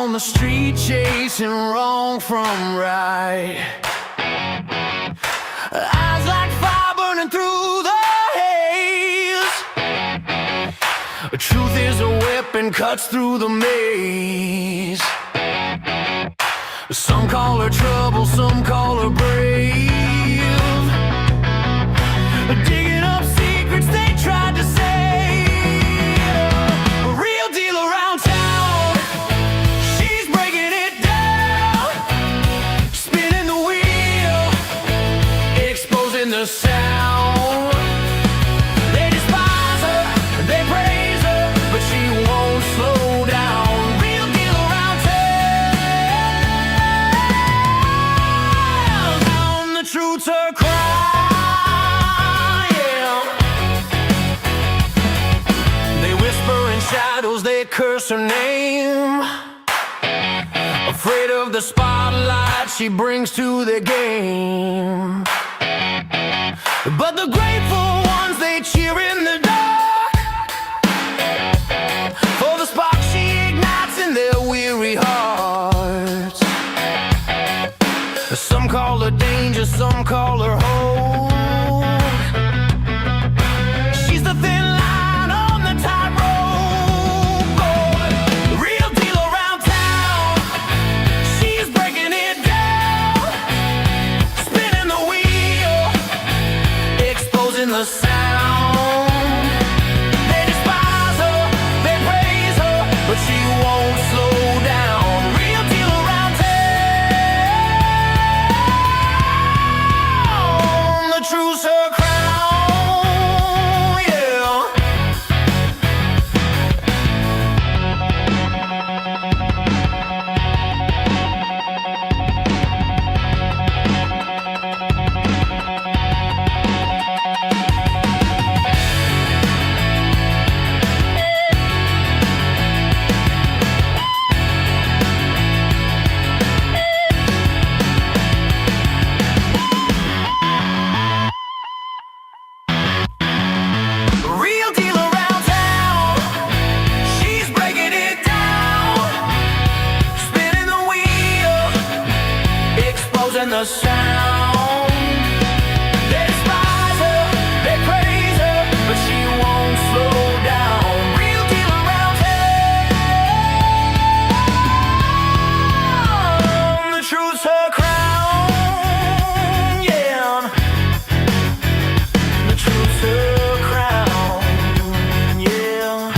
on the street chasing wrong from right. Eyes like fire burning through the haze. Truth is a weapon, cuts through the maze. Some call her trouble, some call her brave. Digging up secrets they tried to save. A real deal around town. She's breaking it down, spinning the wheel, exposing the sound. They despise her, they praise her, but she won't slow down. Real deal around town. The truth's her cry. Shadows, they curse her name. Afraid of the spotlight she brings to the game. But the grateful ones, they cheer in the dark for the spark she ignites in their weary hearts. Some call her danger, some call her hope. She's the thin line on the tightrope. The sound. They despise her, they praise her, but she won't slow down. Real deal around town. The truth's her crown, yeah. The sound. They despise her, they praise her, but she won't slow down. Real deal around town. The truth's her crown, yeah. The truth's her crown, yeah.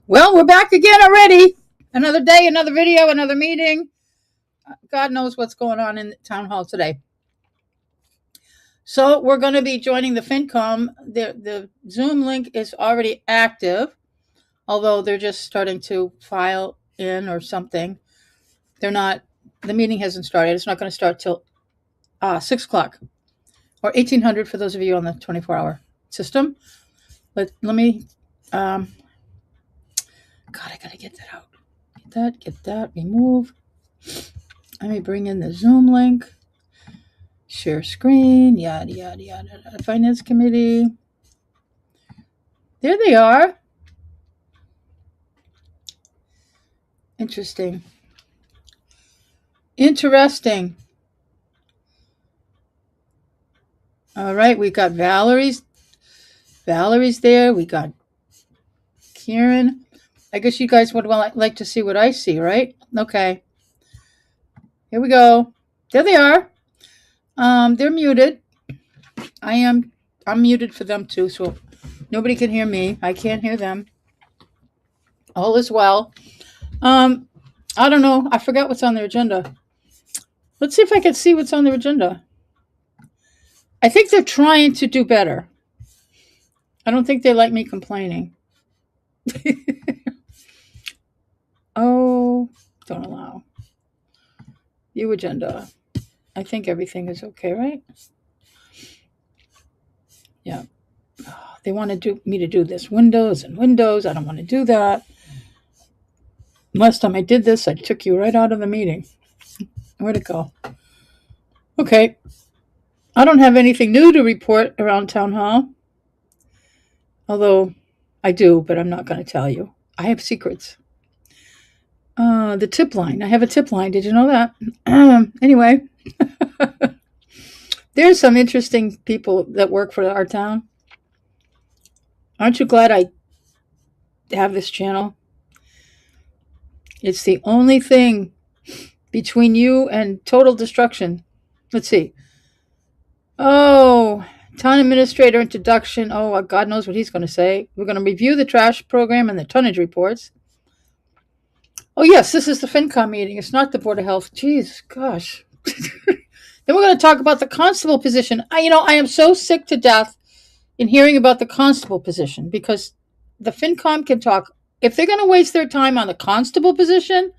Well, we're back again already. Another day, another video, another meeting. God knows what's going on in the town hall today. So we're going to be joining the FinCom. The Zoom link is already active, although they're just starting to file in or something. They're not, the meeting hasn't started. It's not going to start till 6 o'clock or 1800 for those of you on the 24-hour system. But let me... God, I gotta get that out. Get that, remove. Let me bring in the Zoom link. Share screen, yada, yada, yada. Finance committee. There they are. Interesting. All right, we got Valerie's there. We got Kieran. I guess you guys would like to see what I see, right? Okay. Here we go. There they are. They're muted. I'm muted for them too, so nobody can hear me. I can't hear them. All is well. I don't know. I forgot what's on their agenda. Let's see if I can see what's on their agenda. I think they're trying to do better. I don't think they like me complaining. Oh, don't allow. View agenda. I think everything is okay, right? Yeah. They want me to do this. Windows. I don't want to do that. Last time I did this, I took you right out of the meeting. Where'd it go? Okay. I don't have anything new to report around Town Hall. Although I do, but I'm not going to tell you. I have secrets. The tip line. I have a tip line. Did you know that? Anyway, there's some interesting people that work for our town. Aren't you glad I have this channel? It's the only thing between you and total destruction. Let's see. Oh, town administrator introduction. Oh, God knows what he's going to say. We're going to review the trash program and the tonnage reports. Oh, yes, this is the FinCom meeting. It's not the Board of Health. Jeez, gosh. Then we're going to talk about the constable position. I am so sick to death in hearing about the constable position because the FinCom can talk. If they're going to waste their time on the constable position,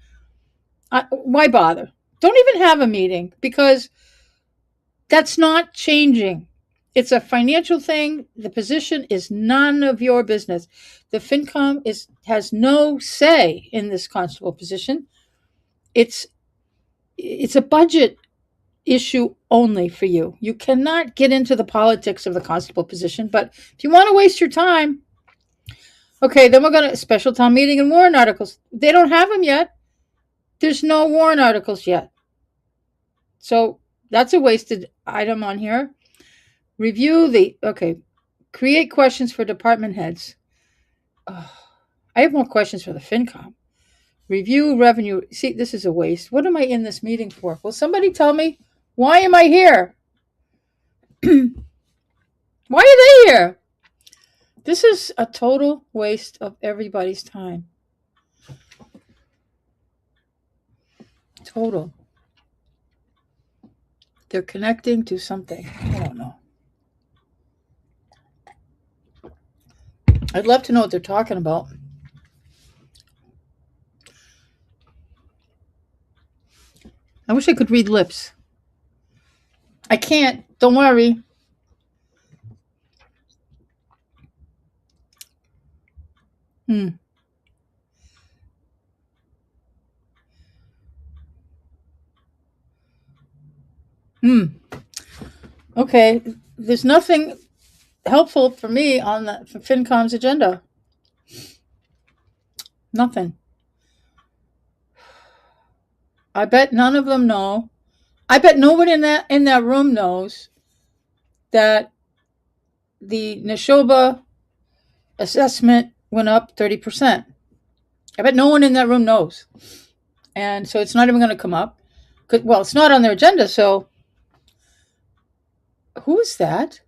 why bother? Don't even have a meeting because that's not changing. It's a financial thing. The position is none of your business. The FinCom has no say in this constable position. It's a budget issue only for you. You cannot get into the politics of the constable position, but if you want to waste your time, okay, then we're going to special town meeting and warrant articles. They don't have them yet. There's no warrant articles yet. So that's a wasted item on here. Create questions for department heads. I have more questions for the FinCom. Review revenue. See, this is a waste. What am I in this meeting for? Will somebody tell me? Why am I here? Why are they here? This is a total waste of everybody's time. Total. They're connecting to something. I don't know. I'd love to know what they're talking about. I wish I could read lips. I can't. Don't worry. Okay. There's nothing helpful for me on for FinCom's agenda. Nothing. I bet none of them know. I bet nobody in that room knows that the Neshoba assessment went up 30%. I bet no one in that room knows. And so it's not even going to come up. Well, it's not on their agenda, so who is that?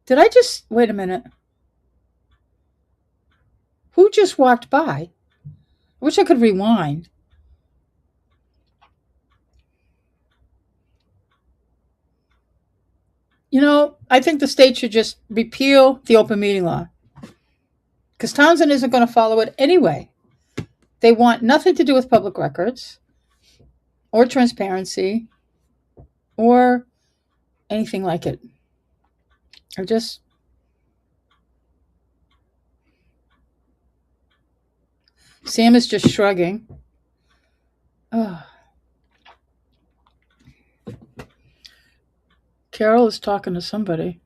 Did I just... Wait a minute. Who just walked by? I wish I could rewind. I think the state should just repeal the open meeting law. Because Townsend isn't going to follow it anyway. They want nothing to do with public records or transparency or anything like it. Or just... Sam is just shrugging. Oh. Carol is talking to somebody.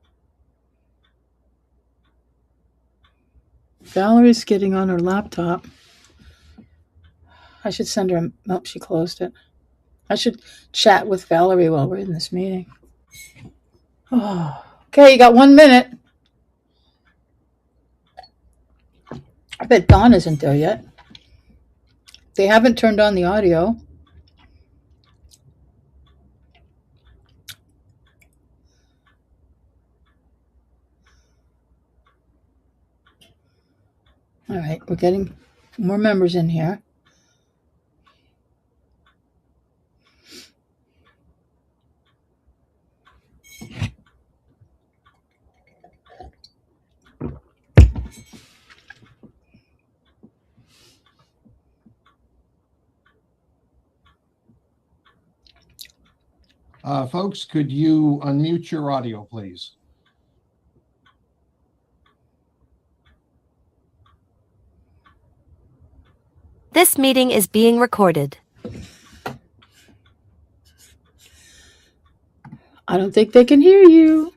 Valerie's getting on her laptop. I should send her a... she closed it. I should chat with Valerie while we're in this meeting. Oh, okay, you got 1 minute. I bet Dawn isn't there yet. They haven't turned on the audio. All right, we're getting more members in here. Folks, could you unmute your audio, please? This meeting is being recorded. I don't think they can hear you.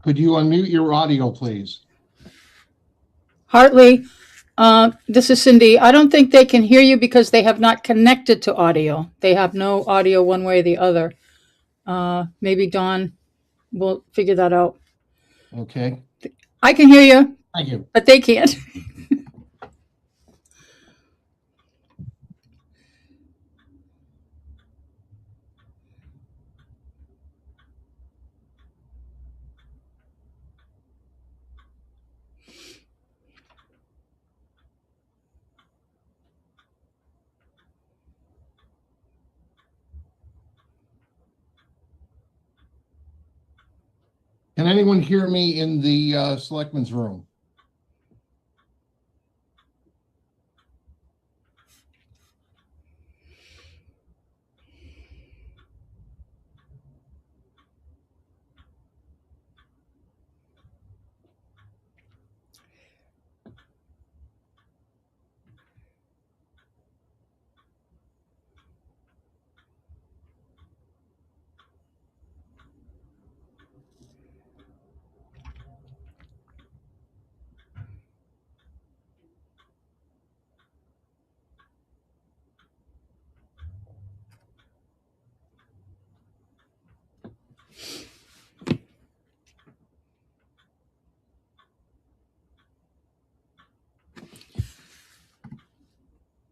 Could you unmute your audio, please? Hartley, this is Cindy. I don't think they can hear you because they have not connected to audio. They have no audio one way or the other. Maybe Dawn will figure that out. Okay, I can hear you, thank you. but they can't. Can anyone hear me in the selectmen's room?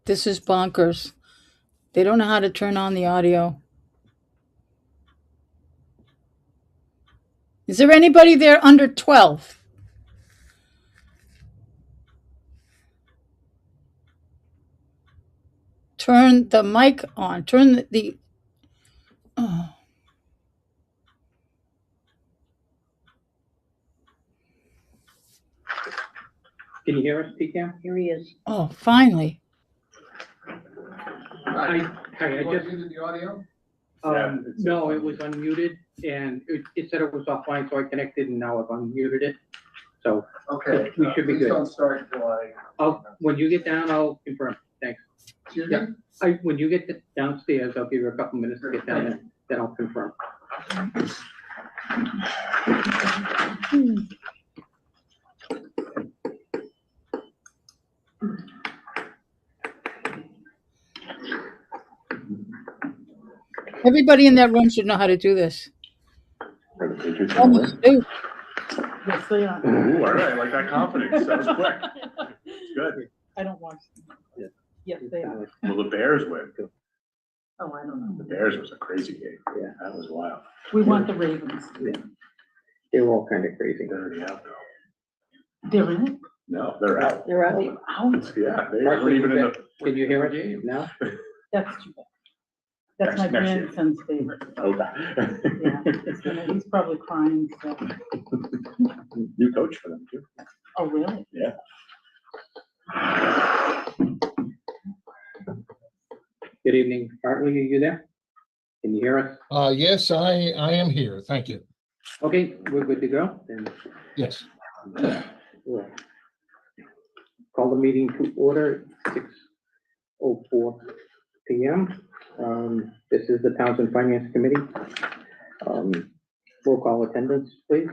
This is bonkers. They don't know how to turn on the audio. Is there anybody there under 12? Turn the mic on. Turn the oh. Can you hear us, PCAM? Here he is. Oh, finally. I just, muted the audio? no, it was unmuted and it said it was offline, so I connected and now I've unmuted it. So Okay. we should be Please good. don't start until when you get down, I'll confirm. Thanks. Yeah. When you get downstairs, I'll give you a couple minutes to get down and then I'll confirm. Everybody in that room should know how to do this. Almost do. Yes, they are. Ooh, all right, I like that confidence. That was quick. It's good. I don't watch them. Yes, they are. Well, the Bears win. Oh, I don't The know. Bears was a crazy game. Yeah. That was wild. We want the Ravens. They were all kind of crazy. They're already out though. They're in it. No, they're out. They're out. Out. Yeah, they weren't even in the. Can you hear us now? That's too bad. That's my Next year. grandson's favorite. Okay. Yeah, he's probably crying, so. New coach for them too. Oh, really? Yeah. Good evening. Hartley, are you there? Can you hear us? Yes, I am here. Thank you. Okay, we're good to go. Then Yes. we'll call the meeting to order, 6:04 PM. This is the Townsend Finance Committee. Roll call attendance, please.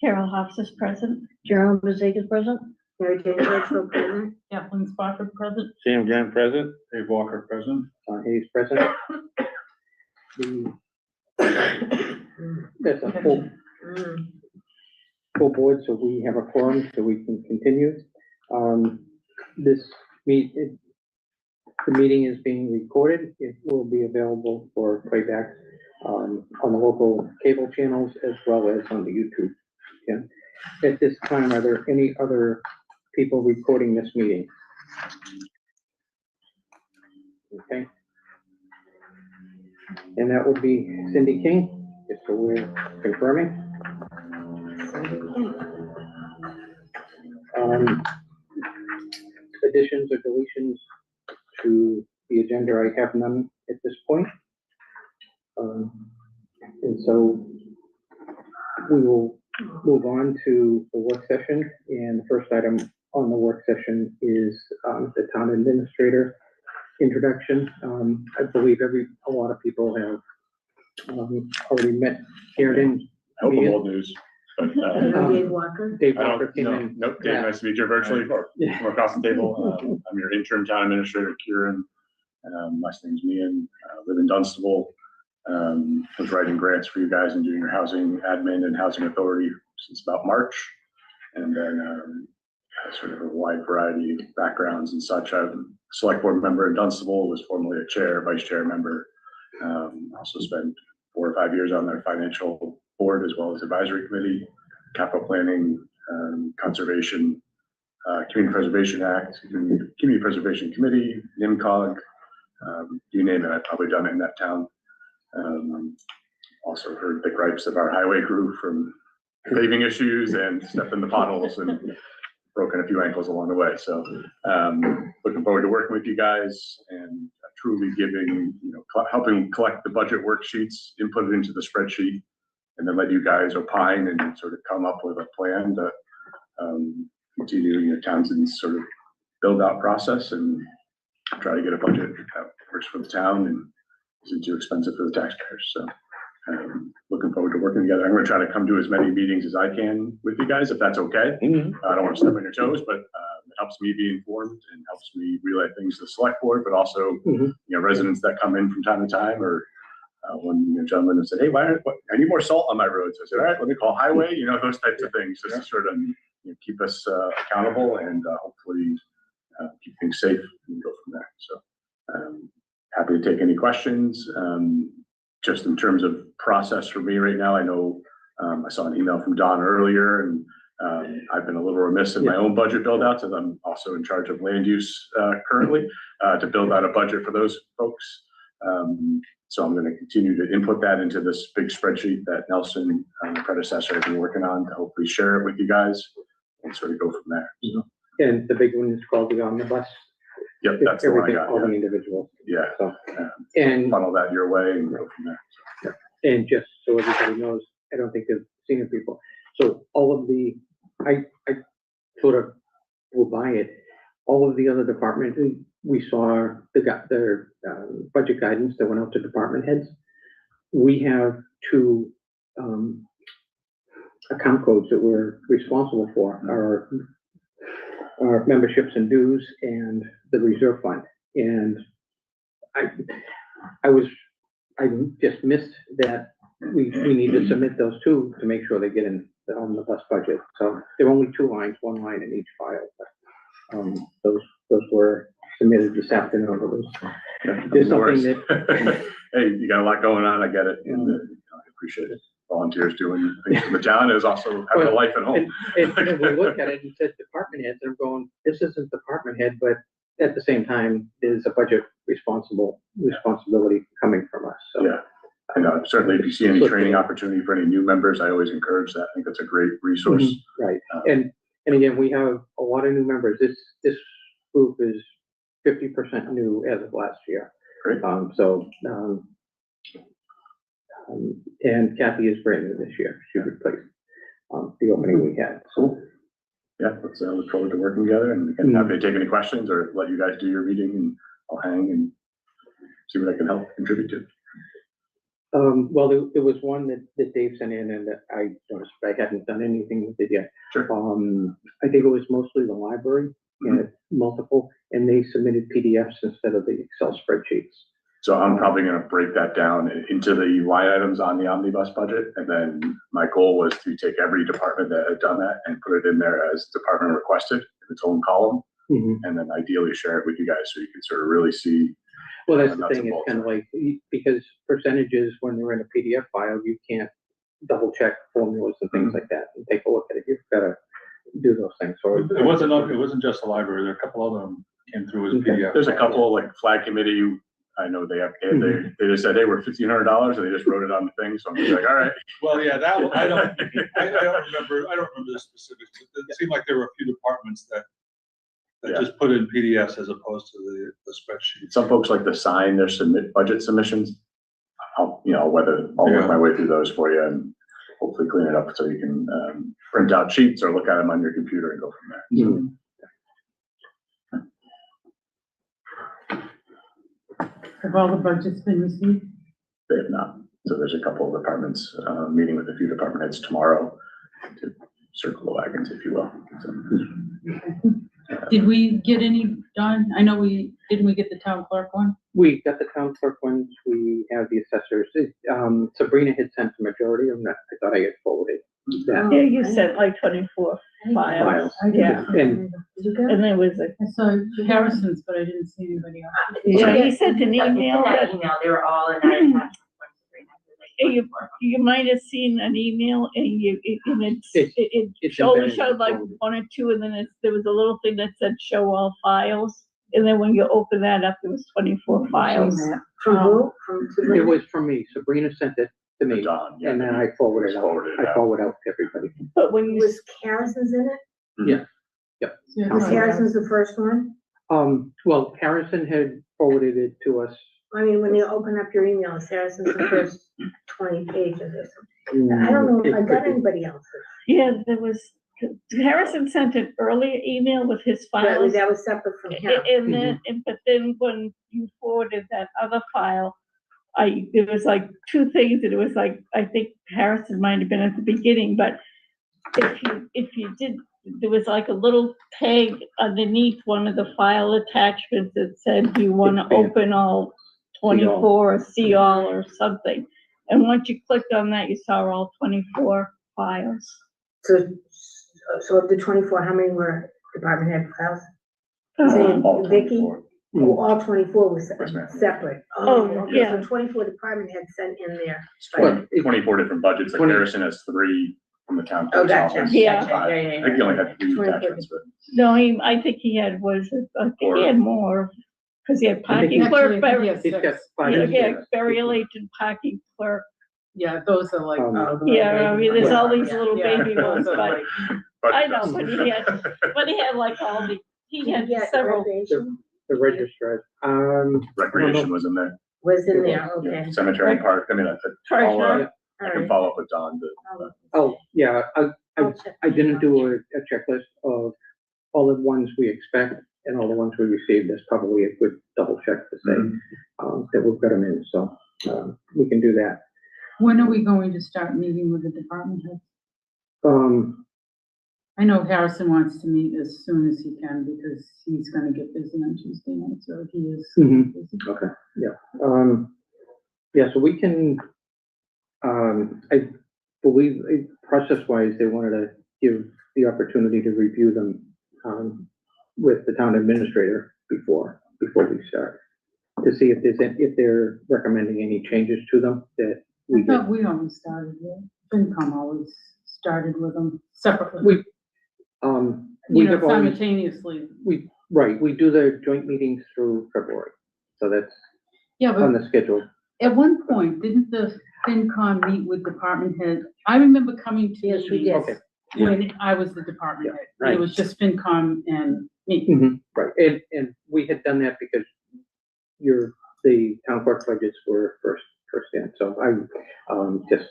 Carol Hoffs is present. Gerald Bezek is present. Mary Jane Litchfield present. Kathleen Spofford present. Sam Gann present. Dave Walker present. Hayes present. That's a full board, so we have a quorum, so we can continue. The meeting is being recorded. It will be available for playback on the local cable channels as well as on the YouTube. Yeah. At this time, are there any other people recording this meeting? Okay. And that would be Cindy King, just so we're confirming. Additions or deletions to the agenda, I have none at this point. And so we will move on to the work session. And the first item on the work session is the town administrator introduction. I believe a lot of people have already met Karen. I hope I'm old news. But, No Dave Walker? Dave I Walker don't, came no, in. nope, Dave, Yeah. nice to meet you virtually Yeah. from across the table. I'm your interim town administrator, Kieran. Last name's Meehan, live in Dunstable. Was writing grants for you guys and doing your housing admin and housing authority since about March. And then sort of a wide variety of backgrounds and such. I'm a select board member in Dunstable, was formerly a chair, vice chair member. Also spent 4 or 5 years on their financial board as well as advisory committee, capital planning, conservation, community preservation act, community preservation committee, NIMCOG, you name it, I've probably done it in that town. Also heard the gripes of our highway crew from paving issues and stepped in the potholes and broken a few ankles along the way. So looking forward to working with you guys and truly giving, helping collect the budget worksheets, input it into the spreadsheet, and then let you guys opine and sort of come up with a plan to continue Townsend's sort of build out process and try to get a budget that works for the town and isn't too expensive for the taxpayers. So looking forward to working together. I'm going to try to come to as many meetings as I can with you guys, if that's okay. I don't want to step on your toes, but it helps me be informed and helps me relay things to the select board, but also, residents that come in from time to time, or one gentleman who said, hey, I need more salt on my roads. I said, all right, let me call highway, those types of things, just to sort of keep us accountable and hopefully keep things safe and go from there. So happy to take any questions. Just in terms of process for me right now, I know I saw an email from Don earlier, and I've been a little remiss in my own budget build out, as I'm also in charge of land use currently to build out a budget for those folks. So I'm going to continue to input that into this big spreadsheet that Nelson, the predecessor, has been working on to hopefully share it with you guys and sort of go from there. So, And the big one is called the omnibus. yep, that's the one I Everything, got. all the Yeah. individuals. Yeah. So, and, Funnel that your way and go from there. and just so everybody knows, I don't think they've seen it before. So all of the, I sort of will buy it. All of the other departments, we saw their budget guidance that went out to department heads. We have 2 account codes that we're responsible for, our memberships and dues and the reserve fund. And I just missed that we need to submit those 2 to make sure they get in the omnibus budget. So there are only 2 lines, 1 line in each file. But, those were submitted this afternoon. It was just something that, Hey, you got a lot going on. I get it. And I appreciate it. Volunteers doing things in the town is also having a life at home. and we look at it and said department heads, and I'm going, this isn't department head, but at the same time, there's a budget responsibility coming from us. So. Yeah. And certainly if you see any training opportunity for any new members, I always encourage that. I think that's a great resource. Right. And again, we have a lot of new members. This group is 50% new as of last year. Great. And Kathy is brand new this year. She replaced the opening we had. So Yeah, let's look forward to working together, and again, happy to take any questions or let you guys do your meeting, and I'll hang and see what I can help contribute to. well, there was one that Dave sent in, and that I noticed, but I hadn't done anything with it yet. Sure. I think it was mostly the library, and multiple, and they submitted PDFs instead of the Excel spreadsheets. So I'm probably going to break that down into the line items on the omnibus budget. And then my goal was to take every department that had done that and put it in there as department requested in its own column. And then ideally share it with you guys so you can sort of really see. Well, that's the thing, it's kind of like, because percentages, when they're in a PDF file, you can't double check formulas and things like that and take a look at it. You've got to do those things. So It wasn't just the library. There are a couple of them came through as PDF. There's a couple like flag committee. I know they just said, hey, we're $1,500 and they just wrote it on the thing. So I'm just like, all right. Well, yeah, that one, I don't remember the specifics. It seemed like there were a few departments that just put in PDFs as opposed to the spreadsheet. Some folks like to sign their budget submissions. I'll work my way through those for you and hopefully clean it up so you can print out sheets or look at them on your computer and go from there. So, Have all the budgets been received? they have not. So there's a couple of departments, meeting with a few department heads tomorrow circle the wagons, if you will. So, Did we get any done? I know didn't we get the town clerk one? We got the town clerk ones, we have the assessors. Sabrina had sent the majority of them, I thought I had forwarded that. Yeah, you sent like 24 files. Files. Yeah, And and there was a, I saw Harrison's, but I didn't see anybody else. yeah, he sent an email In that that, email, they were all in that. you might have seen an email and it only embedded showed like in the one or two, and then there was a little thing that said show all files. And then when you open that up, there was 24 files. From who? From it Sabrina? was from me, Sabrina sent it to me, Don, yeah, and then I forwarded it out. Forwarded it I out. forwarded out to everybody. But when you, Was Harrison's in it? Was Okay. Harrison's the first one? Well, Harrison had forwarded it to us. I mean, when you open up your email, is Harrison's the first 20 pages or something? I don't know if I got anybody else's. yeah, there was, Harrison sent an earlier email with his files. That was separate from him. And then, but then when you forwarded that other file, there was like two things, and it was like, I think Harrison might have been at the beginning, but if you did, there was like a little tag underneath one of the file attachments that said, do you want to open all 24 or see all or something? And once you clicked on that, you saw all 24 files. So of the 24, how many were department head files? all Vicky? 24. Oh, all 24 was Yes, ma'am. separate. Oh, Okay, yeah. So 24 department heads sent in there. Well, it- 24 different budgets, like 20 Harrison has 3 from the town Oh, clerk's gotcha. office. Yeah. 5. I think he only had 3 attachments, but. No, I think he had, I think he had more, because he had I think parking he- clerk, He's got 5. yeah, burial agent, parking clerk. Yeah, those are like, Um, the Yeah, I mean, there's all these Yeah, little yeah, baby ones, those are but like- I know, but he had like all the, he had Yeah, several. recreation The registrars. Recreation was in there. Was in there, Yeah, okay. Cemetery and park, I mean, Treasurer. I All can right. follow up with Don, but. Oh, yeah, I'll check. I didn't do a checklist of all the ones we expect and all the ones we received. That's probably a good double check to say, that we've got them in, so, we can do that. when are we going to start meeting with the department heads? I know Harrison wants to meet as soon as he can because he's gonna get busy on Tuesday night, so he is Mhm. busy. Okay, yeah, so we can, I believe, process-wise, they wanted to give the opportunity to review them, with the town administrator before we start, to see if they're recommending any changes to them that we I get. thought we always started with, FinCom always started with them separately. We You know, have always, simultaneously. we do the joint meetings through February, so that's Yeah, on but the schedule. at one point, didn't the FinCom meet with department head? I remember coming to Yes, we meetings did. Okay. when I was the department head. right. It was just FinCom and me. Right, and we had done that because the town clerk budgets were first in, so I, just,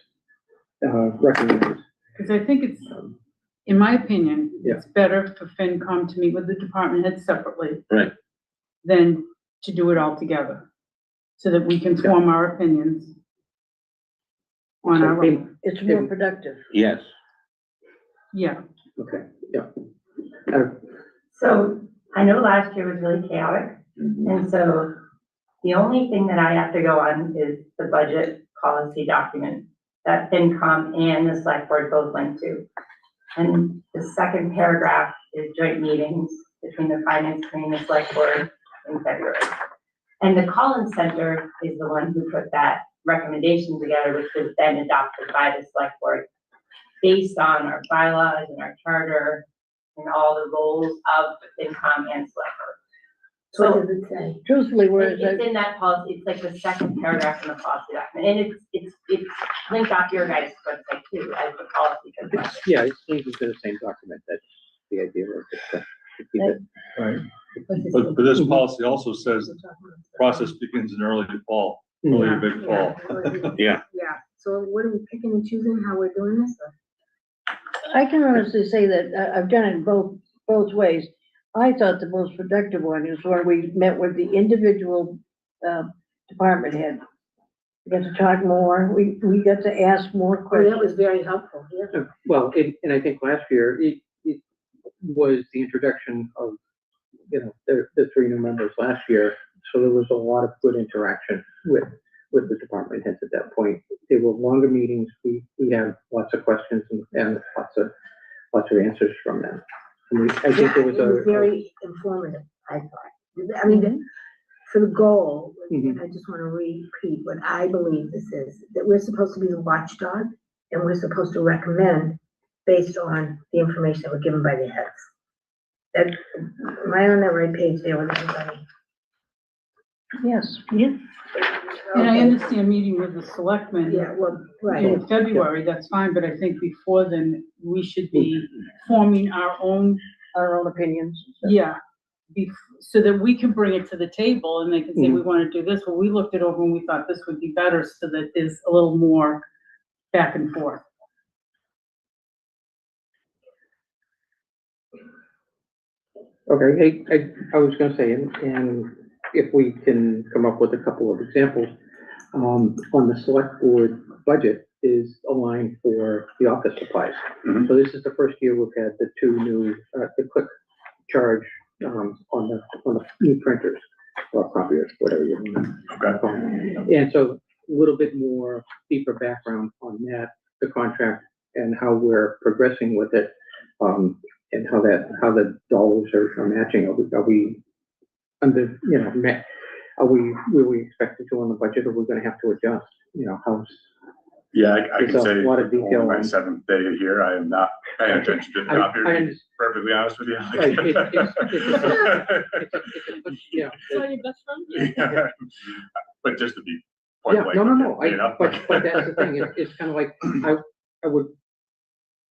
recommend, Because I think it's, in my opinion, Yeah. it's better for FinCom to meet with the department head separately. Right. Than to do it all together, so that we can form our opinions on our own. It's more productive. Yes. Yeah, Okay, yeah. So I know last year was really chaotic, and so the only thing that I have to go on is the budget policy document that FinCom and the select board both link to. And the second paragraph is joint meetings between the finance committee and the select board in February. And the Collins Center is the one who put that recommendation together, which was then adopted by the select board based on our bylaws and our charter and all the roles of the FinCom and select board. So what does it say? Truthfully, it's in that policy, it's like the second paragraph in the policy document, and it's linked off your guys' website too, as the policy goes. Yeah, it's linked to the same document, that's the idea of it, to keep it. Right. But this policy also says process begins in early fall, early to big fall. Yeah. Yeah, so what are we picking and choosing how we're doing this? I can honestly say that I've done it both ways. I thought the most productive one is when we met with the individual department head We got to talk more, we got to ask more Oh, that was questions. very helpful, yeah. Well, and I think last year, it was the introduction of, the three new members last year. So there was a lot of good interaction with the department heads at that point. They were longer meetings. We had lots of questions and lots of answers from them. I think there was It was very informative, I thought. I mean, for the goal, Mhm. I just want to repeat what I believe this is, that we're supposed to be the watchdog, and we're supposed to recommend based on the information that we're given by the heads. That, am I on that right page there with everybody? Yes. Yes. And I understand meeting with the selectmen Yeah, well, right. in February, that's fine, but I think before then, we should be forming our own, Opinions. yeah, so that we can bring it to the table and they can say, we want to do this. Well, we looked it over and we thought this would be better so that there's a little more back and forth. Okay, I was gonna say, and if we can come up with a couple of examples, on the select board budget is a line for the office supplies. Mhm. So this is the first year we've had the two new, the quick charge, on the new printers or copiers, whatever you want to call them. And so a little bit more deeper background on that, the contract and how we're progressing with it. And how the dollars are matching. Are we under, are we where we expected to on the budget, or we're gonna have to adjust? How's, Yeah, I There's can a say, lot of on detail my on- 7th day here, I am not paying attention to the copier, to be perfectly honest with you. Right, yeah. your best friend? But just to be point Yeah, blank. no, you know? but that's the thing, it's kind of like,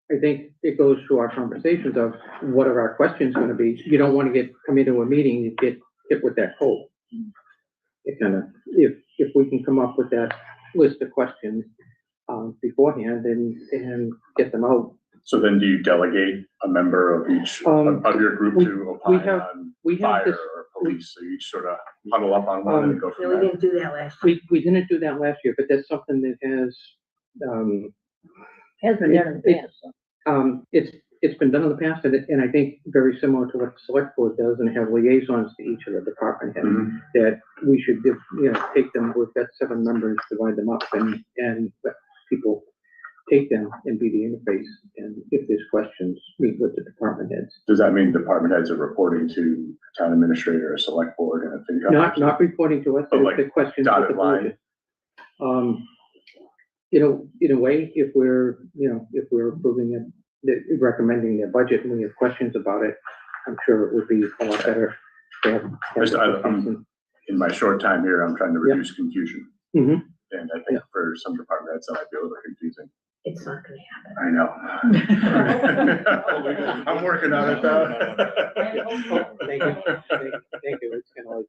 I think it goes to our conversations of what are our questions gonna be? You don't wanna come into a meeting, you get hit with that cold. It kind of, if we can come up with that list of questions, beforehand and get them out. So then do you delegate a member of each, of your group to opine on we have fire this, or police? So you each sort of huddle up on one and go No, from we there? didn't do that last year. we didn't do that last year, but that's something that has, Has been done in the past. it's been done in the past, and I think very similar to what the select board does, and have liaisons to each of the department heads, Mhm. that we should give, take them, we've got 7 members, divide them up, and let people take them and be the interface, and if there's questions, meet with the department heads. Does that mean department heads are reporting to town administrator, a select board, and a FinCom? Not reporting to us, But but like the questions with dotted the line? board. In a way, if we're approving it, recommending their budget, and we have questions about it, I'm sure it would be a lot better to have I'm, in my short time here, I'm trying to Yeah. reduce confusion. Mhm. And I think for some department heads, that might be a little confusing. It's not gonna happen. I know. I'm working on it though. Thank you. Thank you. It's kind of like,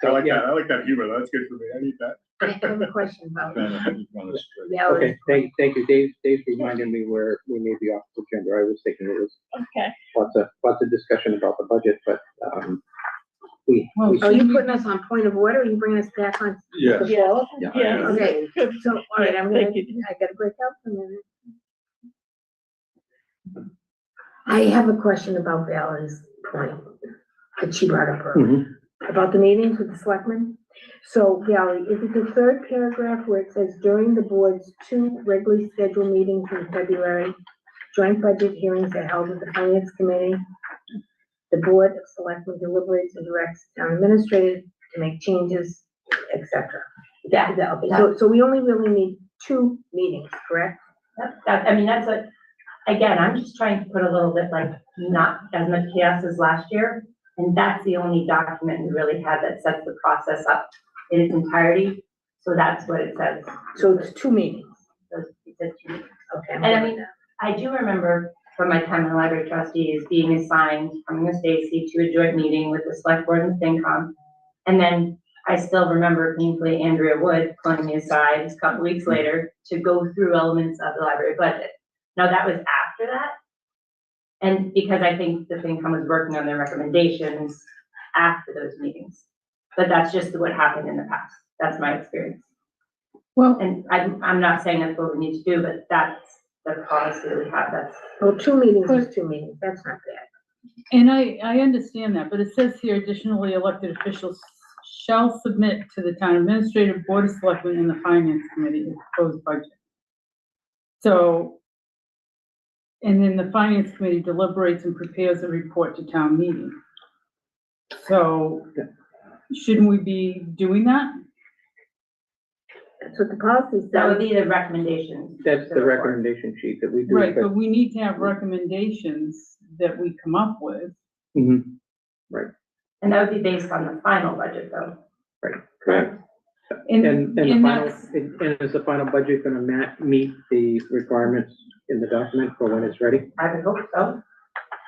I like that. I like that humor. That's good for me. I need that. I have a question about okay, Valerie. thank you. Dave's reminded me where we may be off the agenda. I was thinking it was Okay. lots of discussion about the budget, but, we. Are you putting us on point of order? Are you bringing us back on? Yeah. Yeah. Yeah. Yeah. Okay, so, all right, Thank you. I gotta break out for a minute. I have a question about Valerie's point that she brought up earlier, Mhm. about the meetings with the selectmen. So Valerie, is it the third paragraph where it says during the board's 2 regularly scheduled meetings in February, joint budget hearings are held with the finance committee? The board of selectmen deliberates and directs town administrator to make changes, etc. Okay, so we only really need 2 meetings, correct? That's what, again, I'm just trying to put a little bit like, not as much chaos as last year. And that's the only document we really had that sets the process up in its entirety. So that's what it says. So it's 2 meetings. It says 2 meetings. Okay. And I mean, I do remember from my time in the library trustees being assigned from Miss Stacy to a joint meeting with the select board and FinCom. And then I still remember painfully Andrea Wood pulling me aside a couple weeks later to go through elements of the library budget. Now that was after that. And because I think the FinCom was working on their recommendations after those meetings. But that's just what happened in the past. That's my experience. Well, And I'm not saying that's what we need to do, but that's the policy that we have, that's. Well, 2 meetings is 2 meetings, that's not bad. and I understand that, but it says here additionally elected officials shall submit to the town administrator, board of selectmen, and the finance committee a proposed budget. So, and then the finance committee deliberates and prepares a report to town meeting. So, shouldn't we be doing that? That's what the policy says. That would be the recommendations. That's the recommendation sheet that we do. Right, but we need to have recommendations that we come up with. Mhm. And that would be based on the final budget though. Correct. And the final, and is the final budget gonna meet the requirements in the document for when it's ready? I would hope so.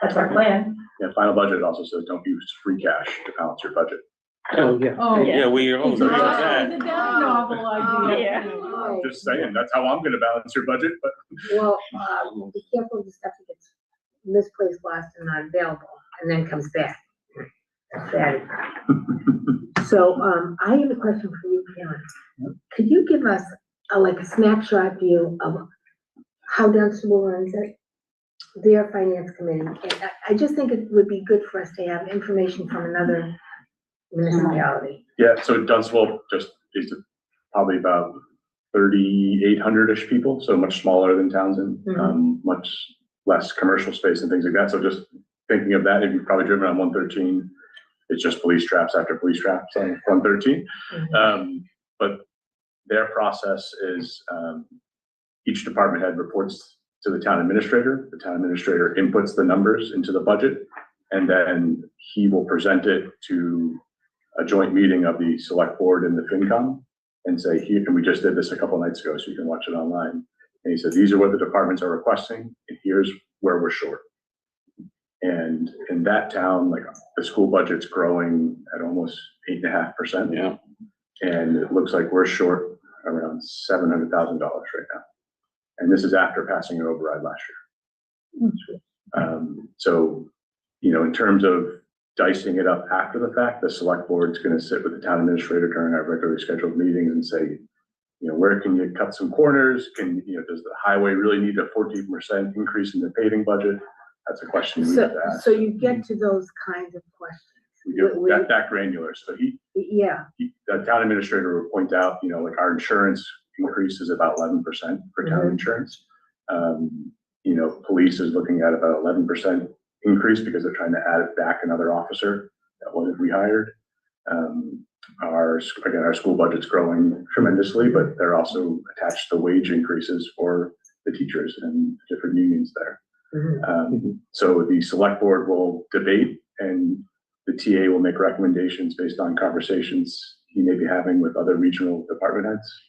That's our plan. Yeah, final budget also says don't use free cash to balance your budget. Oh, yeah. Oh, Yeah, we Isn't always do that that. a novel idea? Yeah. Oh, Just saying, that's how I'm gonna balance your budget, but Well, be careful of the stuff that gets misplaced, lost, and not available, and then comes back. That's bad. So, I have a question for you, Karen. Could you give us like a snapshot view of how Dunstable runs it, their finance committee? And I just think it would be good for us to have information from another municipality. yeah, so Dunstable just is probably about 3,800-ish people, so much smaller than Townsend, much less commercial space and things like that. So just thinking of that, if you've probably driven on 113, it's just police traps after police traps on 113. But their process is each department head reports to the town administrator. The town administrator inputs the numbers into the budget, and then he will present it to a joint meeting of the select board and the FinCom and say, here, and we just did this a couple nights ago, so you can watch it online. And he said, these are what the departments are requesting, and here's where we're short. And in that town, like the school budget's growing at almost 8.5%. Yeah. And it looks like we're short around $700,000 right now. And this is after passing an override last year. So, you know, in terms of dicing it up after the fact, the select board's gonna sit with the town administrator during our regularly scheduled meetings and say, you know, where can you cut some corners? Can, you know, does the highway really need a 14% increase in the paving budget? That's a question we have to ask. So you get to those kinds of questions. We get that granular. So Yeah, the town administrator will point out, you know, like our insurance increase is about 11% for town insurance. You know, police is looking at about 11% increase because they're trying to add back another officer that wasn't rehired. Our school budget's growing tremendously, but they're also attached to wage increases for the teachers and different unions there. So the select board will debate and the TA will make recommendations based on conversations he may be having with other regional department heads.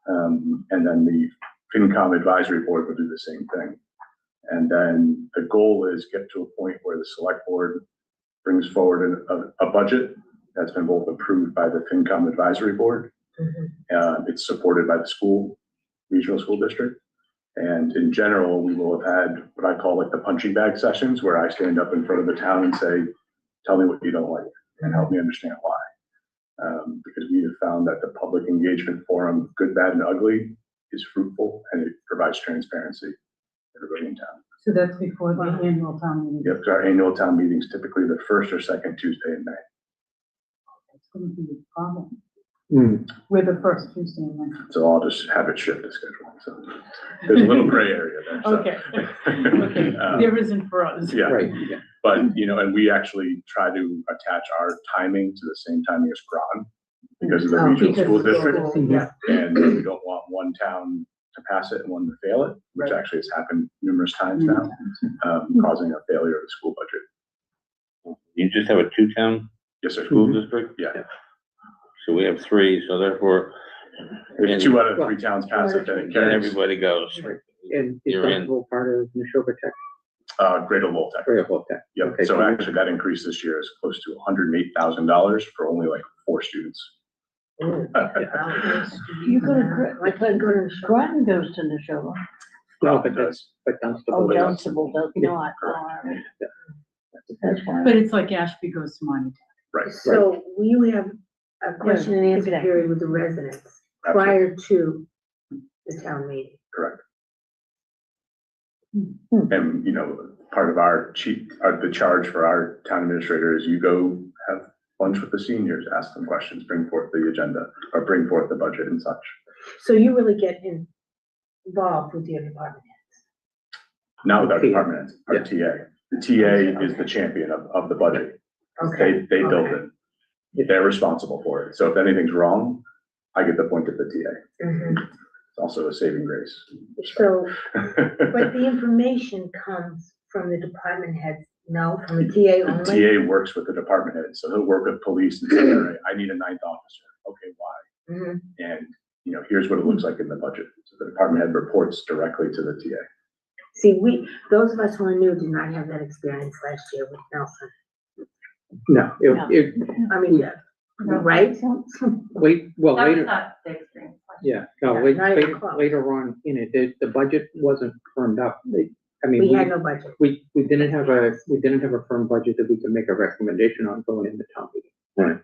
And then the FinCom advisory board will do the same thing. And then the goal is get to a point where the select board brings forward a budget that's been both approved by the FinCom advisory board. It's supported by the regional school district. And in general, we will have had what I call like the punching bag sessions where I stand up in front of the town and say, tell me what you don't like and help me understand why. Because we have found that the public engagement forum, good, bad, and ugly, is fruitful and it provides transparency to everybody in town. So that's before the annual town meeting. Yep, so our annual town meeting is typically the first or second Tuesday in May. That's gonna be a problem. We're the first Tuesday in May. So I'll just have it shift the schedule. So there's a little gray area there. So. Okay. There isn't for us. Yeah. Right, yeah. But, you know, and we actually try to attach our timing to the same timing as Groton because of the regional school district. And we don't want one town to pass it and one to fail it, which actually has happened numerous times now, causing a failure of the school budget. You just have a 2-town Yes, sir. school district? Yeah. So we have 3, so therefore. If 2 out of 3 towns pass it, then it Then carries. everybody goes. And is You're in. Dunstable part of Neshoba Tech? Greater Lowell Tech. Greater Lowell Tech. Yep. Okay, So actually that increase this year is close to $108,000 for only like 4 students. You go to, I couldn't go to. Groton goes to Neshoba. No, but Dunstable. Oh, Dunstable does not. That's fine. But it's like Ashby goes to Monty. Right. So will you have a question and answer exactly. period with the residents? prior to the town meeting. Correct. And, you know, part of our the charge for our town administrator is you go have lunch with the seniors, ask them questions, bring forth the agenda, or bring forth the budget and such. So you really get involved with your department heads. Not with our department heads, our TA. The TA is the champion of the budget. Okay. They build Okay. it. They're responsible for it. So if anything's wrong, I get the point at the TA. Mhm. It's also a saving grace. So, but the information comes from the department heads, no, from the TA The only? TA works with the department head, so he'll work with police and say, all right, I need a 9th officer. Okay, why? Mhm. And, you know, here's what it looks like in the budget. So the department head reports directly to the TA. See, those of us who are new did not have that experience last year with Nelson. No, I mean, yeah, right? wait, well, That was later, not the experience. yeah, no, Yeah, not even close. later on in it, the budget wasn't firmed up. I mean, We had no budget. we didn't have a firm budget that we could make a recommendation on going into town meeting. Right.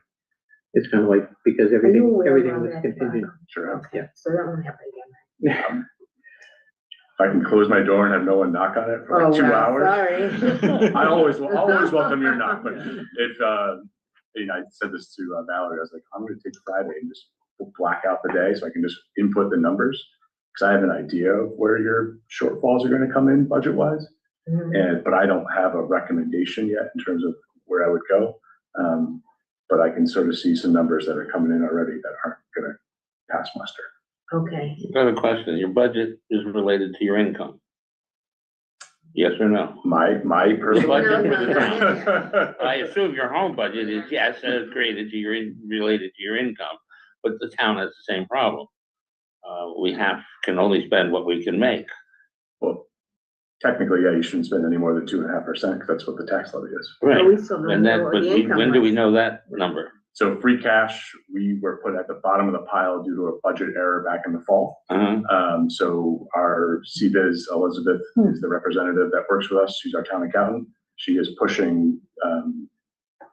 It's kind of like, because Are you everything aware of was that, contingent. Bob? Sure. Okay, so that won't happen again. If I can close my door and have no one knock on it for like 2 well, hours. Sorry. I always welcome your knock, but if, you know, I said this to Valerie, I was like, I'm gonna take Friday and just black out the day so I can just input the numbers. Cause I have an idea of where your shortfalls are gonna come in budget wise. Mhm. But I don't have a recommendation yet in terms of where I would go. But I can sort of see some numbers that are coming in already that aren't gonna pass muster. Okay. Another question, your budget is related to your income? Yes or no? My personal. budget for the town. I assume your home budget is, yes, related to your income, but the town has the same problem. We can only spend what we can make. Well, technically, yeah, you shouldn't spend any more than 2.5%, because that's what the tax levy is. But we still don't And know then, what but the income when do we was. know that number? So free cash, we were put at the bottom of the pile due to a budget error back in the fall. So our CBIZ, Elizabeth, is the representative that works with us. She's our town accountant. She is pushing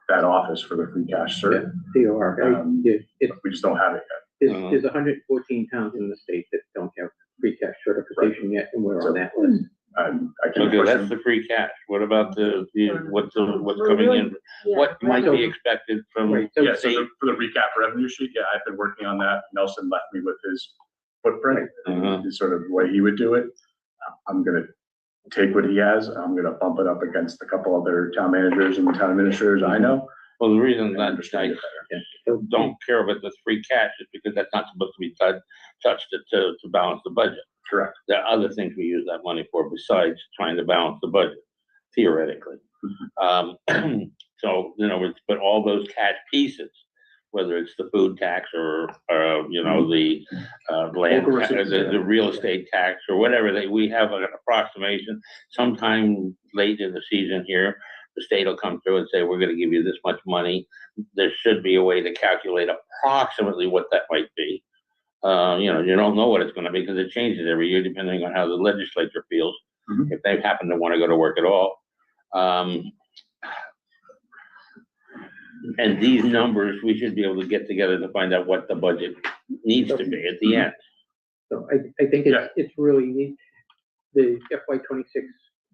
that office for the free cash cert. DOR, We just don't have it yet. there's 114 towns in the state that don't have free cash certification yet, and we're on that list. I can Okay, push that's them. the free cash. What about what's coming in? Yeah, What might right. be expected from Right, the Yeah, so state? for the recap revenue sheet, yeah, I've been working on that. Nelson left me with his footprint, is sort of the way he would do it. I'm gonna take what he has, I'm gonna bump it up against a couple other town managers and town administrators I know. Well, the reason and that understand I it better. So don't care about the free cash is because that's not supposed to be touched to balance the budget. Correct. There are other things we use that money for besides trying to balance the budget, theoretically. So, you know, but all those cash pieces, whether it's the food tax or you know, the land, Local receipts, the real estate tax or whatever, we have an approximation. Sometime late in the season here, the state will come through and say, we're gonna give you this much money. There should be a way to calculate approximately what that might be. You know, you don't know what it's gonna be because it changes every year depending on how the legislature feels, if they happen to wanna go to work at all. And these numbers, we should be able to get together to find out what the budget needs to be at the end. So I think it's really neat, the FY26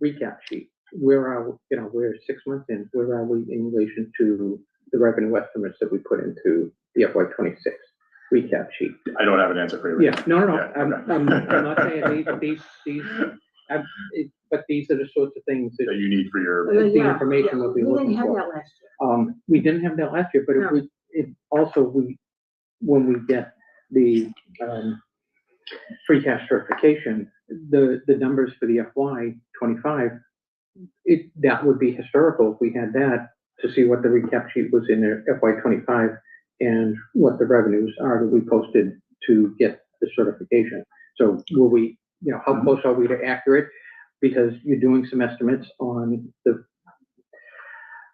recap sheet. Where are, you know, we're 6 months in, where are we in relation to the revenue estimates that we put into the FY26 recap sheet? I don't have an answer for you. Yeah, no. Yeah, I'm not saying these, but these are the sorts of things That that you need for your, the information we'll be We didn't looking have for. that last year. We didn't have that last year, but No. it also, when we get the, free cash certification, the numbers for the FY25, that would be historical if we had that to see what the recap sheet was in their FY25 and what the revenues are that we posted to get the certification. So will we, you know, how close are we to accurate? Because you're doing some estimates on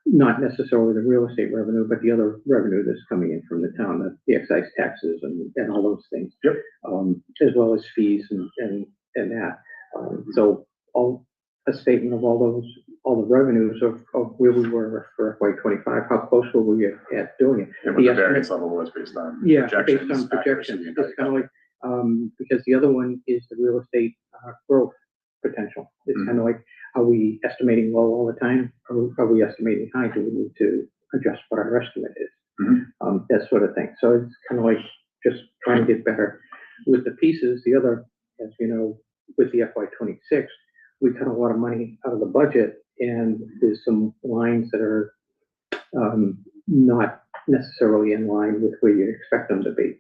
not necessarily the real estate revenue, but the other revenue that's coming in from the town, the excise taxes and all those things. Yep. As well as fees and that. So a statement of all those all the revenues of where we were for FY25, how close were we at doing it? And what the estimate- variance level was based on Yeah, projections. based on projections, accuracy, and it's kind of like, because the other one is the real estate, growth potential. It's Mhm. kind of like, are we estimating low all the time, or are we estimating high? Do we need to adjust what our estimate is? Mhm. That sort of thing. So it's kind of like just trying to get better with the pieces. The other, as you know, with the FY26, we cut a lot of money out of the budget, and there's some lines that are not necessarily in line with where you expect them to be.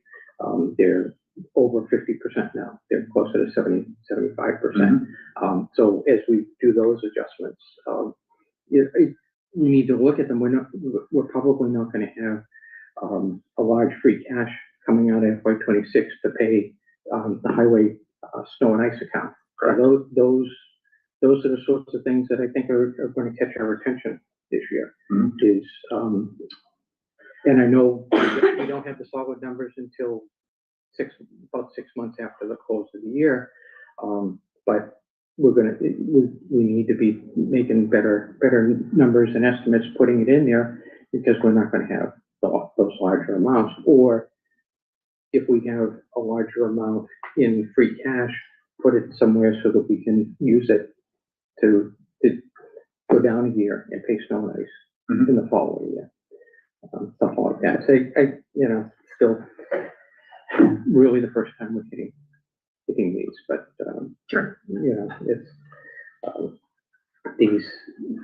They're over 50% now. They're closer to 75%. So as we do those adjustments, we need to look at them. We're probably not going to have a large free cash coming out of FY26 to pay the highway snow and ice account. So those are the sorts of things that I think are going to catch our attention this year. Is and I know we don't have the solid numbers until about 6 months after the close of the year, but we need to be making better numbers and estimates, putting it in there, because we're not going to have those larger amounts. Or if we have a larger amount in free cash, put it somewhere so that we can use it to go down a year and pay snow and ice in the following year. Stuff like that. So still really the first time we're hitting these, but Sure. It's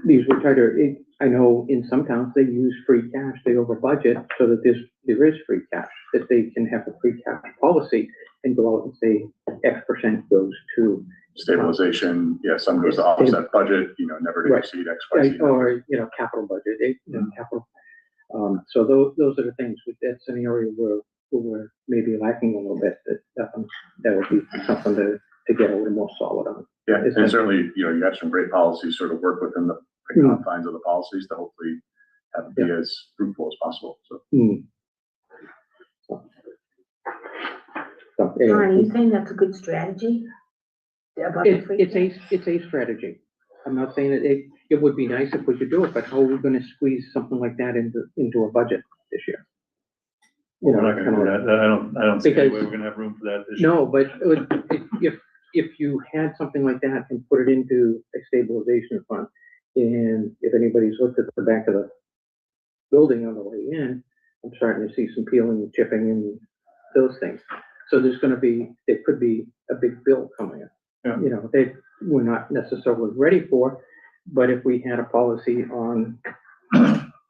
these we try to. I know in some towns they use free cash, they over budget, so that there is free cash, that they can have a free cash policy and go out and say X% goes to Stabilization, some goes to offset budget, never to exceed X, Y, Z. or capital budget, capital. So those are the things. That's an area where we're maybe lacking a little bit. That would be something to get a little more solid on. Yeah, and certainly, you got some great policies, sort of work within the confines of the policies to hopefully have it be as fruitful as possible. So. So John, are anyway, you saying that's a good strategy? About the free it's a strategy. I'm not saying that it would be nice if we could do it, but how are we going to squeeze something like that into a budget this year? We're not gonna do that. I don't see any way we're gonna have room for that this year. No, but if you had something like that and put it into a stabilization fund, and if anybody's looked at the back of the building on the way in, I'm starting to see some peeling and chipping and those things. So there could be a big bill coming in. Yeah. That we're not necessarily ready for, but if we had a policy on,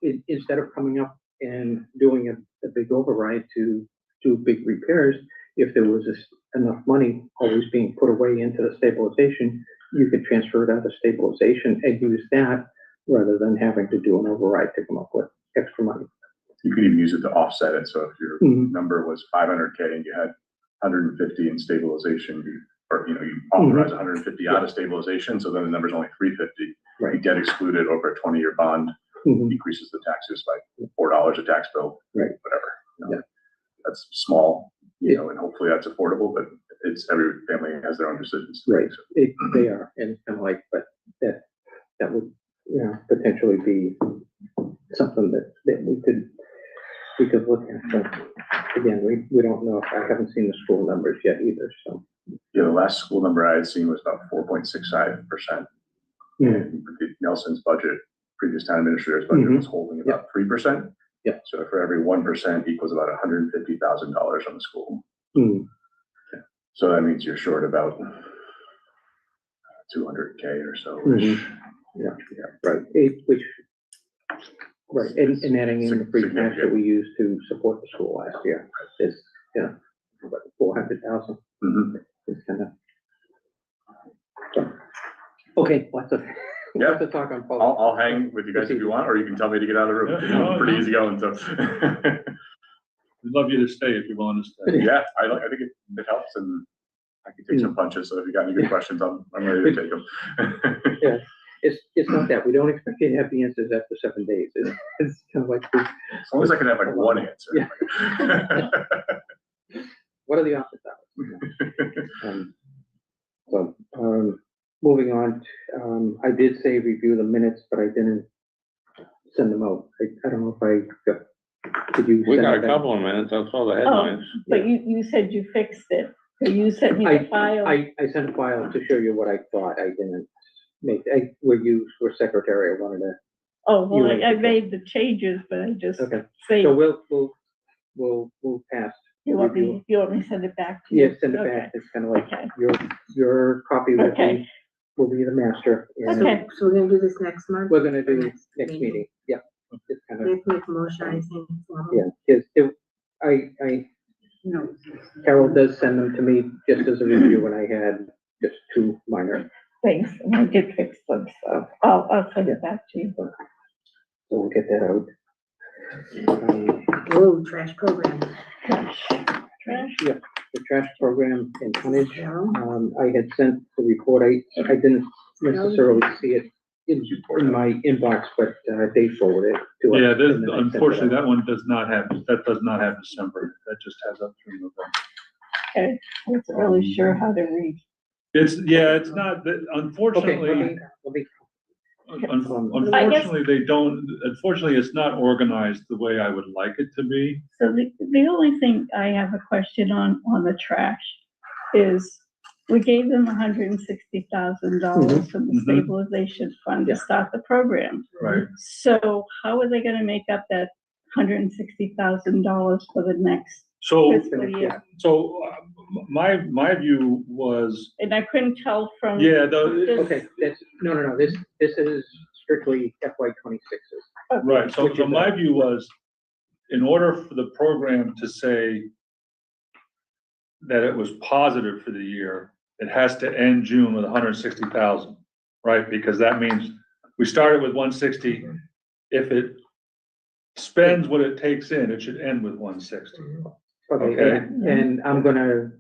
instead of coming up and doing a big override to do big repairs, if there was enough money always being put away into the stabilization, you could transfer it out of stabilization and use that rather than having to do an override to come up with extra money. You could even use it to offset it. So if your number was 500K and you had 150 in stabilization, you authorize 150 out of stabilization, so then the number's only 350. Right. You get excluded over a 20-year bond, decreases the taxes by $4 a tax bill, right? Whatever. That's small, and hopefully that's affordable, but it's every family has their own decisions. Right. They are, and it's kind of like, but that would potentially be something that we could look at. But again, we don't know. I haven't seen the school numbers yet either. So the last school number I had seen was about 4.65%. And Nelson's budget, previous town administrator's budget, was holding about 3%. Yeah. So for every 1% equals about $150,000 on the school. So that means you're short about 200K or so. Yeah, right. Right, and adding in the free cash that we used to support the school last year is, about 400,000. It's kind of okay. Lots of talk on politics. I'll hang with you guys if you want, or you can tell me to get out of the room. Yeah, pretty easy going. So We'd love you to stay if you're willing to stay. yeah, I think it helps, and I can take some punches. So if you got any good questions, I'm ready to take them. Yeah. It's not that we don't expect you to have the answers after 7 days. It's kind of like as long as I can have like one answer. Yeah. What are the office hours? moving on, I did say review the minutes, but I didn't send them out. I don't know if I got, did you? We send got it a back? couple of minutes, I saw the Oh, headlines. but you said you fixed it. So you sent me the file. I sent a file to show you what I thought. I didn't make, you were secretary, I wanted to, Oh, well, you I were- made the changes, but I just okay. saved. So we'll pass. You want review. me to send it back to you? Yeah, send it back. It's kind of like Okay. your copy will Okay. be, will be the master. and Okay. So we're gonna do this next month? We're gonna do Or next meeting, yeah. It's kind We of, have to make a motion, I think. yeah, No. Carol does send them to me just as a review when I had just two minor, Thanks, and I did fix them, so I'll send it back to you. so we'll get that out. Oh, trash program. Trash. Yeah, the trash program and tonnage, Carol? I had sent the report, I didn't necessarily see it in my inbox, but, they forwarded it to us. Yeah, and then I sent it unfortunately, out. that one does not have December. That just has up through November. Okay, I wasn't really sure how to read. It's not, that. Okay, unfortunately, let me, unfortunately, unfortunately, it's not organized the way I would like it to be. So the only thing I have a question on the trash is we gave them $160,000 from the Mhm. stabilization fund to start the program. Right. So how are they gonna make up that $160,000 for the next So, fiscal year? my view was, And I couldn't tell from. yeah, this- okay, no, this is strictly FY 26s. right, so Which is my that? view was, in order for the program to say that it was positive for the year, it has to end June with 160,000, right? Because that means we started with 160. If it spends what it takes in, it should end with 160. Okay. Okay, and I'm gonna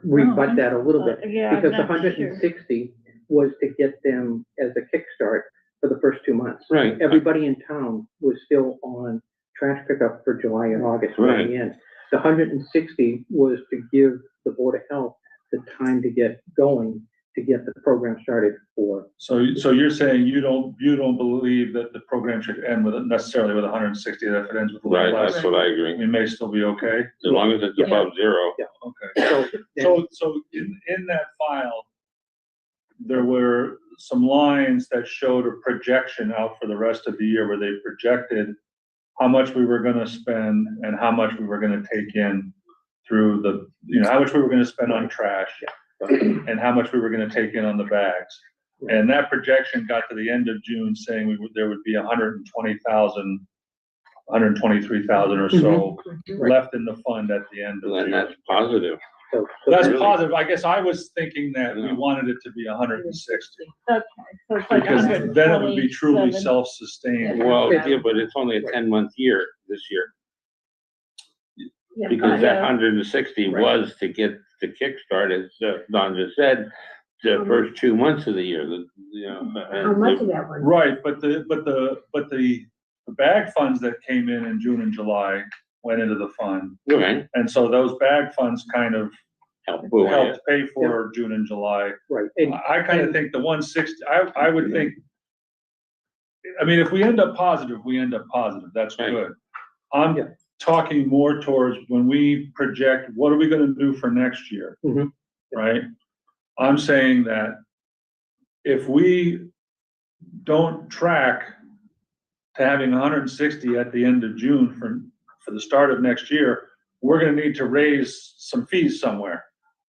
rebut that a little bit, Yeah, I'm because the not sure. 160 was to get them as a kickstart for the first 2 months. Right. Everybody in town was still on trash pickup for July and August Right. running in. The 160 was to give the Board of Health the time to get going, to get the program started for. So you're saying you don't believe that the program should end necessarily with 160, that if it ends with a Right, little less, that's what I agree, we may still be okay? as long as it's above zero. Okay. So in that file, there were some lines that showed a projection out for the rest of the year where they projected how much we were gonna spend and how much we were gonna take in through how much we were gonna spend on trash and how much we were gonna take in on the bags. And that projection got to the end of June saying there would be 120,000, 123,000 or so left in the fund at the end of And June. that's positive. So That's really- positive. I guess I was thinking that we wanted it to be 160, Okay, so it's like because then it would be truly 127. self-sustained. Well, yeah, but it's only a 10-month year this year, Yeah, because that yeah. 160 was to get the kickstart, as Don just said, the first 2 months of the year, How much of that was? Right, but the bag funds that came in June and July went into the fund. Right, And so those bag funds kind of help buoy it. helped pay for June and July. Right, and I kind of think the 160, I would think, I mean, if we end up positive, we end up positive, that's Right. good. I'm Yeah. talking more towards when we project, what are we gonna do for next year? Mhm. Right? I'm saying that if we don't track to having 160 at the end of June for the start of next year, we're gonna need to raise some fees somewhere.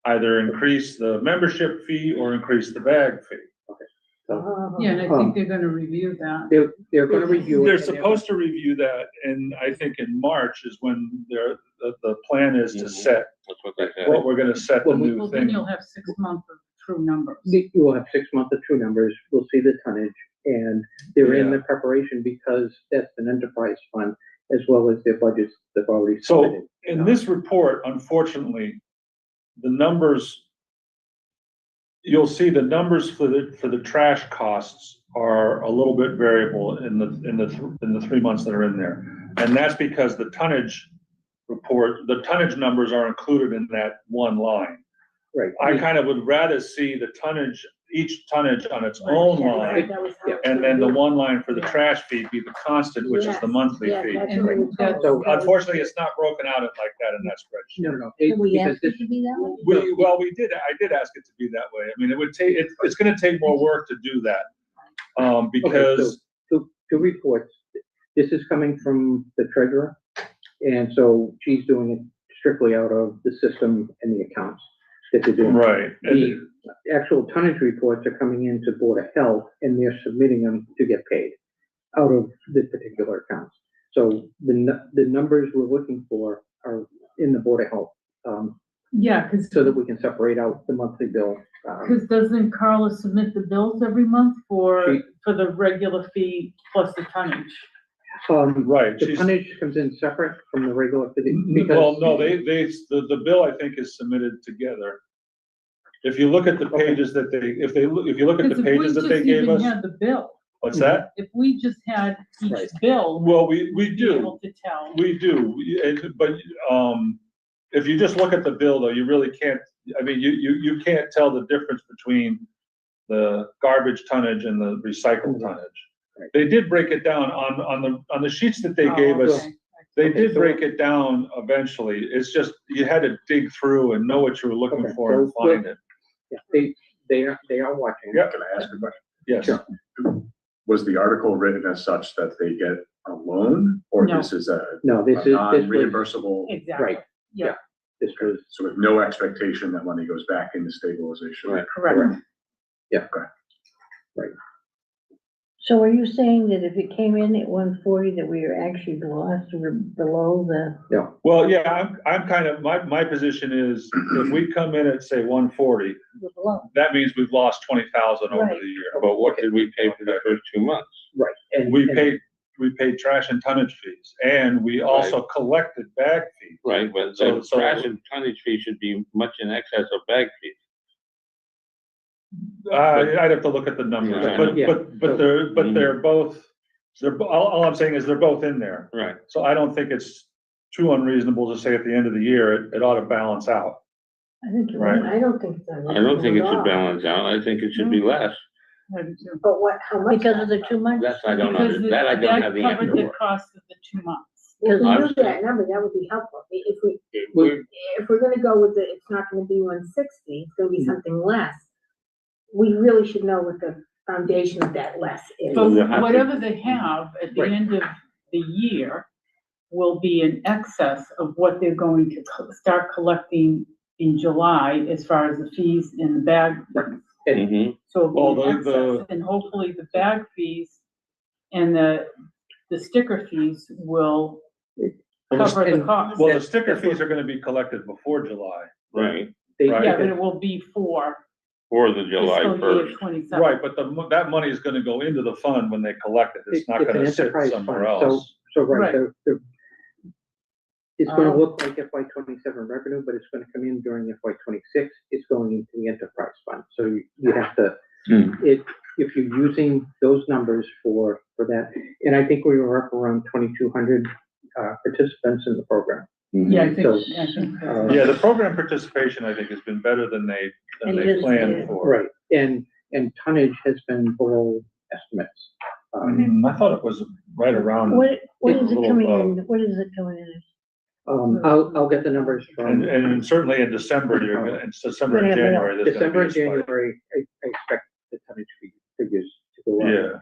Either increase the membership fee or increase the bag fee. Yeah, and I think they're gonna review that. they're gonna review it. They're and supposed to review that, and I think in March is when the plan is to Mhm. set That's what they said. what we're gonna set the Well, new Well, then thing. you'll have 6 months of true numbers. You will have 6 months of true numbers, we'll see the tonnage, and they're in the preparation because that's an enterprise fund as well as their budgets they've already So submitted. in this report, unfortunately, the numbers, you'll see the numbers for the trash costs are a little bit variable in the 3 months that are in there. And that's because the tonnage numbers are included in that one line. right. I kind of would rather see the tonnage, each tonnage on its own Yeah, line, that was yeah, and then the helpful. one line for the trash fee be the constant, which is the Yes, monthly yeah, fee. that's And what we that's- told. So Unfortunately, it's not broken out like that in that spreadsheet. No, Can we because ask this, it to be that way? We did, I did ask it to be that way. I mean, it would take, it's gonna take more work to do that. Because, two reports. This is coming from the treasurer, and so she's doing it strictly out of the system and the accounts that they're doing. right, The actual tonnage reports are coming into Board of Health, and they're submitting them to get paid out of the particular accounts. So the numbers we're looking for are in the Board of Health, Yeah, because so that we can separate out the monthly bill. doesn't Carla submit the bills every month She- for the regular fee plus the tonnage? right. The she's- tonnage comes in separate from the regular, Well, because, no, the bill, I think, is submitted together. If you look at the pages that if you look at the Because if we pages that they just gave even us, had the bill, what's that? if we just had each Right. bill, Well, we we'd be do, able to tell. we do, but, if you just look at the bill, though, you really can't, I mean, you can't tell the difference between the garbage tonnage and the recycled tonnage. Right. They did break it down on the sheets that they Oh, gave us. okay. They Okay, did so- break it down eventually. It's just, you had to dig through and know what you were looking Okay, for and so find it. yeah, they are watching. Yeah. Can I ask a question? Yes. Sure. Was the article written as such that they get a loan, or No. this is a No, this was, non-reimbursable, Exactly. right. Yeah, this was, so with no expectation that money goes back into stabilization? Right. correct. So are you saying that if it came in at 140, that we are actually lost, we're below the? Well, yeah, I'm kind of, my position is if we come in at, say, 140, we're below? that means we've lost 20,000 over Right. the year. But what did we pay for the first 2 months? right. And We paid trash and tonnage fees, and we also collected bag fees. Right, but So- the trash and tonnage fee should be much in excess of bag fees. I'd have to look at the numbers, Yeah. but they're both, all I'm saying is they're both in there. Right. So I don't think it's too unreasonable to say at the end of the year, it ought to balance out. I think you're Right. right. I don't think it's. I don't think it should balance out. I think it should be less. But what, how much? Because of the 2 months? That's, I don't Because that I don't have the that covered answer the for. cost of the 2 months. If we I'm knew that number, that would be helpful. If we're gonna go with it's not gonna be 160, it's gonna be something less. We really should know what the foundation of that less is. So We'll have to- whatever they have at the Right. end of the year will be in excess of what they're going to start collecting in July as far as the fees in the bag. fees. Mhm. So it'll be in Well, the- excess, and hopefully the bag fees and the sticker fees will cover the cost. Well, the sticker fees are gonna be collected before July. Right, Right. Yeah, but it will be for for the July fiscal year 1st. 27. Right, but that money is gonna go into the fund when they collect it. It's not It's an gonna sit enterprise somewhere fund, so- else. So, right, Right. it's gonna look like FY 27 revenue, but it's gonna come in during FY 26. It's going into the enterprise fund, so you have to, if you're using those numbers for that, and I think we were up around 2,200 participants in the program. Yeah, I think, So, I think. Yeah, the program participation, I think, has been better than they It is, planned yeah. for. Right, and tonnage has been below estimates. I thought it was right around, What It's is a it little coming above. in, what is it coming in as? I'll get the numbers from and certainly in December, it's December and Gonna have more. January. there's gonna December be a and spike. January. I expect the tonnage figures to go up. Yeah,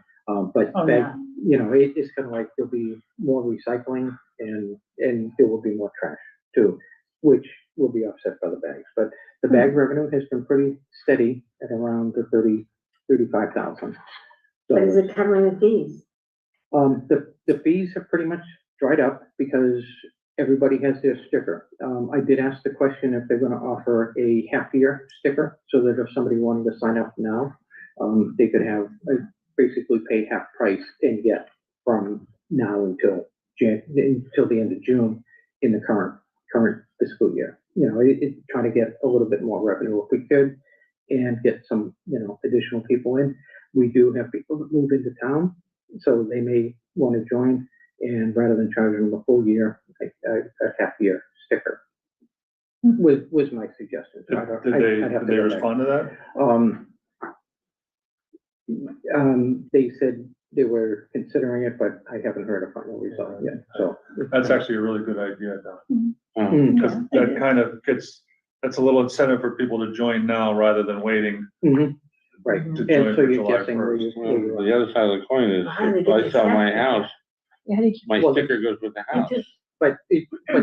But Oh, that, yeah. you know, it's kind of like there'll be more recycling and there will be more trash too, which will be offset by the bags. But the bag revenue has been pretty steady at around the 35,000. But is it covering the fees? The fees have pretty much dried up because everybody has their sticker. I did ask the question if they're gonna offer a half-year sticker, so that if somebody wanted to sign up now, they could have, basically pay half price and get from now until the end of June in the current fiscal year. You know, trying to get a little bit more revenue if we could and get some, additional people in. We do have people that move into town, so they may want to join, and rather than charging them a full year, a half year sticker. was my suggestion. So I don't- Did I'd have they to go back. respond to that? They said they were considering it, but I haven't heard a final result yet, so. That's actually a really good idea, though. Mm, Because that kind of that's a little incentive for people to join now rather than waiting mhm, right, to and join so for you're July guessing where you, first. where you Well, are. the other side of the coin is, How do they if get I their sell my tax house, my Well, sticker goes with the house. But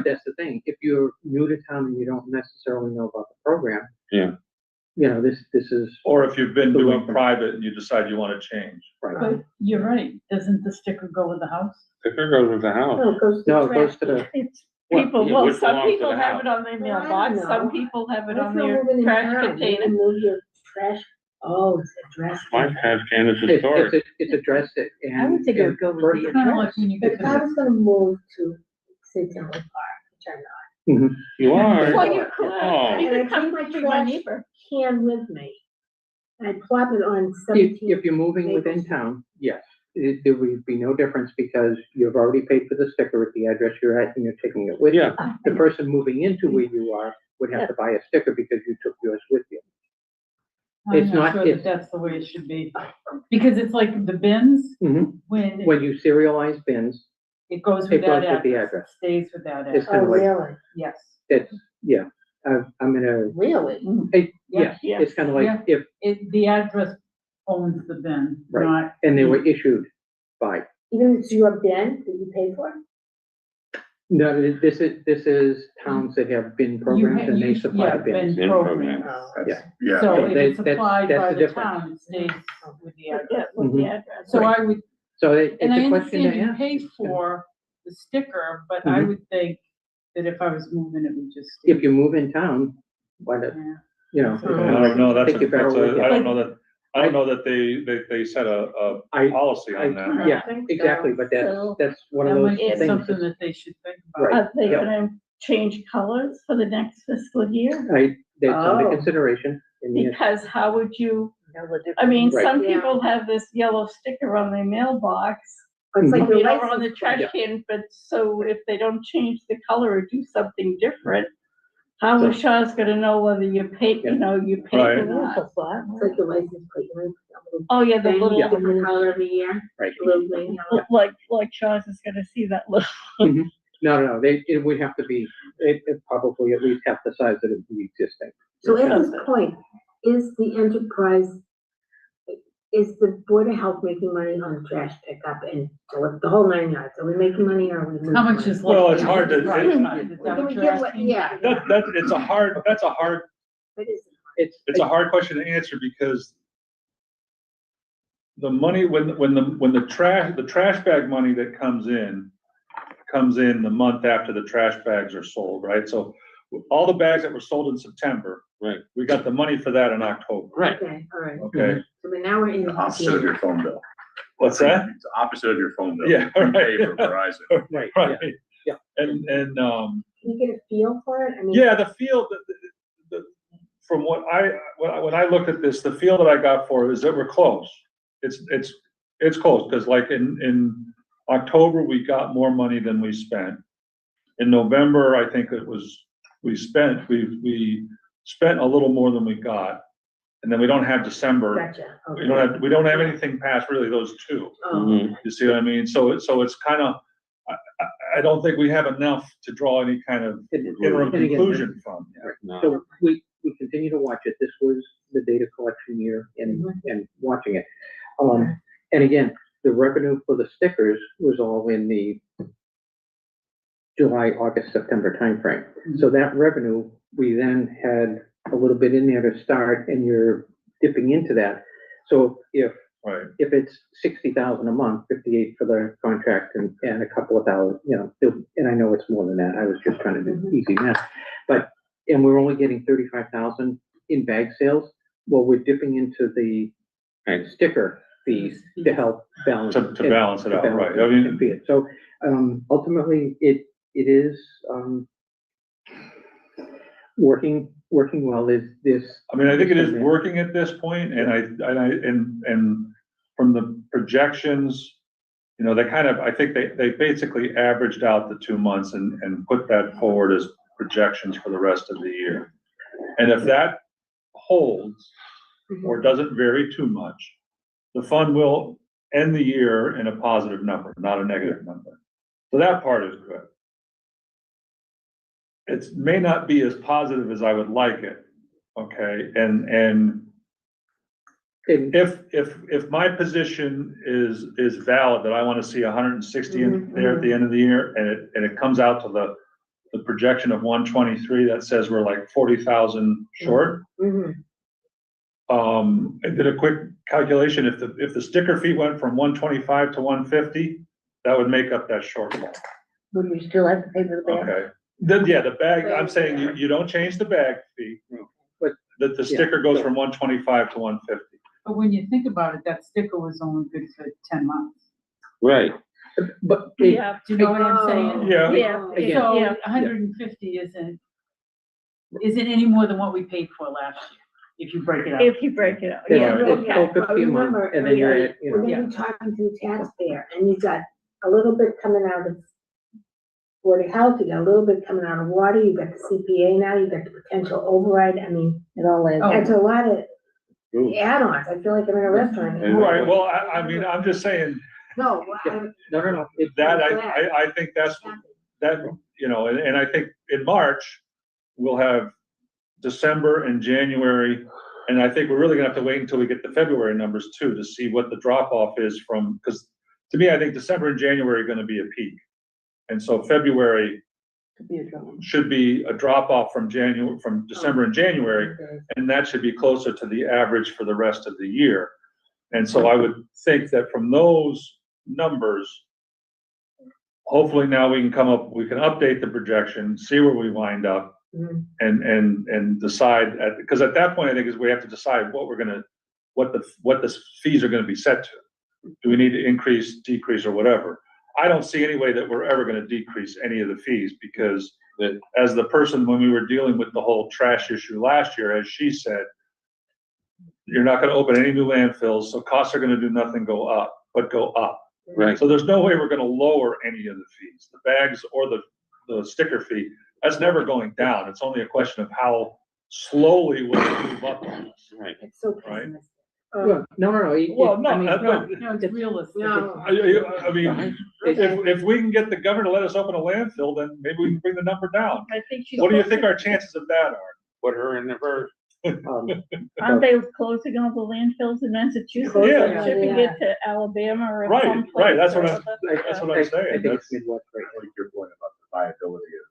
that's the thing, if you're new to town and you don't necessarily know about the program. Yeah. You know, this is, Or if you've been The doing welcome. private and you decide you want to change. right, But you're right, doesn't the sticker go with the house? Sticker goes with the house. No, it goes to no, it goes trash. to the, It's Well, people, yeah, well, which some belongs to people the have house. it on their Well, I mailbox, don't some know. people have it What on if you're their moving in trash town? You container. Move your trash, oh, it's addressed. My trash can is it's historic. it's addressed it and. I would think it would go with the It's kind of like when you But get if I the, was gonna move to, say, Temple Park, which I'm not, You are. Well, you could, Oh. you And I could come take my to my trash- neighbor. can with me. And I plop it on If, 17. if you're moving within town, yes, there would be no difference because you've already paid for the sticker at the address you're at and you're taking it with you. Yeah. The person moving into where you are would have to buy a sticker because you took yours with you. I'm It's not not- sure that it's- that's the way it should be. Because it's like the bins, Mhm. when When you serialize bins, it goes it with that goes with the address, address. it stays with that It's address, kind Oh, of like, really? yes. it's, yeah, I'm gonna, Really? yes, Yeah. it's kind of like Yeah. if, The address owns the bin, Right. not, and they were issued by, Even if it's your bin that you pay for? no, this is towns that have bin programs and they supply yeah, the bins. bin Bin program. program. Oh. Yeah. Yeah. So So if they- it's supplied that's by the the difference. town, it stays with the Yeah, address. with the Mhm. address. So I would, So it's and I a question to understand you ask. pay for the sticker, but I Mhm. would think that if I was moving, it would just. If you move in town, why not, Yeah. you know. I don't know, I think you better look I at don't it. know that, I don't know that they set a I- policy on that. Yeah, I think so. exactly, but So- that's one That of might those be It's things. something that's- that they should think about. Right. Are they Yeah. gonna change colors for the next fiscal year? That's under Oh. consideration. And yes, Because how would you, Know the I mean, Right. some Yeah. people have this yellow sticker on their mailbox. It's like I your mean, over on the license trash plate. can, but so if they don't change the color or do something different, how is Shaw's gonna know whether you paid, Yeah. you know, you paid Right. or not? It's like your license plate, you know, that little Oh, yeah, the thing, little, different color every year, right. the little thing, you know. like Shaw's is gonna see that little. No, it would have to be, it probably at least half the size of the existing. So at this point, is the enterprise, is the Board of Health making money on trash pickup and the whole 9 yards? Are we making money or are we losing How much money? is left? Well, it's hard to- Right, it's- right, is that Can what we you're get what, asking? yeah. That's a hard It is. It's a hard question to answer because the money, when the trash bag money that comes in the month after the trash bags are sold, right? So all the bags that were sold in September. Right. We got the money for that in October, Right. Okay, all right. okay? So but now we're in. The opposite of your phone bill. What's that? It's the opposite of your phone bill. Yeah, You pay right. for Verizon. Right, yeah. Right. Yeah. And, Can you get a feel for it? I mean. yeah, the feel, from when I look at this, the feel that I got for it is that we're close. It's close, because like in October, we got more money than we spent. In November, I think we spent a little more than we got. And then we don't have December. Gotcha. We don't have anything past really those two. Oh, Mhm. okay. You see what I mean? So it's kind of, I don't think we have enough to draw any kind of interim And again, conclusion from. No. So we continue to watch it. This was the data collection year and watching it. And again, the revenue for the stickers was all in the July, August, September timeframe. So that revenue, we then had a little bit in there to start and you're dipping into that. So if Right. it's 60,000 a month, 58 for the contract and a couple of thousand, you know, and I know it's more than that. I was just trying to do easy math. And we're only getting 35,000 in bag sales. Well, we're dipping into the Right. sticker fees to help balance. To balance it out, right. I mean, it. So, ultimately, it is, working well. This. I mean, I think it is working at this point, and from the projections, you know, they kind of, I think they basically averaged out the 2 months and put that forward projections for the rest of the year. And if that holds or doesn't vary too much, the fund will end the year in a positive number, not a negative number. So that part is good. It may not be as positive as I would like it, okay? And if my position is valid, that I want to see 160 in there at the end of the year, and it comes out to the projection of 123, that says we're like 40,000 short. I did a quick calculation. If the sticker fee went from 125 to 150, that would make up that shortfall. Would we still have to pay for the bag? Okay. Then, yeah, the bag, I'm saying you don't change the bag fee, But the sticker goes from 125 to 150. But when you think about it, that sticker was only good for 10 months. Right. But Yeah. Do you know what I'm saying? Yeah. Yeah, Again. So yeah. 150 isn't any more than what we paid for last year, if you break it up. If you break it up. It's Yeah, it's okay. 12.50 a month, Remember, and then you're at, we're gonna be talking to the taxpayer, and you've got a little bit coming out of Board of Health, you got a little bit coming out of water, you've got the CPA now, you've got the potential override, I mean, It all adds. that's a lot of Ooh. add-ons, I feel like I'm in a restaurant. Right, well, I mean, I'm just saying, No, no. that, I think that's, that, you know, and I think in March, we'll have December and January, and I think we're really gonna have to wait until we get the February numbers too, to see what the drop-off is from, because to me, I think December and January are gonna be a peak. And so February Could be a drawing. should be a drop-off from December and January, and that should be closer to the average for the rest of the year. And so I would think that from those numbers, hopefully now we can update the projection, see where we wind up, and decide, because at that point, I think is we have to decide what the fees are gonna be set to. Do we need to increase, decrease, or whatever? I don't see any way that we're ever gonna decrease any of the fees, because as the person, when we were dealing with the whole trash issue last year, as she said, you're not gonna open any new landfills, so costs are gonna do nothing but go up. Right. So there's no way we're gonna lower any of the fees, the bags or the sticker fee. That's never going down. It's only a question of how slowly will it move up on us. Right. It's so Right. pessimistic. Well, no. Well, no, I mean, No, it's realistic. No. I mean, if we can get the governor to let us open a landfill, then maybe we can bring the number down. I think she's. What do you think our chances of that are? Put her in the first. Aren't they closing all the landfills in Massachusetts? Yeah. and Shipping it to Alabama or Right, someplace? right, that's what or I'm- other? That's what I I'm saying. think That's, it's Midwest, right? I think your point about the viability is,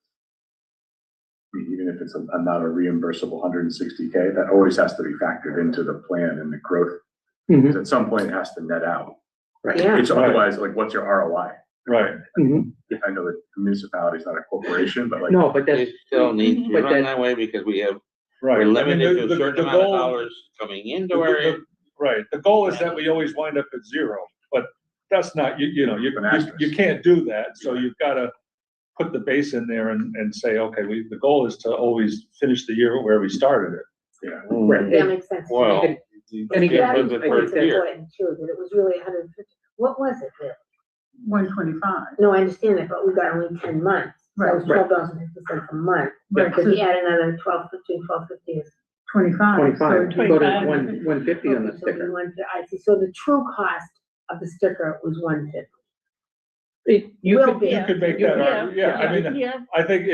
I mean, even if it's not a reimbursable 160K, that always has to be factored into the plan and the growth. Because at some point it has to net out. Right. Yeah. It's otherwise, like, what's your ROI? right. I know that the municipality is not a corporation, but like. No, but that's, It still needs to But run that- that way because we're Right. I mean, limited to the a certain amount of goal, dollars coming into our. right, the goal is that we always wind up at zero, but that's not, you know, An asterisk. you can't do that, so you've gotta put the base in there and say, okay, the goal is to always finish the year where we started it. Yeah. right. That makes sense. to me. Well, And it again, was the I first think year. Important too, that it was really 150, what was it really? 125. No, I understand that, but we got only 10 months. That was Right. $12.50 a month. Right, Because so you add another 12.50 is. 25. 25, So go to 25. 150 on the So sticker. I see, so the true cost of the sticker was 150. You Will could, be. You could make that, yeah, I mean, Yeah, I think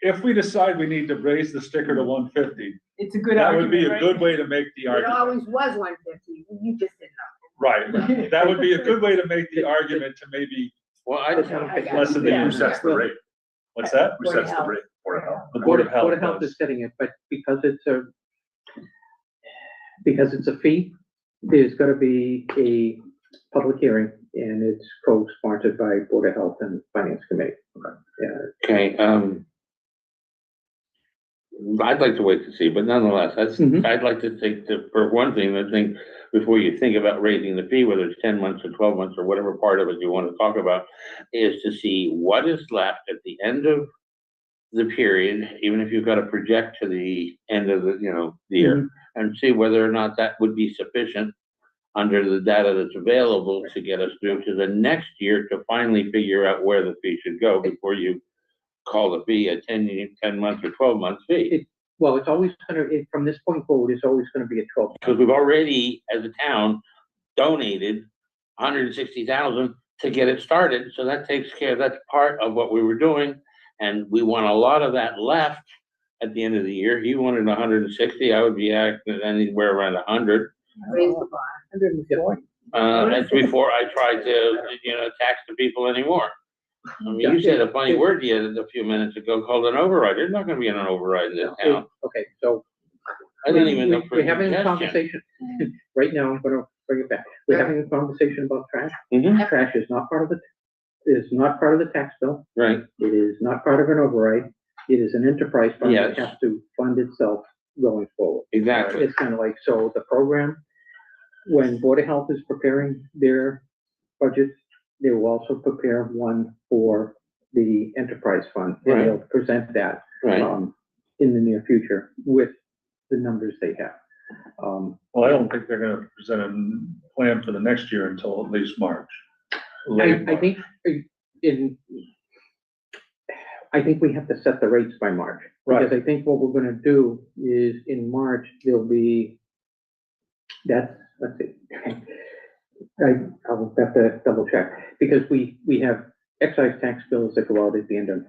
if we decide we need to raise the sticker to 150, It's a good that would be argument, a right? good way to make the It argument. always was 150, you just didn't know. Right, that would be a good way to make the argument to maybe Well, I, lessen the Yeah. Who use. sets the rate? What's that? Who sets the rate? Board of Health. The Board of Health Health does. is setting it, but because it's a fee, there's gonna be a public hearing, and it's co-sponsored by Board of Health and Finance Committee. okay, I'd like to wait to see, but nonetheless, Mhm. I'd like to think that, for one thing, I think, before you think about raising the fee, whether it's 10 months or 12 months or whatever part of it you want to talk about, is to see what is left at the end of the period, even if you've got to project to the end of the, the year, and see whether or not that would be sufficient under the data that's available to get us through to the next year to finally figure out where the fee should go before you call the fee a 10-month or 12-month fee. Well, it's always from this point forward, it's always gonna be a 12. Because we've already, as a town, donated 160,000 to get it started, so that takes care, that's part of what we were doing. And we want a lot of that left at the end of the year. He wanted 160, I would be acting anywhere around 100. Raise the bar. 140. That's before I tried to, tax the people anymore. I mean, you said a funny word the a few minutes ago called an override. There's not gonna be an override in this town. Okay, so I didn't even look for we're a having a suggestion. conversation, right now, I'm gonna bring it back. We're having a conversation about trash. Mhm. Trash is not part of the tax bill. Right, It is not part of an override. It is an enterprise fund that Yes. has to fund itself going forward. exactly. It's kind of like, so the program, when Board of Health is preparing their budgets, they will also prepare one for the enterprise fund. And Right. they'll present that, Right. in the near future with the numbers they have. Well, I don't think they're gonna present a plan for the next year until at least March. I Late March. think I think we have to set the rates by March. Because I think what we're gonna do is in March, there'll be, let's see. I'll have to double check, because we have excise tax bills that go out at the end of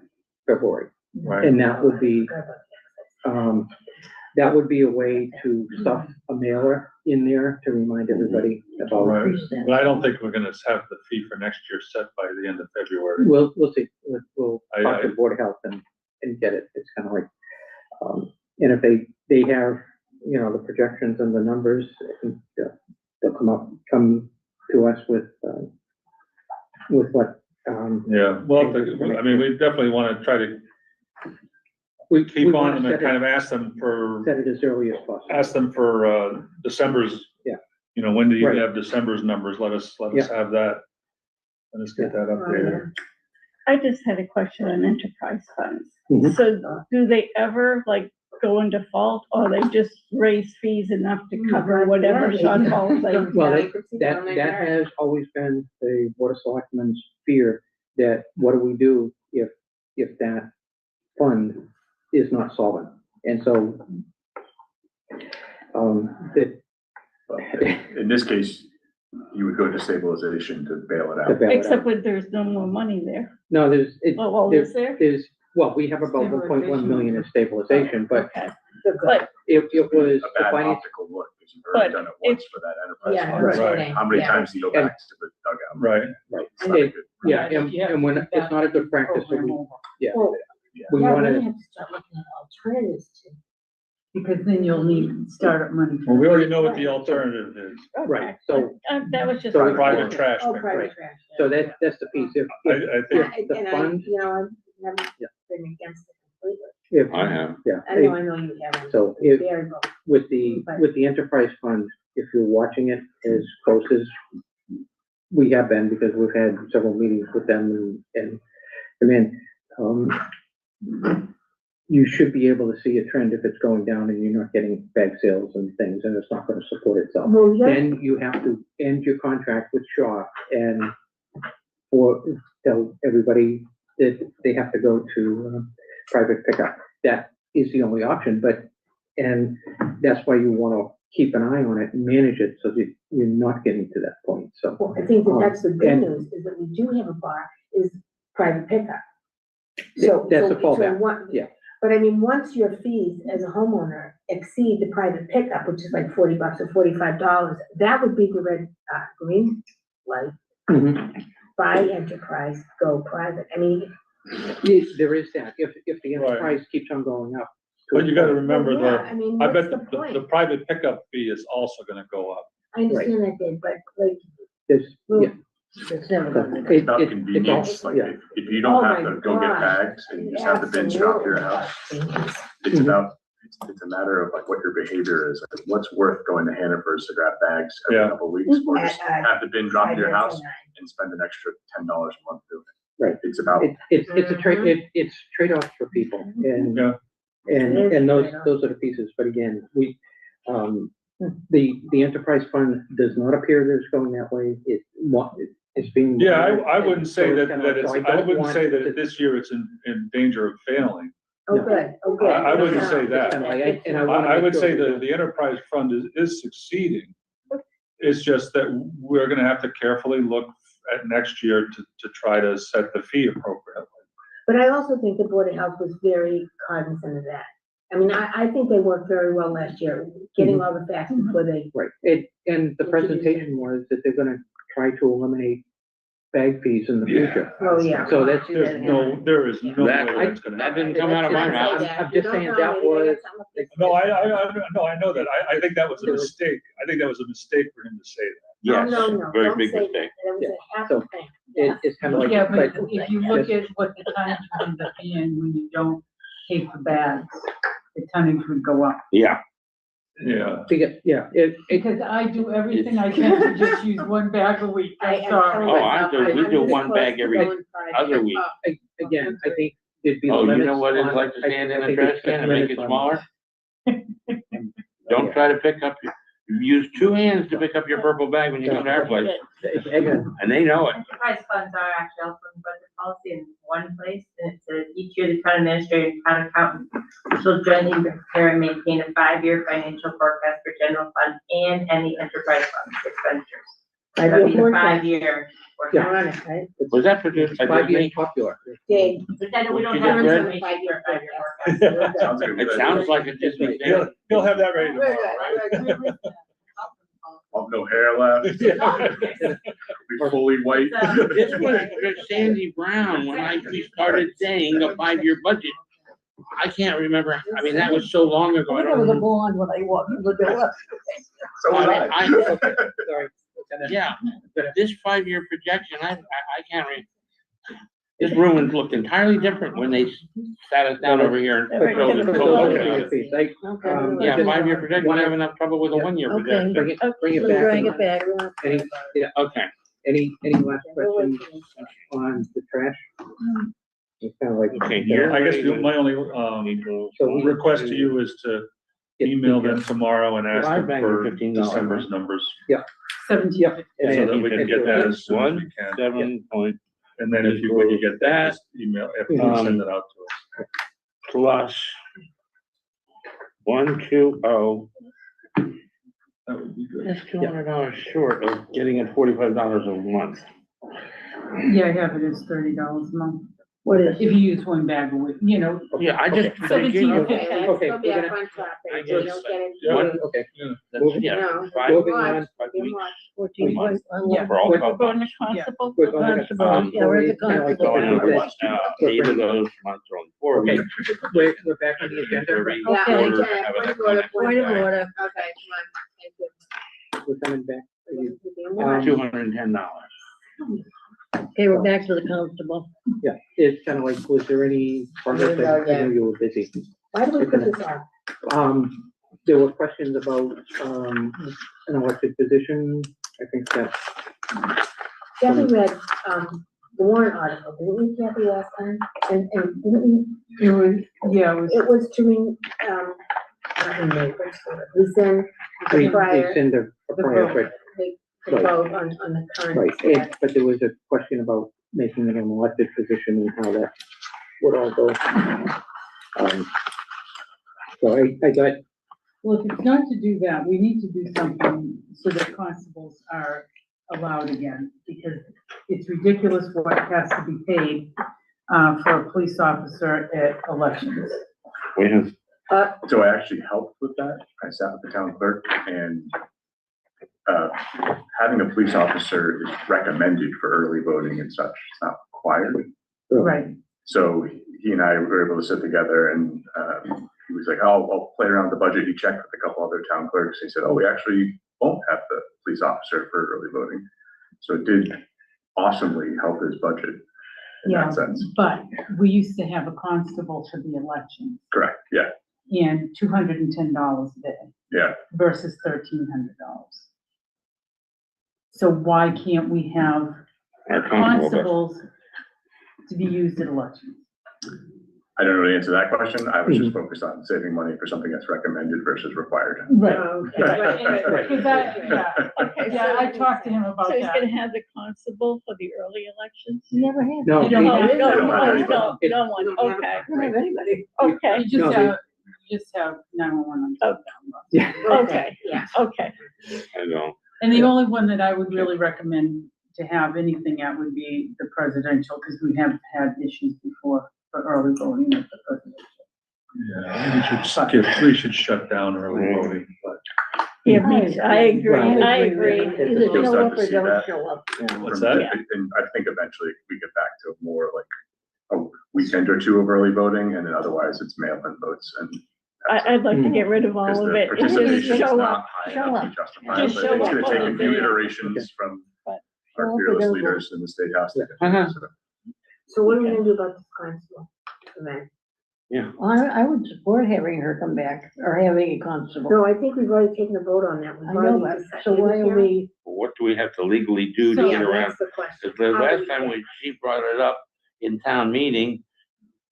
February. Right. And that would be a way to stuff a mailer in there to remind everybody about. Right, but I don't think we're gonna have the fee for next year set by the end of February. We'll see, we'll talk to I- the Board of Health and get it. It's kind of like, and if they have, the projections and the numbers, they'll come to us with what, Yeah, well, I mean, we definitely wanna try to we keep wanna on them and set it- kind of ask them for Set it as early as possible. December's. Yeah. When do you Right. have December's numbers? Let us Yeah. have that. Let us get that updated. I just had a question on enterprise funds. Mhm. So do they ever like go in default, or they just raise fees enough to cover whatever shortfalls they? Well, that has always been the Board of Selectmen's fear, that what do we do if that fund is not solvent? And so, In this case, you would go to stabilization to bail it to out. bail it Except out. when there's no more money there. No, Oh, is there? well, we have about 1.1 million in stabilization, but Okay, it was A the bad finance. optical look, because you've already But done it once for that enterprise Yeah, fund. Right. How many times do you go And- back to the dugout? Right, Right. It's not a good- Yeah, and when, it's not a good practice, so we, yeah, Well, we yeah, wanna, we have to start looking at alternatives too. Because then you'll need startup money. well, we already know what the alternative is, right, so, that was just. So private trash. Oh, pickup. private trash. so that's the piece, if I think, the And fund- I've never Yeah. been against it completely. if, I have. yeah. I know you haven't. So It's if, very low. with the enterprise fund, if you're watching it as close as we have been, because we've had several meetings with them and you should be able to see a trend if it's going down and you're not getting bag sales and things, and it's not gonna support itself. Well, yeah, Then you have to end your contract with Shaw and tell everybody that they have to go to private pickup. That is the only option, and that's why you wanna keep an eye on it and manage it so that you're not getting to that point, so. well, I think that's the good And- news, is that we do have a bar, is private pickup. So. That's a so fallback, one- yeah. But I mean, once your fees as a homeowner exceed the private pickup, which is like $40 or $45, that would be the green light, Mhm. buy enterprise, go private. I mean, There is that, if the Right. enterprise keeps on going up. but you gotta remember well, yeah, I mean, I what's bet the the point? private pickup fee is also gonna go up. I understand that, Dave, but like, There's, well, yeah. It's never gonna. It's about It's convenience, all- like yeah. if you Oh don't have my to go get God. bags and you just have the bins dropped to your house, it's about, it's a matter of like what your behavior is. Like what's worth going to Hannaford's to grab bags every Yeah. couple of weeks, or just At, have the bin dropped to your $5 house and spend an extra $10 a month doing it. Right. It's about, It's a trade, it's trade-offs for people, and, Yeah. and those are the pieces, but again, the enterprise fund does not appear that it's going that way. It's being. Yeah, I wouldn't say So that, kinda that like- it's, so I don't wouldn't want say to- that this year it's in danger of failing. Oh, good, oh, good. I wouldn't No, say it's that. Kinda like, good. and I wanna I make would sure say that- that the enterprise fund is succeeding. It's just that we're gonna have to carefully look at next year to try to set the fee appropriately. But I also think the Board of Health was very cognizant of that. I mean, I think they worked very well last year, getting all the facts before they. Right, and the presentation was that they're gonna try to eliminate bag fees in the Yeah. future. Oh, yeah. So that's. There is no way That- that's gonna That happen. didn't come out of my Let's mouth. say that. I'm just saying You don't that know, maybe they was- got something to No, fix. I know that. I think that was a mistake. I think that was a mistake for him to say that. Yes, No, no, very don't big say that. mistake. That was a half So- thing. It's kind of like. Yeah, but if you look at what the tonnage ends up being when you don't pay for bags, the tonnage would go up. Yeah, Yeah. Yeah, it, Because I do everything I can to just use one bag a week, I'm sorry. Oh, I do. We do one bag every other week. again, I think there'd be. Oh, you know limits what it's on- like to stand in I a think trash it's can and make it limits on- smaller? Don't try to pick up, use two hands to pick up your purple bag when you come to our place, Again, and they know it. Enterprise funds are actually also in budget policy in one place, and it says each year the town administrator and town accountant shall jointly prepare and maintain a 5-year financial forecast for general fund and any enterprise fund expenditures. That'd be the 5-year You're forecast. on it, right? Was that produced by 5 years Disney? popular. Dave, But then we don't You have just read? information for a 5-year forecast. Sounds like a It good idea. sounds like a Disney thing. He'll have that ready we're tomorrow, good, right? we're good. Of no hair left, be fully white. This was for Sandy Brown when we started saying a 5-year budget. I can't remember, I mean, that was so long ago, I I don't was a know. blonde when I walked in the door. So was I. Sorry. Yeah, this 5-year projection, I can't this room looked entirely different when they sat us down over here and But showed us. those told are us. the fees. Like, Okay. Yeah, just 5-year projection, we have enough trouble with a 1-year Okay. projection. bring it back. Bring it back. Any, yeah, Okay, any last questions on the trash? It's kind of like. Okay, here. I guess my only, So- request to you is to email them tomorrow and ask Well, I them banked for $15, December's numbers, 17. Yeah. so that we can get that as soon as we One, can. 7 point And then if you, when you get that, just email, if you can send it out to us. plus 120. That would be good. That's $200 short of getting it $45 a month. Yeah, I have it as $30 a month. What is? If you use one bag a week, you know, Yeah, I just. Okay. 17 or Okay, 15. let's Okay, go we're back gonna- on topic. I We just- don't get into Yeah. it. Okay. That's, yeah, No, 5 moving watch, on. 5 you weeks. watch. 14 point, Yeah. For all We're twelve Going to months. constable. We're going to- constable, yeah, where's the Kinda like So constable? in other words, now, 8 of those months are only 4 Okay, weeks. we're back on the agenda. Every Yeah, Okay. quarter, okay, have point an of order, extra Point of guy. order. Okay, come on, thank you. We're coming back. Are you- $210. Okay, we're back to the constable. Yeah, it's kind of like, was there any progress? I know you were busy. Why do we put this off? There were questions about, an elected position. I think that, Kathy read, the warrant article, didn't we, Kathy, last time? And didn't It was, yeah, it was, we, it was to, not remake, rescind we the prior, send a prior, right, the vote on the current. right. But there was a question about making it an elected position and how that would all go. So I got, well, if it's not to do that, we need to do something so that constables are allowed again, because it's ridiculous what has to be paid, for a police officer at elections. We have, So I actually helped with that. I sat with the town clerk and having a police officer is recommended for early voting and such. It's not required. Right. So he and I were able to sit together and he was like, oh, I'll play around with the budget. He checked with a couple other town clerks. He said, oh, we actually won't have the police officer for early voting. So it did awesomely help his budget in Yeah, that sense. but we used to have a constable for the election Correct, yeah, and $210 a day yeah. versus $1,300. So why can't we have our constable, constables to be used at elections? I don't know the answer to that question. I was just focused on saving money for something that's recommended versus required. Right. Okay, Right. Because Okay, yeah, I talked to him about So he's that. gonna have the constable for the early elections? You never had. No, You don't Oh, have- no, don't have oh, anybody. no, no one, We don't have okay, I don't have anybody. okay, You just No, have, 911. Yeah. okay, Yeah. okay. I know. And the only one that I would really recommend to have anything at would be the presidential, because we have had issues before for early voting at the presidential. Yeah, we should shut down early voting, but. Yeah, I agree, I agree. Either You'll show start up to or see don't that. show up. What's From- that? And I think eventually we get back to more like a weekend or two of early voting, and then otherwise it's mail-in votes and. I'd like to get rid of Because all of the it, and participation just is show not up. high show enough to up. justify it, Just but show it's up gonna on take the a few day. iterations from But our show up fearless available. leaders in the state house. to get Uh-huh. to it. So what are we gonna do about this constable event? I would support having her come back or having a constable. No, I think we've already taken a vote on that. We've I know, already but decided. so why are we, What do we have to legally do to So- get Yeah, around? that's the question. Because the How do last we time get- she brought it up in town meeting,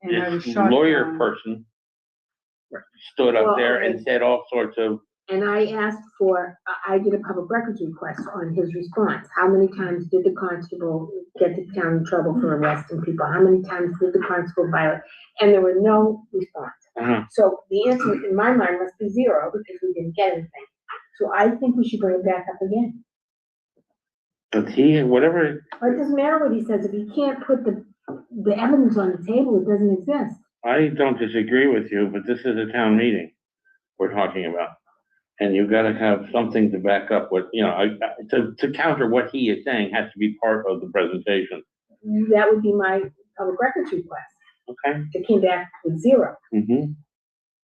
And I was this shot lawyer down. person stood up Well, there okay. and said all sorts of, And I asked for, I did a public records request on his response. How many times did the constable get the town in trouble for arresting people? How many times did the constable violate? And there were no response. So the answer in my mind must be zero because we didn't get anything. So I think we should bring it back up again. but he, whatever, But it doesn't matter what he says. If he can't put the evidence on the table, it doesn't exist. I don't disagree with you, but this is a town meeting we're talking about. And you've got to have something to back up what, to counter what he is saying has to be part of the presentation. That would be my public records request. Okay? It came back with zero. Mm-hmm.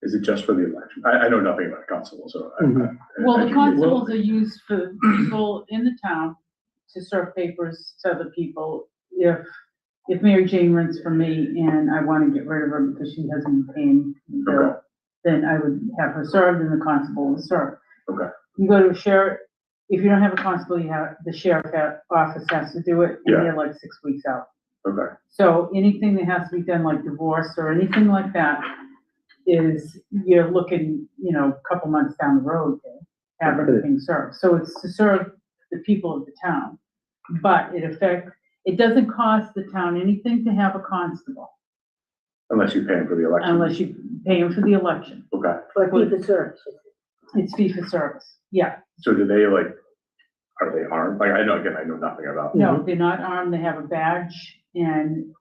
Is it just for the election? I know nothing about constable, so. Well, I the can- constables are used for people in the town to serve papers to other people. If Mary Jane runs for me and I want to get rid of her because she hasn't been paying the bill, Okay. then I would have her served and the constable would serve. Okay. You go to a sheriff, if you don't have a constable, the sheriff office has to do it, and Yeah. they're like 6 weeks out. Okay, So anything that has to be done, like divorce or anything like that, you're looking, a couple months down the road to have everything served. So it's to serve the people of the town. But it doesn't cost the town anything to have a constable unless you pay him for the election. unless you pay him for the election. Okay, But fee for service. It's fee for service. Yeah. so do they are they armed? Like, I know nothing about. No, they're not armed. They have a badge, and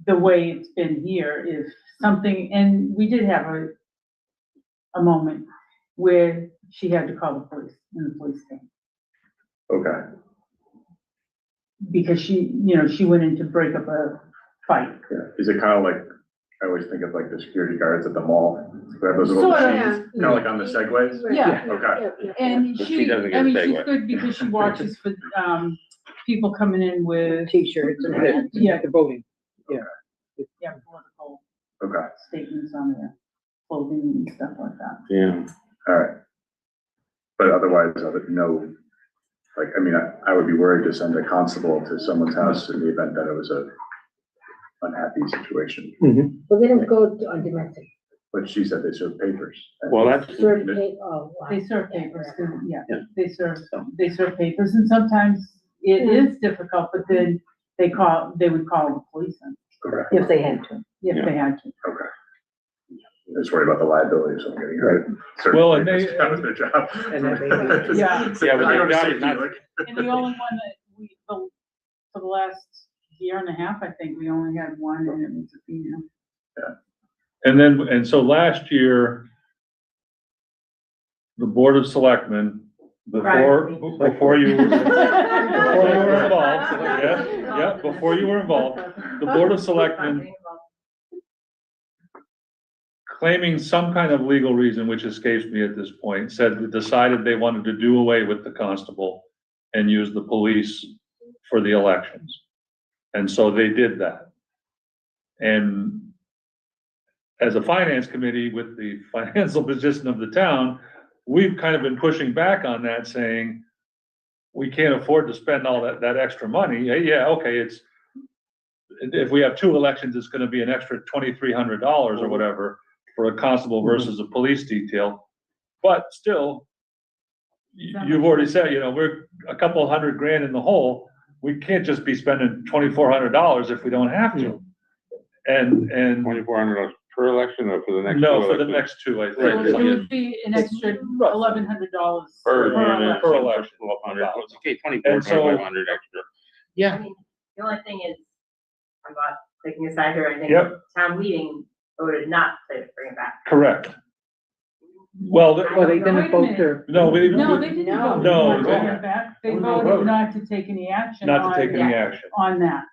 the way it's been here is something, and we did have a moment where she had to call the police, and the police came. Okay, Because she went in to break up a fight. yeah. Is it kind of like, I always think of like the security guards at the mall, who have those little Sort of, machines, kind of like on the segways? Yeah. Okay. And But she's she doesn't get a she's segue. good because she watches for, people coming in with, T-shirts and Yeah. the voting. political Okay, statements on their clothing and stuff like that. Yeah. all right. But otherwise, I would know, I would be worried to send a constable to someone's house in the event that it was a unhappy situation. But they don't go on domestic. But she said they serve papers. Well, that's, Serve pay, oh, wow. They serve papers, yeah, Yeah. they serve papers, and sometimes it is difficult, but then they would call the police in, Okay, if they had to? if they had to. okay. Just worried about the liability of someone getting hurt. Certain Well, and papers, they- that was their job. And that may- Yeah. Yeah, but I their don't job say is not- like- And the only one that for the last year and a half, I think, we only had one, and it was a female. And so last year, the Board of Selectmen, before you were involved, before you were involved, the Board of Selectmen, claiming some kind of legal reason, which escapes me at this point, decided they wanted to do away with the constable and use the police for the elections. And so they did that. And as a finance committee with the financial position of the town, we've kind of been pushing back on that, saying, we can't afford to spend all that extra money. Yeah, okay, if we have 2 elections, it's gonna be an extra $2,300 or whatever for a constable versus a police detail. But still, you've already said, you know, we're a couple hundred grand in the hole. We can't just be spending $2,400 if we don't have to. And, $2,400 per election or for the next? no, two for the elections? next 2, I So think. it would be an extra $1,100 Per per unit, election. per election. 1,200, okay, 24, And so- 2,500 extra. I Yeah, mean, the only thing is, I'm not taking a side here, I think Yep. town meeting voted not to bring it back. Correct. Well, Well, they No, didn't wait a vote minute. to. no, we No, didn't, they didn't No. vote No, not to they- bring it back. They No voted vote. not to take any action not to take any on, action. on that.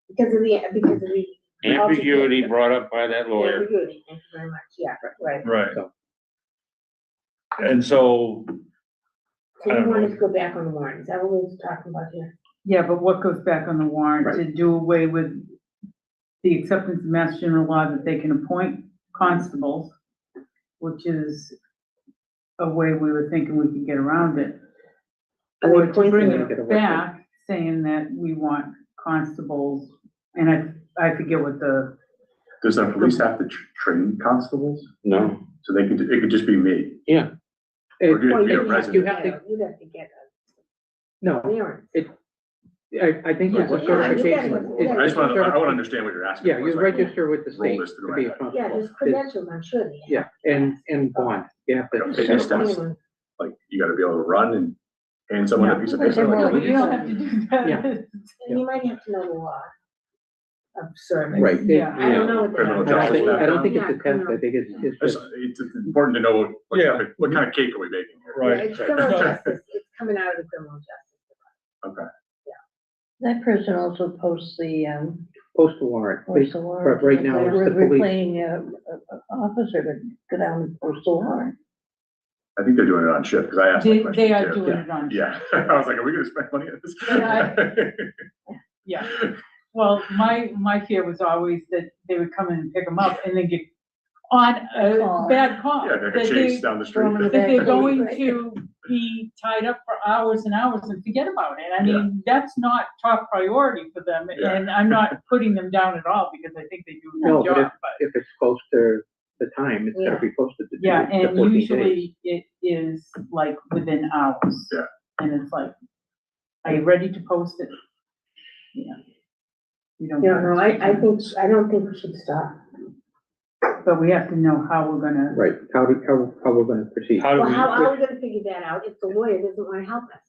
Because of the. ambiguity brought up by that lawyer. Ambiguity, thank you very much, yeah, right. Right. So- And so, So I we don't wanted know. to go back on the warrant, is that what we was talking about here? Yeah, but what goes back on the warrant to do away with the acceptance of Mass General Law that they can appoint constables, which is a way we were thinking we could get around it. Are they Or to bring appointing- it back, saying that we want constables, and I forget what the, Does the police have to train constables? No, So they could, it could just be me? yeah, Or do you have to be a Well, you'd resident? have to- You'd have to get No, a clearance. I think it's a Yeah. certification. Yeah. I just want to, I want to understand what you're asking. Yeah, for, you so I can register with the roll state this through to my be a head. constable. Yeah, there's credentials, I'm sure they have. Yeah, and bond, you have to. Like a fitness test. Minimum. Like, you gotta be able to run and hand someone a piece of paper. Yeah. like, you don't have to do that. Yeah. And you might have to know the law of service. Right. Yeah. I don't know what Criminal that. justice I don't think it's a Yeah, test, criminal. I think it's It's, just, it's important to know what Yeah. kind of, what kind of cake are we making here? Yeah, right. it's criminal justice, it's coming out of the criminal justice. Okay. That person also posts the, postal warrant. postal warrant. But right now it's the We're police. paying a officer to go down and postal warrant. I think they're doing it on shift, because I asked that They question are too. doing it on. Yeah, I was like, are we gonna spend money on this? Yeah. Well, my fear was always that they would come in and pick them up and then get on a Call. bad call. Yeah, they're That gonna chase down the street. that they're going to be tied up for hours and hours and forget about it. I mean, that's not top priority for them, Yeah. and I'm not putting them down at all, because I think they do a No, good but job, but. if it's close to the time, it's gotta be posted to. Yeah, to and 14 days. usually it is like within hours. Yeah. And it's like, are you ready to post it? Yeah. You don't. Yeah, no, I don't think we should stop. But we have to know how we're gonna, Right, how we're gonna proceed. How do Well, we? how are we gonna figure that out if the lawyer doesn't wanna help us?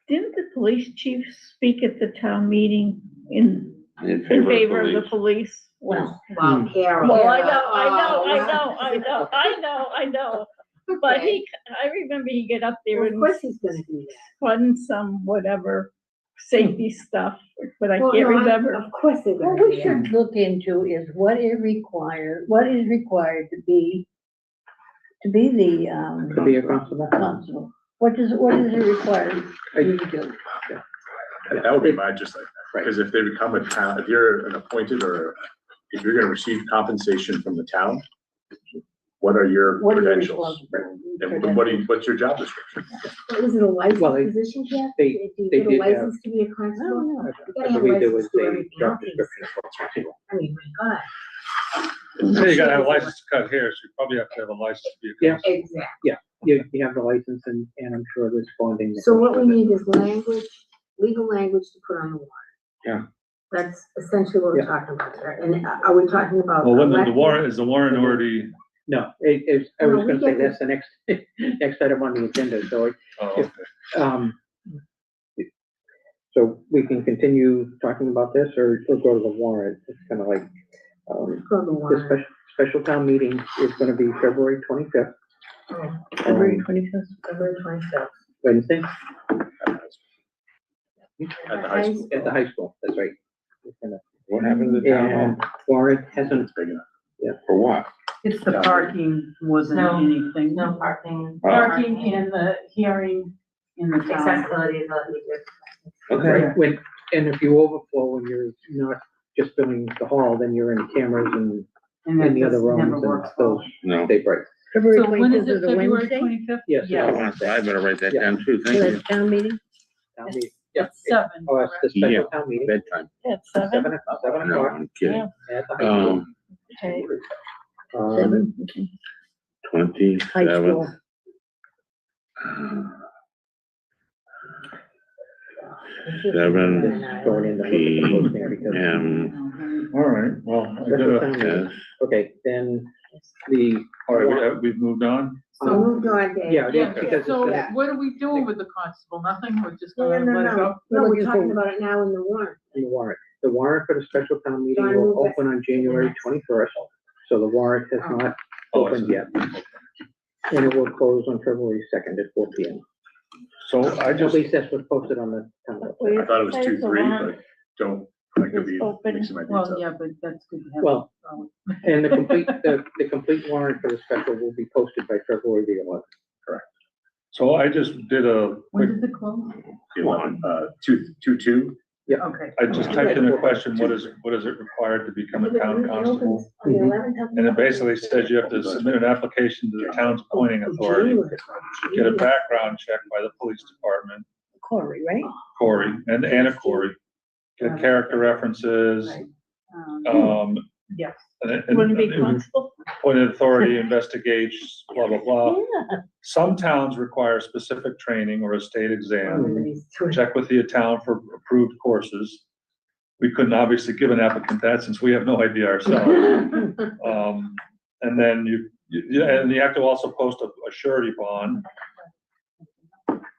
Didn't the police chief speak at the town meeting in favor of the police? Well, Wow, Carol. Well, I know, but I remember he get up there Well, of and course he's gonna do that. fund some whatever safety stuff, but I Well, can't no, remember. Of course they're what gonna we do that. should look into is what is required to be the, To be a constable. constable. What is it required you to do? That would be my, just like, Right. because if they become a town, if you're an appointed, or if you're gonna receive compensation from the town, what are your What are your credentials? And what's your job description? Is it a Well, licensed position, Jeff? they- Do you they get a did have- license to be a I constable? don't know. You I gotta have a believe there license was to do a everything job else. description for a constable. I mean, my God. Hey, you gotta have a license to cut hair, so you probably have to have a license to be a Yeah. constable. Exactly. You have the license and I'm sure there's bonding. that So goes what we with it. need is language, legal language to put on the warrant. Yeah. That's essentially what we're Yeah. talking about there. And are we talking about? Well, when the elected- warrant, is the warrant already, No, I No, was we gonna say get that's the next, next item on the agenda, so, oh, If- um, so we can continue talking about this or go to the warrant. It's kind of like, Go to the the warrant. special town meeting is gonna be February 25th, Oh, February 25th. February 26th. Wednesday, At the high school. at the high school, that's right. It's gonna- What happened to the town hall? And warrant hasn't, It's big enough. For what? it's the parking wasn't No, anything. No parking. Parking and the hearing in the town. Accessibility is what we do. Okay, right, when, and if you overflow and you're not just filling the hall, then you're in cameras and And in the that other just rooms never and works those, well. no. they break. February So when is 25th it, is a February Wednesday? 25th? Yes. I wanna say, I better write that Yeah. down too, So thank you. that's town meeting? Town meeting. It's 7. Oh, it's the Yeah. special town meeting, Bedtime. At 7 7? o'clock, 7 No, o'clock I'm kidding. at the high school. Okay. Seven, okay. 27. Seven Going in to look at the posting because- PM. All right, well, I Special gotta, town meeting. Yes. Okay, then the. all right, we've moved on. So moved on, Dave. Yeah, it is, Yeah, because so it's, what are we doing with the constable? Nothing? We're just No, gonna no, let it no, go? no, we're talking about it now in the warrant. the warrant. The warrant for the special town meeting John, will move it. open on January 21st. So the warrant has not Oh, I opened see. yet. And it will close on February 2nd at 4 PM. So I At just, least that's what's posted on the town website. Well, I thought it was says 2, the 3, warrant but don't, I could be is open. mixing my dates Well, up. yeah, but that's good to have. Well, and the complete warrant for the special will be posted by February the 11th. so I just did a When quick, does it close? 2, Okay. I just typed in a question, what is it required to become a town constable? And it basically says you have to submit an application to the town's appointing authority, get a background check by the police department, Corey, right? Corey, and a Corey, get character references, Yes. and Wouldn't be constable? appointed authority investigates, blah, blah, blah. Yeah. Some towns require specific training or a state exam. Oh, Check with the town for approved courses. We couldn't obviously give an applicant that since we have no idea ourselves. And then and you have to also post a surety bond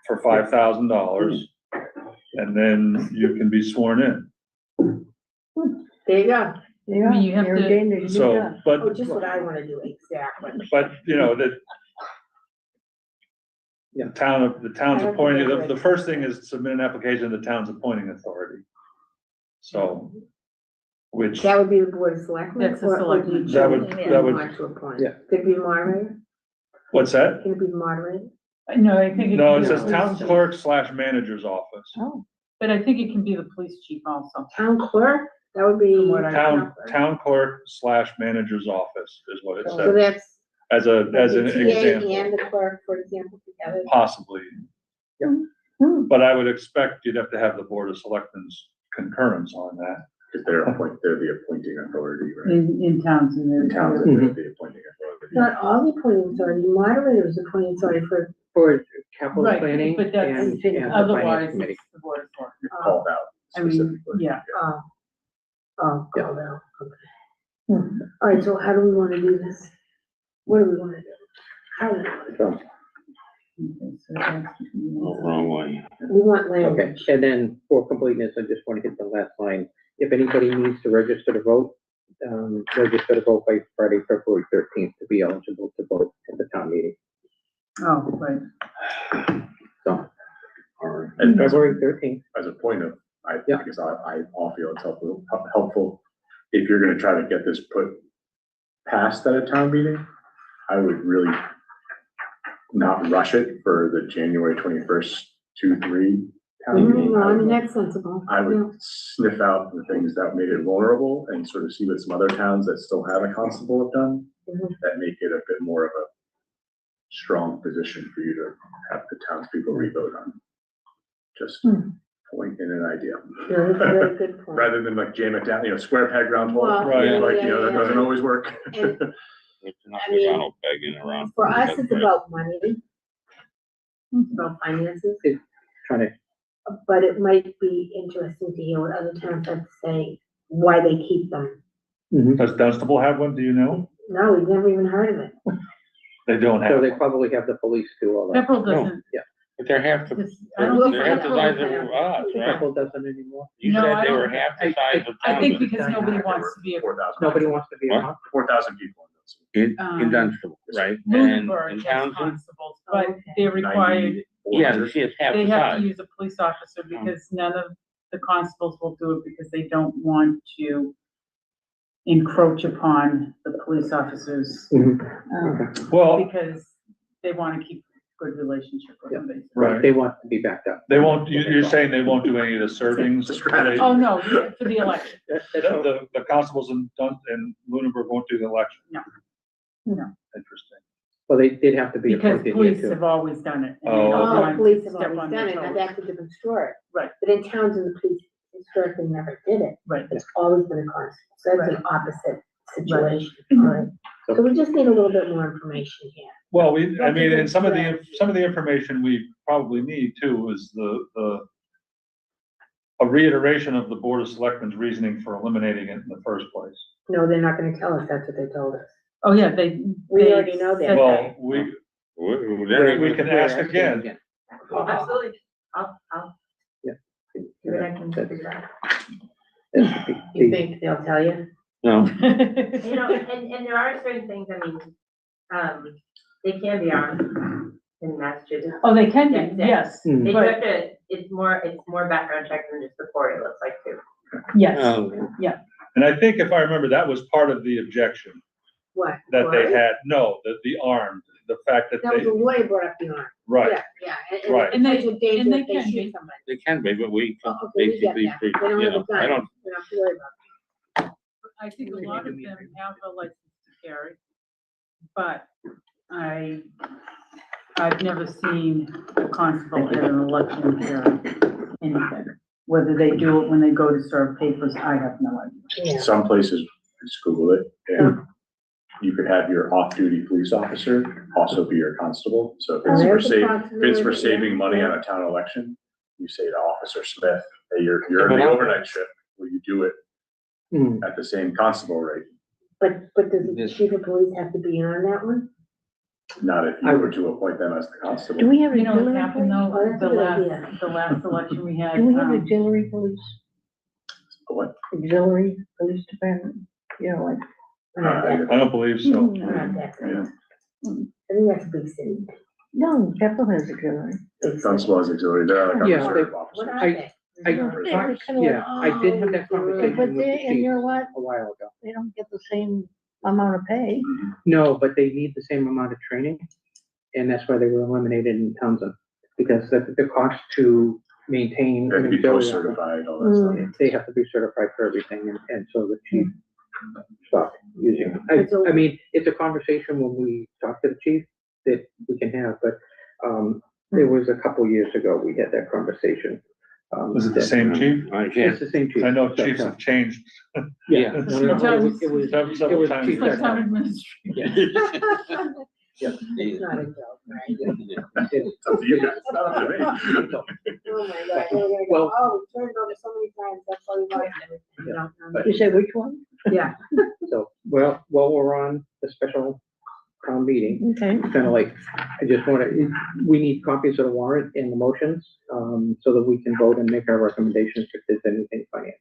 for $5,000. And then you can be sworn in. There you go. Yeah, mean, you have you're to- ordained to do So, that. but, Oh, just what I wanna do, exactly. you know, the town's appointing, the first thing is submit an application to the town's appointing authority. So, which, That would be the board of selectmen? That's the or do you selectmen. choose That would- who that you would- want to appoint? Yeah. Could it be the moderator? what's that? Can it be the moderator? No, I think. No, can it be says the town police chief. clerk / manager's office. Oh, But I think it can be the police chief also. Town clerk? That would be. From what I- Town clerk / manager's office is what it So says, that's. as an the TA example, and the clerk, for example, together. possibly. Hmm. But I would expect you'd have to have the board of selectmen's concurrence on that. Because they're the appointing authority, right? In Townsend. In towns, they're the appointing authority. Not all the appointing authority, moderator is appointing authority For capital Right, planning but that's- and the finance Otherwise, committee. it's the board of selectmen. You're called out I mean, specifically. yeah. Oh, called out, okay. All right, so how do we wanna do this? What do we wanna do? How do we wanna do So, Okay, so that's- Oh, wrong way. it? We want okay, language. and then for completeness, I just want to hit the last line. If anybody needs to register to vote, register to vote by Friday, February 13th to be eligible to vote at the town meeting. Oh, right. So, And February 13th. as a point of, I Yeah. guess I all feel it's helpful, if you're gonna try to get this put past at a town meeting, I would really not rush it for the January 21st, 2-3 town meeting. No, I mean, that's sensible. I Yeah. would sniff out the things that made it vulnerable and sort of see what some other towns that still have a constable have done, Mhm. that make it a bit more of a strong position for you to have the townspeople re-vote on. Just point in an idea, Yeah, that's a very good point. rather than like jam it down, square peg round hole. Well, Right. Like, yeah, that yeah, doesn't yeah. always work. And It's not I mean, Donald begging around. for us, it's about money. It's about finances, Trying to, but it might be interesting to hear what other towns have to say, why they keep them. Does Dunstable have one, do you know? No, we've never even heard of it. They don't so have they one. probably have the police do all that. Pepperell doesn't. But they're half the, I don't think they're half the Pepperell size has- of us, right? Pepperell doesn't anymore. You No, said I they were don't- half the size of I think Townsend. because nobody wants to be a. 4,000. Nobody wants to be a What? month. 4,000 people. In Um, Dunstable, right? And Lunenburg in has Townsend, constables, but Okay. they're required, yeah, see, it's half they the have to size. use a police officer because none of the constables will do it because they don't want to encroach upon the police officers, Well, because they want to keep a good relationship with them. basically. right, They want to be backed up. they won't, you're saying they won't do any of the servings? It's a strategy. Oh, no, for the election. The constables in Lunenburg won't do the election? No. No. Interesting. Well, they did have to be Because appointed here police too. have always done it. and Oh. they don't Oh, want to police have step always on done their it, now toes. that's a different story. Right. But in Townsend, the police historically never did it. Right. It's always been a constable, so that's an Right. opposite situation. All right. So we just need a little bit more information here. Well, I That's a mean, good and some of the strategy. information we probably need too is a reiteration of the Board of Selectmen's reasoning for eliminating it in the first place. No, they're not gonna tell us, that's what they told us. Oh, yeah, We they already know that. said Well, we We can ask again. Oh, absolutely. I'll. Yeah. See what I can figure out. You think they'll tell you? No, You know, and there are certain things, I mean, they can be armed in Massachusetts. Oh, they can Yeah, be, yeah. yes, Hmm. They do but, have to, it's more background check than just the quarry, it looks like too. yes, And I think if I remember, that was part of the objection What? that they Warrant? had, the armed, the fact that That was they, the lawyer brought up the arm. right. Yeah, Right. And they- potential danger and they if they can shoot be. somebody. they can be, but we Oh, can okay, we get basically, that. They don't you have a know, gun. I don't, We don't have to worry about I think a lot of them have a license to carry, but I've never seen a constable at an election carry anything. Whether they do it when they go to serve papers, I have no idea. it. Yeah. Some places, just Google it, and you could have your off-duty police officer also be your constable. So if it's for There's a saving, possibility, saving money yeah. on a town election, you say to Officer Smith, hey, you're in the overnight shift, will you do it Hmm. at the same constable rate? But does the chief of police have to be on that one? Not if you were to appoint them as the constable. Do we have You know what's auxiliary happened police? Oh, though, that's a good idea. the last election we had, Do we have auxiliary police, What? auxiliary police department? You know, like, We're not that- I don't believe so. we're not that Yeah. big. I think that's a big city. no, Pepper has auxiliary. Big city. Constable is auxiliary, they're like a Yeah, reserve What officer. are they? I- Yeah, Reserve. they're kinda Yeah, like, I did have that Oh, conversation but with they, the and chief you're what, a while ago. they don't get the same amount of pay. No, but they need the same amount of training, and that's why they were eliminated in Townsend, because the cost to maintain. They have to an be auxiliary post-certified, all that stuff. officer, they have to be certified for everything, and so the chief stopped using it. It's a- I mean, it's a conversation when we talk to the chief that we can have, but, it was a couple years ago we had that conversation. Was it the that- same chief? I It's can't, the same chief. I know so- chiefs have changed Yeah, no, no, no, it was, several times. It's like town administrator. yeah. It's not a joke, right? It's up to you guys, it's not up to me. Oh my God, they're gonna Well- go, oh, we turned over so many times, that's all we want. You know, But- You say which one? Yeah, So, well, while we're on the special town meeting, Okay. kind of like, I just want to, we need copies of the warrant and the motions, so that we can vote and make our recommendations if there's anything financial.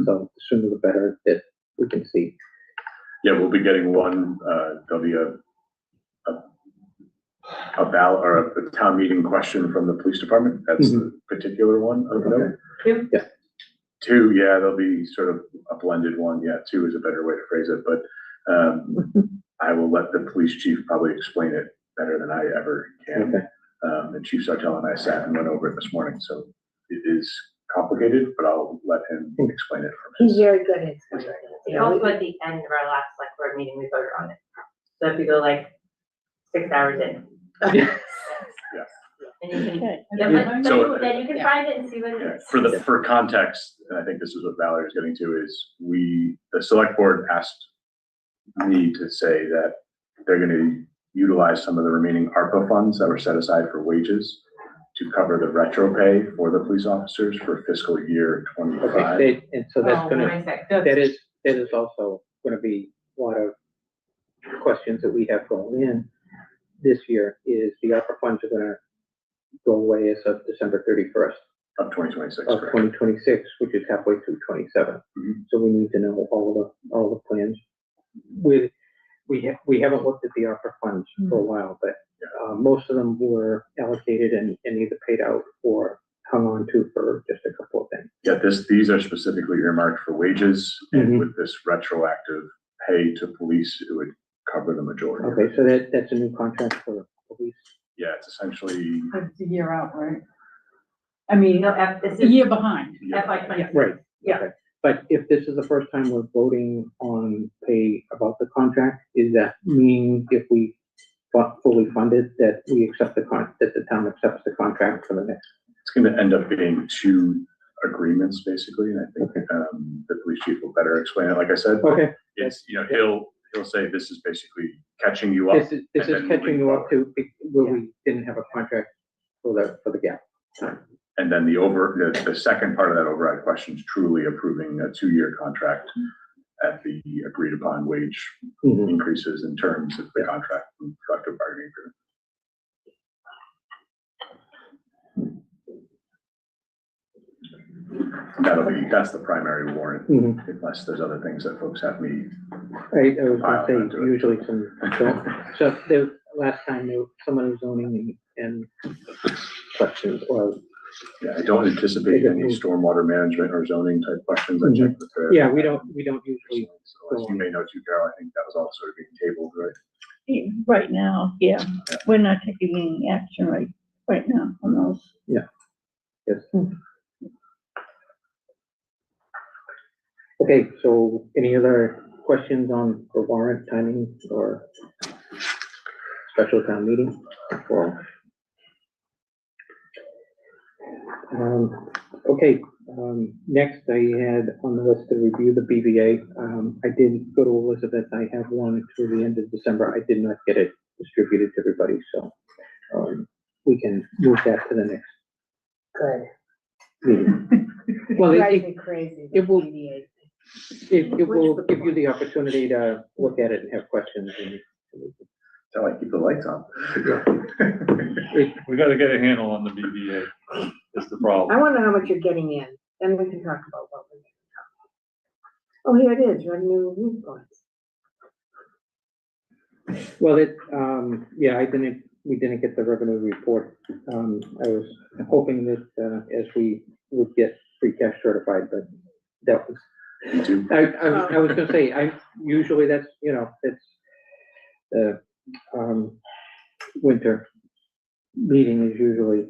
So the sooner the better that we can see. Yeah, we'll be getting one, there'll be a ballot or a town meeting question from the police department. That's the particular one. of note. Two? Yeah. Two, yeah, there'll be sort of a blended one. Yeah, two is a better way to phrase it, but, I will let the police chief probably explain it better than I ever can. Okay. And Chief Sartell and I sat and went over it this morning, so it is complicated, but I'll let him explain it for he's me. very good at explaining it. It's also at the end of our last select board meeting, we voted on it. So if you go like 6 hours in. Yeah. And you can, Okay. yeah, but So- then you can find it and see what it Yeah, is. for context, and I think this is what Valerie is getting to, is the select board asked me to say that they're gonna utilize some of the remaining ARPA funds that were set aside for wages to cover the retro pay for the police officers for fiscal year Okay, 25. and so that's Oh, gonna, Nice. that is also gonna be a lot of questions that we have going in this year, is the ARPA funds are gonna go away as of December 31st. Of 2026, Of correct? 2026, which is halfway through 27. Mhm. So we need to know all the plans. We haven't looked at the ARPA funds for a while, but most of them were allocated and either paid out or hung on to for just a couple of things. Yeah, these are specifically earmarked for wages, and with this retroactive pay to police, it would cover the majority. of it. Okay, so that's a new contract for police. Yeah, it's essentially, It's a year out, right? I mean, No, this a is year behind. FY 26. Right. Yeah. Okay. But if this is the first time we're voting on pay about the contract, is that mean if we fully funded, that we accept that the town accepts the contract for the next. It's gonna end up being two agreements, basically, and I think, the police chief will better explain it, like I said. Okay. It's, you know, he'll say this is basically catching you up. This is and then catching moving you up forward. to, where we didn't have a contract for the gap. And then the second part of that override question is truly approving a 2-year contract at the agreed upon wage increases in terms of the contract from collective bargaining agreement. That's the primary warrant, unless there's other things that folks have me. I was Pile gonna onto say, it. usually so the last time someone was zoning and questions, or, Yeah, I don't anticipate any stormwater management or zoning type questions. I checked with her. yeah, we don't usually. So as you may know too, Carol, I think that was all sort of being tabled, right? Right now, yeah, we're not taking any action right now on those. Yes. Okay, so any other questions on the warrant timing or special town meeting? Or, okay, next I had on the list to review the BVA. I did go to Elizabeth. I have one through the end of December. I did not get it distributed to everybody, so we can move that to the next Good. meeting. Well, Drives it me crazy. it will- deviate. it will give you the opportunity to look at it and have questions. And Until I keep the lights on. We gotta get a handle on the BVA, is the I problem. wanna know how much you're getting in, then we can talk about what we're gonna talk about. Oh, here it is, revenue reports. Well, yeah, we didn't get the revenue report. I was hoping that, as we would get free cash certified, but that was, I was gonna say, usually that's, it's the, winter meeting is usually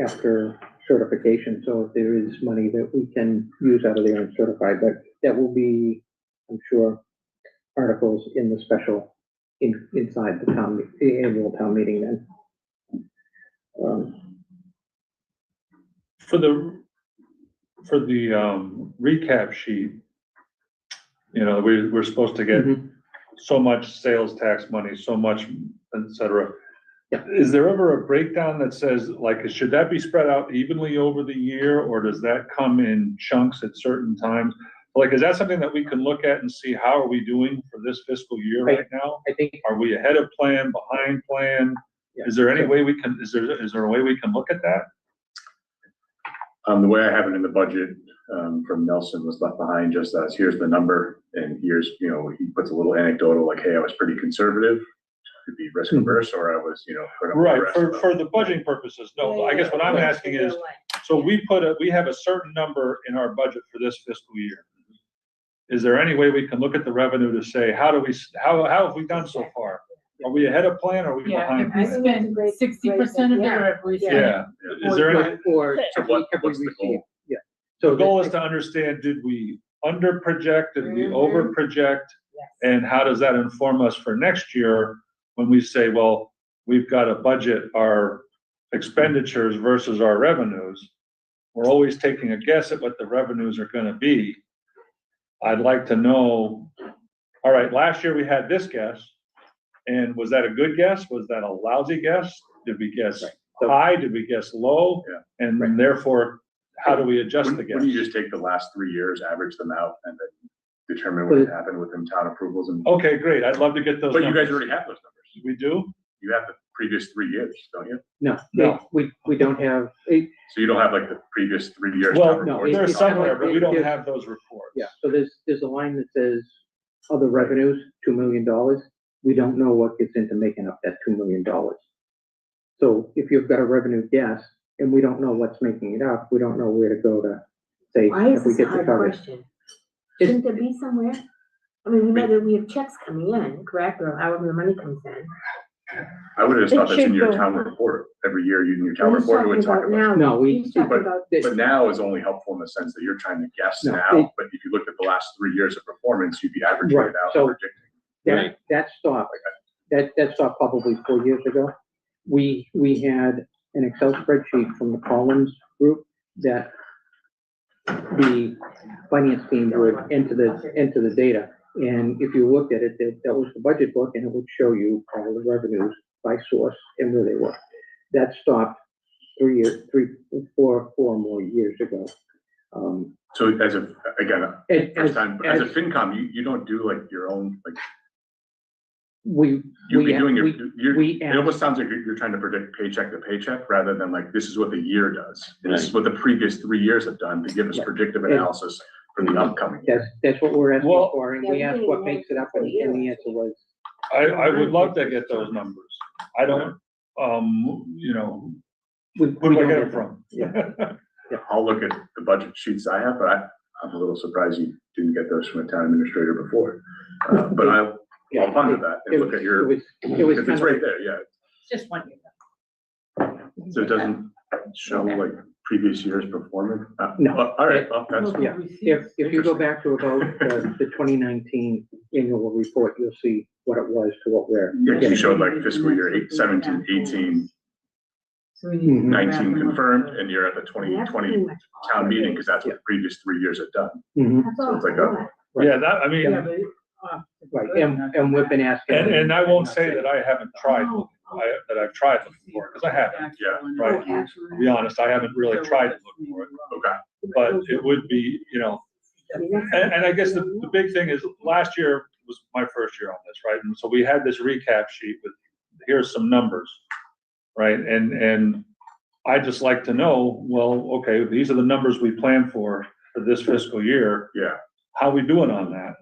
after certification, so if there is money that we can use out of there and certify, but that will be, I'm sure, articles in the special, inside the annual town meeting then. For the recap sheet, we're supposed to get so much sales tax money, so much, et cetera. Yeah. Is there ever a breakdown that says, like, should that be spread out evenly over the year, or does that come in chunks at certain times? Like, is that something that we can look at and see how are we doing for this fiscal year right now? I think, Are we ahead of plan, behind plan? Yeah. Is there any way we can, is there a way we can look at that? The way I have it in the budget, from Nelson was left behind just as, here's the number, and here's, he puts a little anecdotal, like, hey, I was pretty conservative, could be risk averse, or I was, put up the Right, rest for of the budgeting purposes, no, Yeah, I guess what I'm yeah, asking yeah, is, so we have a certain number in our budget for this fiscal year. Is there any way we can look at the revenue to say, how have we done so far? Are we ahead of plan, or are we Yeah, behind? if we I think spend that's a 60% of it, or if we spend. Yeah, is there any, or So have we what's the received? goal? Yeah. the So goal is to understand, did we under project, did we Mhm. over project? Yes. And how does that inform us for next year when we say, well, we've got to budget our expenditures versus our revenues? We're always taking a guess at what the revenues are gonna be. I'd like to know, all right, last year we had this guess, and was that a good guess? Was that a lousy guess? Did we guess So- high? Did we guess low? Yeah. And Right. therefore, how do we adjust the Wouldn't guess? you just take the last 3 years, average them out, and then determine what happened within town approvals and? Okay, great. I'd love to get those But you guys numbers. already have those numbers. We do? You have the previous 3 years, don't you? No, No. we don't have, So you don't have like the previous 3 years. Well, town no, reports? they're it's kinda somewhere, like but we don't there's- have those reports. yeah, so there's a line that says other revenues, $2 million. We don't know what gets into making up that $2 million. So if you've got a revenue guess and we don't know what's making it up, we don't know where to go to say, Why is if we this a get the hard target. question? Shouldn't there be somewhere? I mean, we have checks coming in, correct, or however the money comes in. I would have just thought It that's in should your go- town report. Every year you in your town What he's report, it would talking talk about. now, No, we- he's talking but- about, But now is only helpful in the sense that you're trying to guess No, now, but if you looked at the last 3 years of performance, you'd be averaging Right, it out so- and predicting. That stopped that stopped probably 4 years ago. We had an Excel spreadsheet from the Collins group that the finance team would enter the data. And if you looked at it, that was the budget book, and it would show you all the revenues by source and where they were. That stopped 4 more years ago. So as a, again, first time, as a as- FinCom, you don't do like your own, like, We, you'd be we, doing we it almost sounds like you're trying to predict paycheck to paycheck rather than like, this is what the year does. This is what the previous 3 years have done to give us predictive analysis for the upcoming year. that's what we're asking Well- for, and Yeah, we we asked didn't what even makes it up, have it for and the you. answer was, I would love to get those numbers. I don't, you know, we where do I don't get have them them. from? I'll look at the budget sheets I have, but I'm a little surprised you didn't get those from a town administrator before. But I'll ponder that and look at your, It was because kind it's of, right there, yeah. Just one year. So it doesn't show like previous year's performance? No. All right, well, that's, yeah, if you go back to about the 2019 annual report, you'll see what it was to what we're. yeah, you showed like fiscal year 17, 18, So we need to go back 19 and look confirmed, at and you're at the That's pretty 2020 much all town it meeting, is. because that's what the previous 3 years have done. Mhm. That's So all it's like I a- want. Yeah, that, I mean, Yeah, but, Right, and we've been asking. and I won't say that I haven't tried, that I've tried looking for it, because I haven't. Yeah, right. To be honest, I haven't really tried to look for it, Okay. but it would be, you know, I mean, that's- and I guess the big thing is, last year was my first year on this, right? And so we had this recap sheet with, here's some numbers, right? And I just like to know, well, okay, these are the numbers we planned for this fiscal year. Yeah. How we doing on that?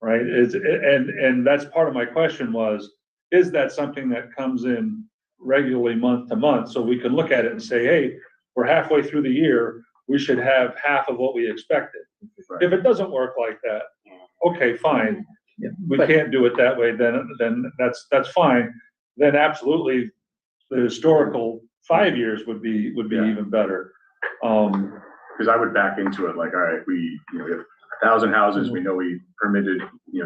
Right? And that's part of my question was, is that something that comes in regularly month to month? So we can look at it and say, hey, we're halfway through the year, we should have half of what we expected. Right. If it doesn't work like that, okay, fine. Yeah, We but- can't do it that way, then that's fine. Then absolutely, the historical 5 years would be Yeah. even better. Because I would back into it like, all right, we have 1,000 houses, we know we permitted,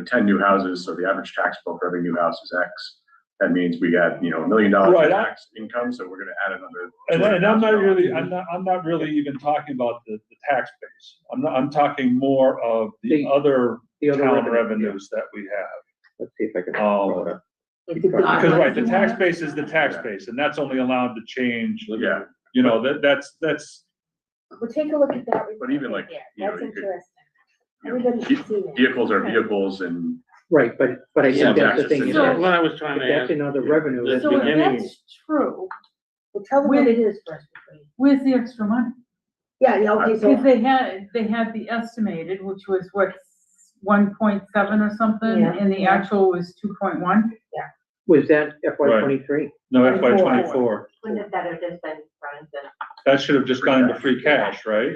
10 new houses, so the average tax bill for every new house is X. That means we got, $1 million Right, in tax income, so we're gonna add another. And I'm not really, $200,000. I'm not really even talking about the tax base. I'm talking more of the other The other town revenue, revenues that we have. Let's see if I can. pull it up. It's a good- Because, right, the tax base is the tax base, and that's only allowed to change, Yeah, that's, Well, take a look at that. But even like, Yeah, you know, That's you could- interesting. you know, Everybody should see that. vehicles are vehicles and, Right, but I Yeah, think that's the thing, is So- That's that what I was trying to that's ask. another revenue. The that's so if beginning- that's true, Well, tell them what it is first. before you- where's the extra money? Yeah, okay, so. Because they had the estimated, which was what, 1.7 or something, Yeah. and the actual was 2.1? Was that FY 23? no FY 24. Wouldn't that have just been run into? That should have just gone into free cash, right?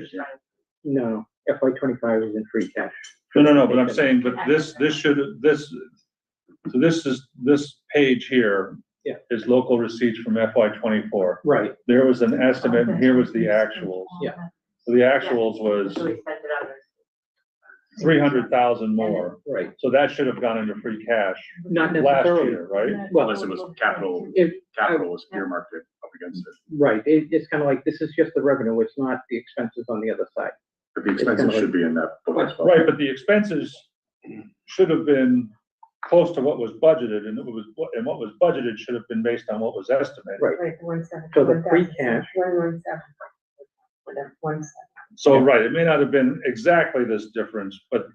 No, FY 25 is in free cash. No, but I'm saying, but this page here Yeah. is local receipts from FY 24. Right, There was an estimate, and here was the actuals. Yeah. So the actuals was So we spent it on. 300,000 more. right. So that should have gone into free cash Not last necessarily. year, right? Well, unless it was capital was earmarked up against it. right, it's kind of like, this is just the revenue, it's not the expenses on the other side. But the expenses should be in that book as well. Right, but the expenses should have been close to what was budgeted, and what was budgeted should have been based on what was estimated. Right. Right, 1.7. So the free cash- 1.17. Whatever, 1.7. So, right, it may not have been exactly this difference, but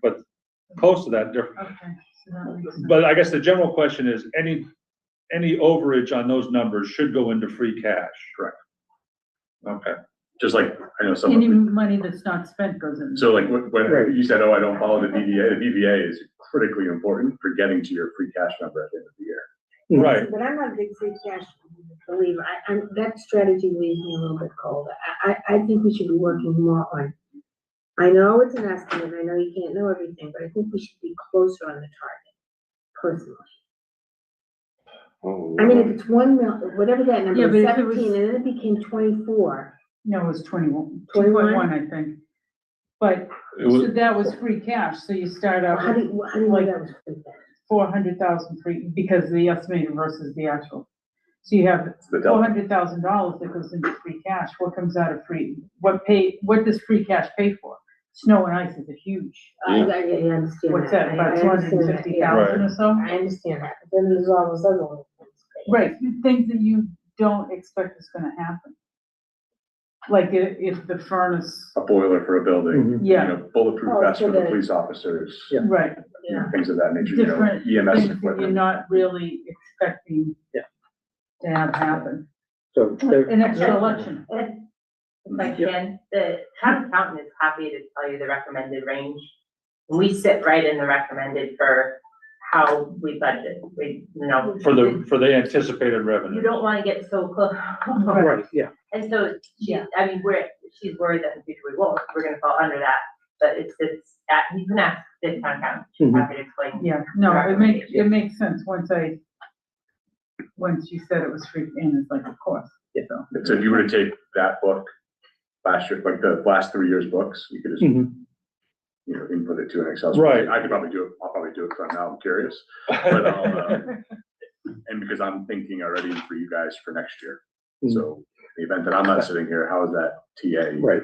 close to that difference. Okay. So that makes sense. But I guess the general question is, any overage on those numbers should go into free cash. Correct. Okay. Just like, I know some Any of the, money that's not spent goes in. so like when Right. you said, oh, I don't follow the DVA is critically important for getting to your free cash number at the end of the year. Right. But I'm not a big free cash believer. That strategy leaves me a little bit cold. I think we should be working more on, I know it's an estimate, I know you can't know everything, but I think we should be closer on the target, personally. Oh, I mean, if it's 1 mil, whatever that Yeah, number, but is, if it was- 17, and then it became 24. No, it was 21, 21? 2.1, I think. But, It was- so that was free cash, so you start out How do with, you know that was free cash? 400,000 free, because the estimated versus the actual. So you have The delta. $400,000 that goes into free cash. What comes out of free, what does free cash pay for? Snow and ice is a huge, I understand. what's that, I about understand that, yeah. 250,000 or so? I understand that, but then there's all those other ones. Right, things that you don't expect is gonna happen. Like if the furnace, A boiler for a building, yeah, you know, bulletproof Oh, vest for for the the- police officers, Yeah. right, you know, things of that nature, you know, different EMS things that you're equipment. not really expecting Yeah. to have happen. So there, An extra election. If I can, the town accountant is happy to tell you the recommended range. We sit right in the recommended for how we budget, we, you know. For the anticipated You revenue. don't wanna get so close. right, yeah, And so she, I mean, she's worried that in the future we won't, we're gonna fall under that, but you can ask the town accountant, she's Mhm. happy to explain. Yeah, no, it makes sense once you said it was free, and it's like, of course. Yeah. So, So if you were to take that book, last year, like the last 3 years' books, you could just, Mhm. you know, input it to an Excel. Right. spreadsheet. I could probably do it, I'll probably do it from now, I'm curious. But and because I'm thinking already for you guys for next year. So the event that I'm not sitting here, how is that TA? right.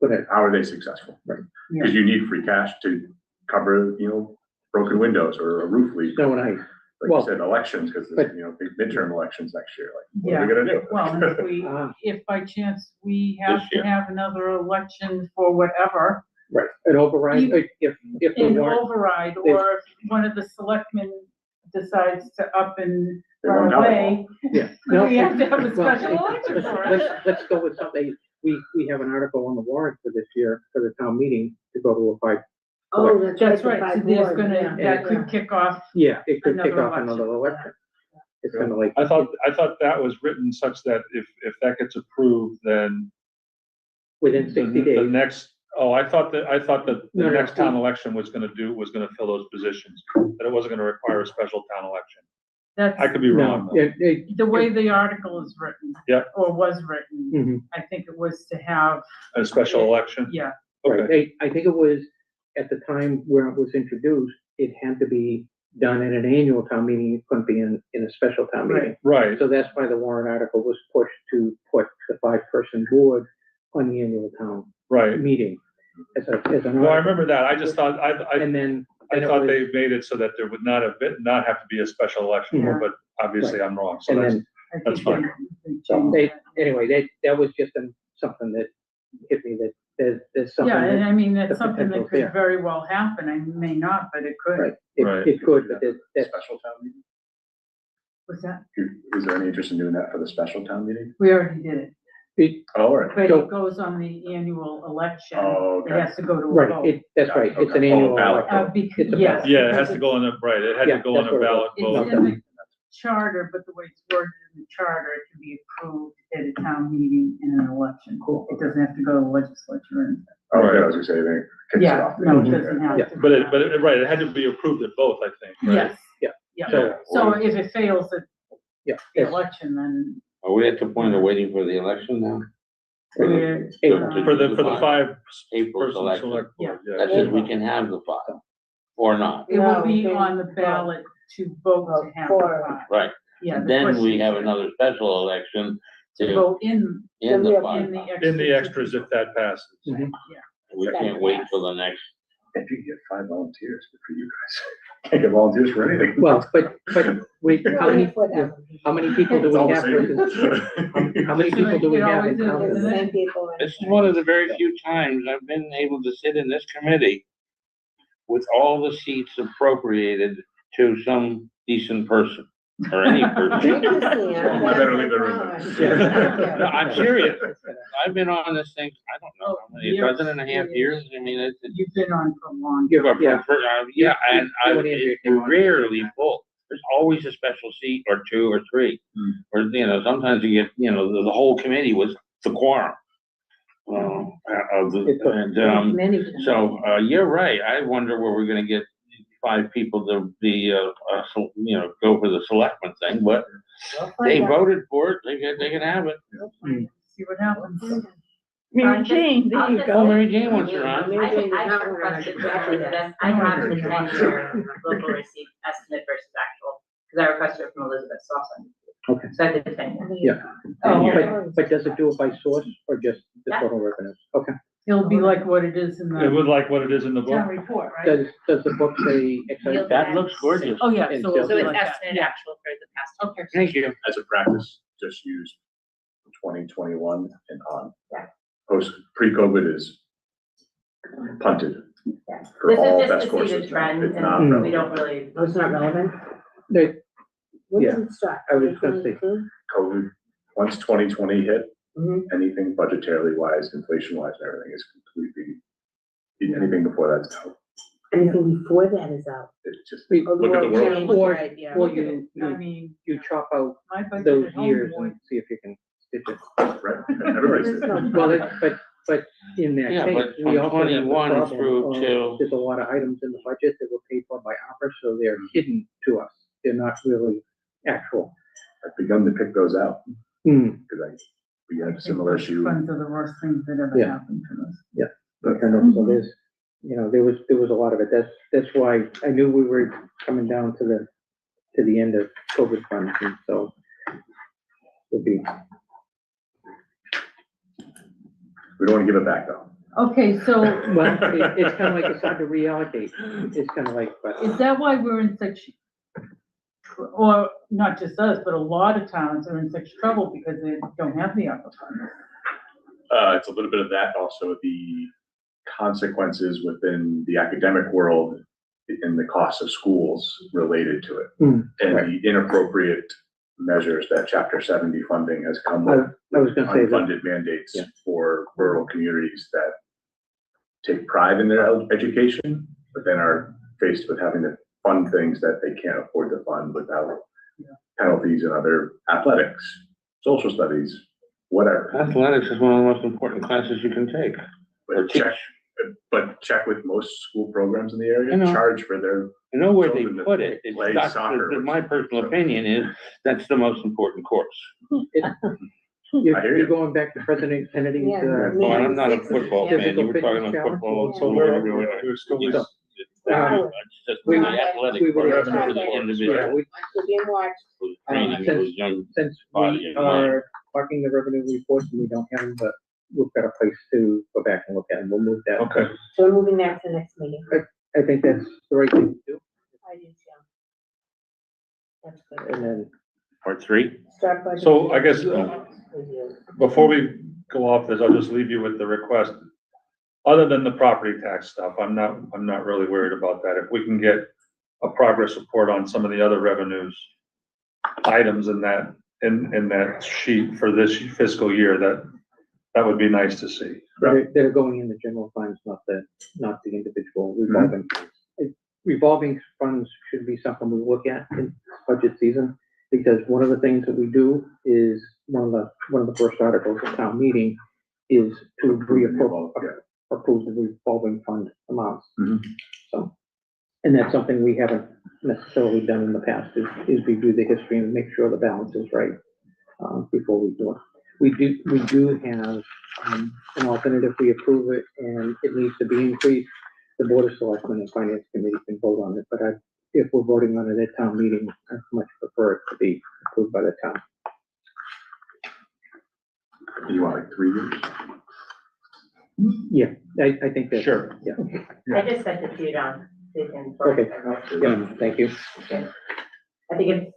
Go ahead. How are they successful? Right. Because you need free cash to cover, you know, broken windows or a roof leak. Snow and ice. Like Well, you said, elections, because, but- you know, big midterm elections next year, like, what are yeah, we gonna do? well, and if by chance we have This to year. have another election for whatever, Right, an override, You- if the an warrant, override, or if one of the selectmen decides to up and They run won't have away, yeah. No, we have to have a well, special election for it. let's go with something, we have an article on the warrant for this year, for the town meeting, to go to a five. Oh, That's the right, so five there's board, gonna, yeah, that yeah. could kick off, Yeah, it could kick Another off another election. It's kind of like. I thought that was written such that if that gets approved, then Within 60 the days. next, I thought that the No, no, next no. town election was gonna fill those positions, that it wasn't gonna require a special town election. I that's could be wrong, No, though. the way the article is written. Yeah. Or was written, Mhm. I think it was to have, A special election? yeah, Right, Okay, I think it was, at the time where it was introduced, it had to be done at an annual town meeting, it couldn't be in a special town meeting. right, So that's why the warrant article was pushed to put the 5-person board on the annual town right. meeting. As an No, I article. remember that. I just thought, I And then. I it thought was- they made it so that there would not have to be a special election, Yeah. but obviously I'm wrong, so And that's, then, I That's think fine. they so changed they, that. anyway, that was just something that hit me, that there's something Yeah, and that, I mean, that's the something that potential's could there. very well happen, I may not, but it could. right, Right. it could, but that, Special town meeting? What's that? Is there any interest in doing that for the special town meeting? We already did it, Oh, all right. but So- it goes on the annual election. Oh, It okay. has to go to a right, vote. that's right, it's an Okay. annual Ballot. election. Because, It's a yes. ballot. yeah, it because has to go on the, right, it had Yeah, to go on that's a what it ballot It's vote. in the charter, but the way it's worded in the charter, it can be approved at a town meeting in an election. Cool. It doesn't have to go to the legislature or anything. Okay, I was gonna say, they kicks it Yeah, off. no, it Okay. doesn't have Yeah. to. But right, it had to be approved at both, I think, right? Yes. Yeah. Yeah, So- so if it fails at Yeah. the it's- election, then Are we at the point of waiting for the election now? we're. April. For the 5 April person selection. select board, yeah. That says we can have the file, or not, It will be No, on the ballot to vote to have the For- file. right? Yeah. And the then we question have is another special election To to, vote in in the Yeah, in file. the extras. In the extras, if that passes. Mhm. We can't wait till the next, If you get 5 volunteers, good for you guys. Can't get volunteers for anything. Well, but wait, how many, 24,000 people. how many people do It's all we the have? same. How many people do we It have always in is, town? The isn't it? same people. this is one of the very few times I've been able to sit in this committee with all the seats appropriated to some decent person, or any person. I better leave the room then. No, I'm serious. I've been on this thing, I don't know, how many, a Years. dozen and a half years, I mean, it's. You've been on for a long. Yeah. Yeah, and You and Andrea it's rarely full. There's always a special seat or 2 or 3. Or, you know, sometimes you get, you know, the whole committee was the quorum. Many times. So, you're right. I wonder where we're gonna get 5 people to be, you know, go for the selectmen thing, but they voted for it. They can have it. See what happens. Mary Jane, there you Oh, go. Mary Jane wants her on. I've requested generally this, I have the January local receipt estimate versus actual, because I requested it from Elizabeth Sawson. Okay. So I did the 10-year. Yeah. Oh, But does it do it by source or just the Yeah. total revenues? Okay. It'll be like what it is in It the would like what it is in the town book. report, right? Does the book say excise? That looks gorgeous. Oh, yeah, And so so it'll be like that, estimated yeah. actual for the past. Okay. Thank you. As a practice, just use 2021 and on. Yeah. Pre-COVID is punted Yeah. for This all is best just to see courses the now. trend, It's not and we relevant. don't really. Oh, it's not relevant? They- When Yeah. does it start? I was gonna say- 2022? COVID, once 2020 hit, Mhm. anything budgetarily wise, inflation wise, and everything is completely, anything before that's out. Anything before that is out. It's just, We- look at the world. Or, Right, yeah. or Look at it. I you mean, chop out my budget those at home years was- and see if you can stitch it. right? Everybody's. There's no- Well, but in that Yeah, case, but we from also have the 21 problem through of till- there's a lot of items in the budget that were paid for by opera, so they're hidden to us. They're not really actual. I've begun to pick those out, Hmm. because we had a similar issue. Funds are the worst things that ever Yeah. happened to us. And so there's, there was a lot of it. That's why I knew we were coming down to the end of COVID funds, and so it'll be. We don't want to give it back though. Okay, so Well, it's kind of like, it's hard to reallocate. It's kind of like, but, is that why we're in such, or not just us, but a lot of towns are in such trouble because they don't have the ARPA funds? It's a little bit of that, also the consequences within the academic world in the cost of schools related to it. And the inappropriate measures that Chapter 70 funding has come with. I was gonna say that. Unfunded mandates Yeah. for rural communities that take pride in their education, but then are faced with having to fund things that they can't afford to fund without penalties in other athletics, social studies, whatever. Athletics is one of the most important classes you can take. But check with most school programs in the area, I know. charge for their, I know where they Children that put it. It's play not, soccer. my personal opinion is that's the most important course. I hear you. You're going back to President Kennedy's, Yeah. Oh, and I'm not a football fan. You Physical were talking fitness about challenge. football. So we're still, You know, Um, It's just we- the athletic we would- part for the yeah, individual, we, We're being watched. who's training since- those young since body we and mind. are talking the revenue reports and we don't have them, but we've got a place to go back and look at them. We'll move that. okay. So we're moving that to the next meeting. I think that's the right thing to do. I do, yeah. That's good. And then, Part 3? Start budget. So I guess, Review. before we go off this, I'll just leave you with the request. Other than the property tax stuff, I'm not really worried about that. If we can get a progress report on some of the other revenues, items in that sheet for this fiscal year, that would be nice to see. they're going in the general funds, not the individual revolving. funds. Revolving funds should be something we look at in budget season, because one of the things that we do is, one of the first articles of town meeting is to approve the revolving fund amounts. Mhm. So, and that's something we haven't necessarily done in the past, is review the history and make sure the balance is right, before we do it. We do have, an alternate if we approve it and it needs to be increased. The Board of Selectmen and Finance Committee can vote on it, but if we're voting on it at town meeting, I much prefer it to be approved by the town. You want like 3 years? Yeah, I think that. Sure. Yeah, I just sent it to you, Don, so you can. okay, yeah, thank you. I think it's.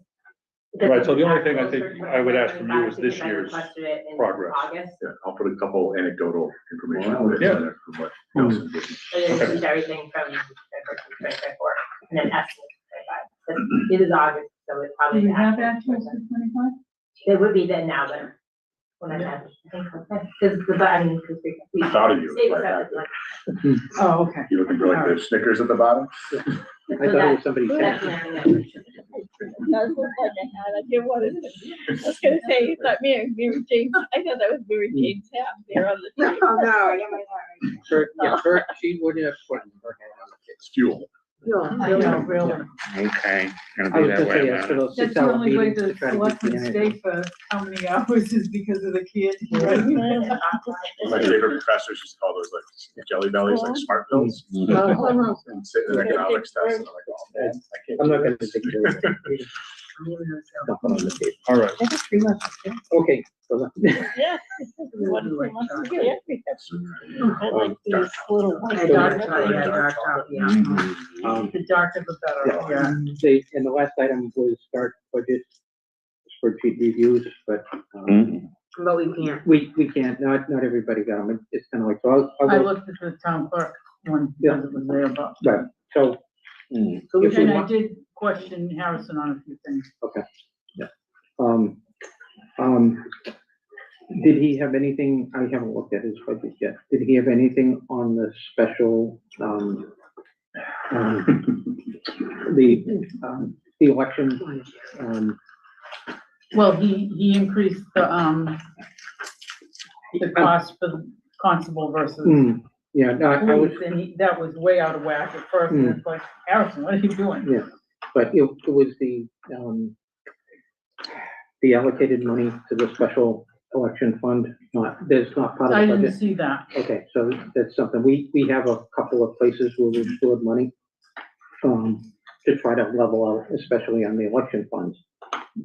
Right, so the only thing I think I would ask from you is this Because I year's requested it in progress. August, Yeah, I'll put a couple anecdotal information Wow. on it Yeah. from what Townsend did. so it includes everything from 2024, and then estimate 25. But it is August, so it's Do probably. we have actual actuals for 25? It would be then now, but when I had, I think, because the, I mean, because we. Thought of you, State right was back up, there. like, Oh, okay. You looking for like the Snickers at the bottom? I thought it was somebody's That's tax. nothing that we should- That's what I had. I didn't want to, I was gonna say, it's like Mary Jane, I thought that was Mary Jane's hat there on the. No, no, I got my heart. Her, she would have put her hand on it. It's fuel. I know, really. Okay, gonna I be was that gonna way, say, yeah, for man. those That's 6 the hour only way meetings the to try to get the selectmen stay energy. for how many hours is because of the kids. right? My favorite professors used to call those like jelly bellies, like smart bills. And sit in an economics test, and I'm like, oh, man, I can't. I'm do not gonna this. take it. Nothing on the table. All right, That was 3 months. okay. So Yeah. I like these little. The dark chocolate, yeah, dark chocolate, yeah. The darker the better, yeah. And the last item was start budget spreadsheet reviews, but, But we can't. we can't, not everybody got them. It's kind of like, so I'll I go, looked at the town clerk one, because it was there, but. right, so. So if we and I want- did question Harrison on a few things. Okay, yeah. Did he have anything, I haven't looked at his budget yet, did he have anything on the special, the election, Well, he increased the cost for the constable versus yeah, no, I was, police, and that was way out of whack at first, and it's like, Harrison, what are you doing? yeah, but it was the allocated money to the special election fund, that's not part I of the didn't budget. see that. Okay, so that's something, we have a couple of places where we've stored money, to try to level out, especially on the election funds,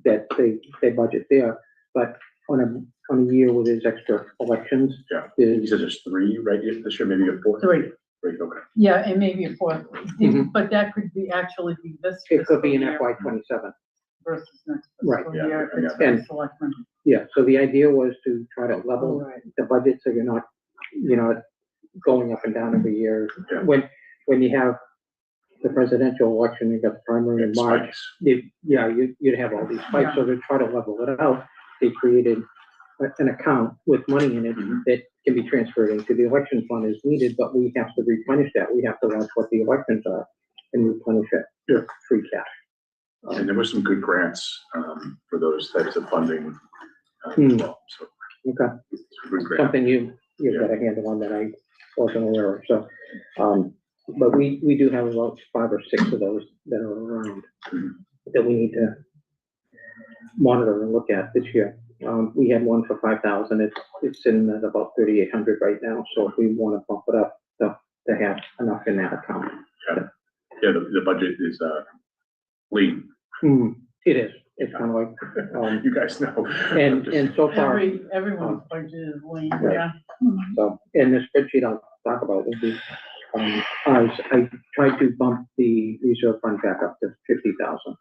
that they budget there, but on a year where there's extra elections. Yeah. there's- He said there's 3 right here this year, maybe a 4th. Three, Right, okay. yeah, and maybe a fourth, Mhm. but that could be, actually be this It could be in fiscal year FY '27. versus next Right, fiscal yeah, year, if it's yeah. for selectmen. Yeah, so the idea was to try to level the budget, so you're not, going up and down every year. Yeah. When you have the presidential election, you've got the primary in It March, spikes. you'd have all these spikes, so to try to level it out, they created an account with money in it that can be transferred into the election fund as needed, but we have to replenish that, we have to watch what the elections are and replenish it with free cash. And there were some good grants, for those types of funding, as well, so. Okay. some Good grant. Something you've got a handle on that I wasn't aware of, so, but we do have about 5 or 6 of those that are around that we need to monitor and look at this year. We had one for 5,000, it's sitting at about 3,800 right now, so if we want to bump it up to have enough in that account. Yeah, the budget is, lean. It is, it's kind of like, You guys know. and so far. Everyone's budget is lean, Right. yeah. So, and the spreadsheet I'll talk about will be, I tried to bump the reserve fund back up to 50,000.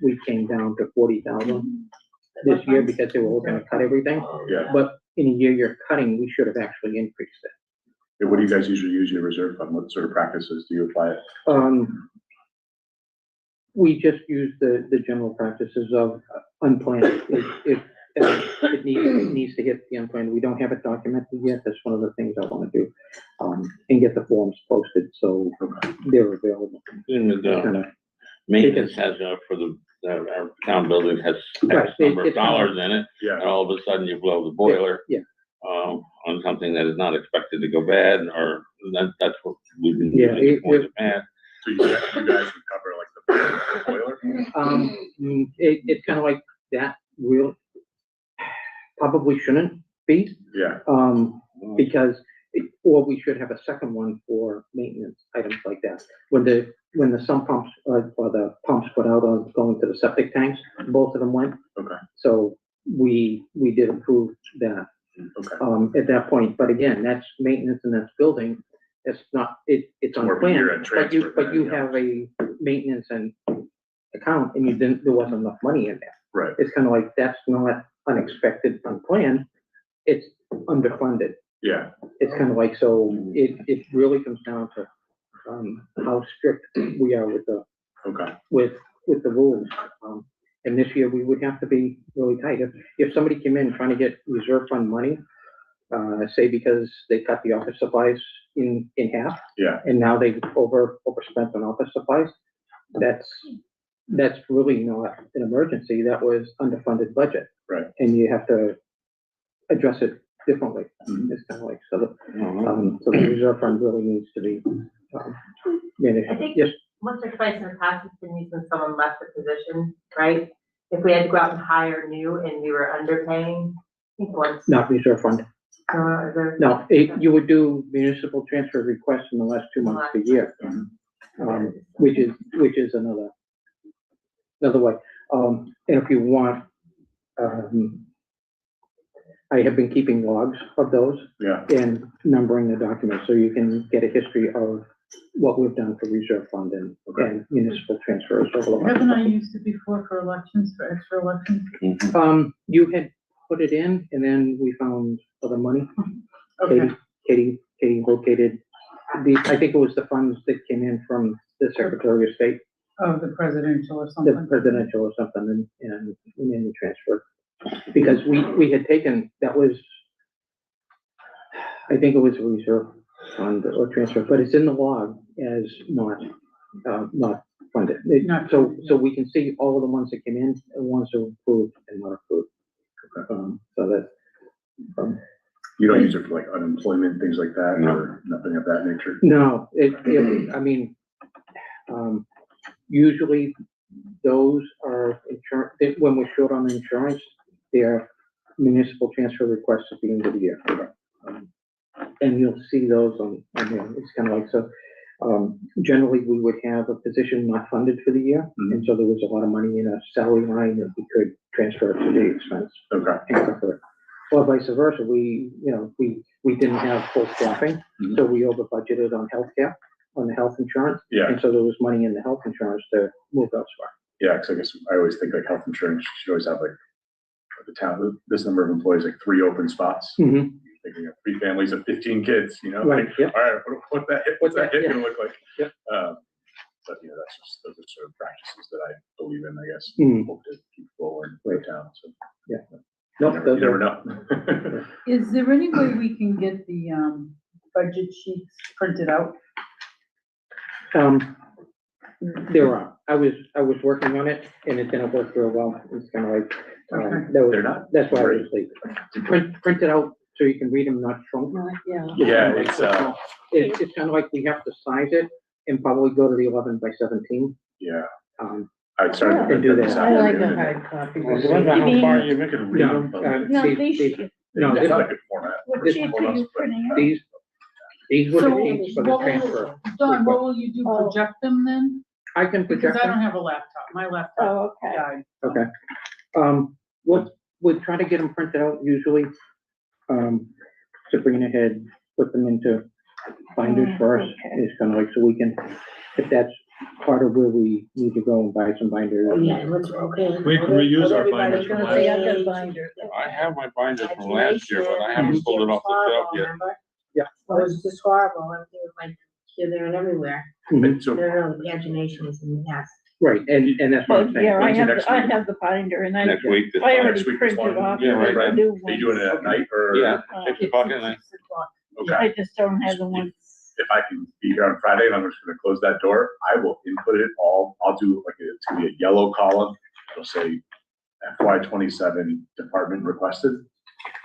We came down to 40,000 this year because they were looking to cut everything, Yeah. but in a year you're cutting, we should have actually increased it. Yeah, what do you guys usually use your reserve fund? What sort of practices do you apply it? We just use the general practices of unplanned. If it needs to hit the unplanned, we don't have it documented yet. That's one of the things I want to do. And get the forms posted so they're available. Maintenance has, for our town building has Right, X number of it's- dollars in it, Yeah. and all of a sudden you blow the boiler. Yeah. On something that is not expected to go bad, or that's what we've been Yeah, using it for the past. So you guys would cover like the boiler? It's kind of like that probably shouldn't be, Yeah, because, or we should have a second one for maintenance items like that. When the sump pumps, or the pumps put out on going to the septic tanks, both of them went. okay, So we did approve that, okay. at that point, but again, that's maintenance and that's building. It's not, it's More of a unplanned, year-end transfer but you than, have a maintenance and account and there wasn't enough money in there. Right, It's kind of like, that's not unexpected, unplanned, it's underfunded. yeah, It's kind of like, so it really comes down to, how strict we are with okay, the rules. And this year, we would have to be really tight. If somebody came in trying to get reserve fund money, say because they cut the office supplies in half, yeah, and now they've overspent on office supplies, that's really not an emergency. That was underfunded budget. Right. And you have to address it differently. Mhm. It's kind of like, so the reserve fund really needs to be I think- Yes, Once or twice in the past, it's been used when someone left the position, right? If we had to go out and hire new and we were underpaying, I think once. not reserve fund. Is there- No, you would do municipal transfer requests in the last 2 months of the year, which is another way. And if you want, I have been keeping logs of those Yeah, and numbering the documents, so you can get a history of what we've done for reserve fund and municipal transfers over the last Haven't I couple. used it before for elections, for extra elections? You had put it in and then we found other money. Okay, Katie located I think it was the funds that came in from the Secretary of State, oh, the presidential or the something. presidential or something, and then we transferred. Because we had taken, that was, I think it was a reserve fund or transfer, but it's in the log as not funded. Not So, funded, so we can see all of the ones that came in, and ones that were approved and not approved. So that, you don't use it for like unemployment, things like that, or nothing of that nature? no, I mean, usually those are insurance, when we're short on insurance, they're municipal transfer requests at the end of the year. And you'll see those on here. It's kind of like, so, generally, we would have a position not funded for the year. And so there was a lot of money in a salary line that we could transfer to the expense. Okay. And cover it. Or vice versa, we didn't have full staffing, so we over budgeted on healthcare, on the health insurance. Yeah. And so there was money in the health insurance to move elsewhere. Yeah, because I guess I always think like health insurance, you should always have like the town, this number of employees, like 3 open spots. Mm-hmm. Thinking of 3 families of 15 kids, you know, Right, like, yeah. all right, what's that hit Yeah. gonna look like? Yep. But you know, those are sort of practices that I believe in, I guess, Mm. hope to keep forward for the town, so. Yeah. You Nope, never, those you never are- know. Is there any way we can get the, budget sheets printed out? There are, I was working on it and it didn't work very well. It's kind of like, Okay. They're not that's why I great. was like, print it out so you can read them, not shrunk. Yeah. Yeah, it's, It's kind of like we have to size it and probably go to the 11 by 17. Yeah, Um, I started. to And do print that. this I like afternoon, a and hard copy. Well, it depends on how far you You can read No, them, but No, these- these, these- no, it's this- not a good format. What This sheets one are was you printing out? these were the So, sheets for the what will- transfer. Don, what will you do, Oh. project them then? I can Because project I don't them. have a laptop, my laptop Oh, okay. died. Okay. We'll try to get them printed out usually. Sabrina had put them into binders first. Okay. It's kind of like, so we can, if that's part of where we need to go and buy some binders. Yeah, let's, okay. We can reuse our Everybody's binders from gonna last say year. I've got a binder. I have my binder from last year, but I haven't pulled it off the shelf yet. Well, it's just horrible, I'm doing like here, there and everywhere. Mhm. So, Literally, the imagination is in the ass. Right, and that's what Well, I'm saying. yeah, I When's the have, next I meeting? have the binder and I Next week, this I time. already Next week, this printed one. off Yeah, right, the right. new are you doing it at night or? Yeah, Uh, 6 o'clock at night. 6 o'clock. Okay. I just don't have the ones. If I can be here on Friday and I'm just gonna close that door, I will input it all. I'll do like, it's gonna be a yellow column. It'll say FY 27 department requested.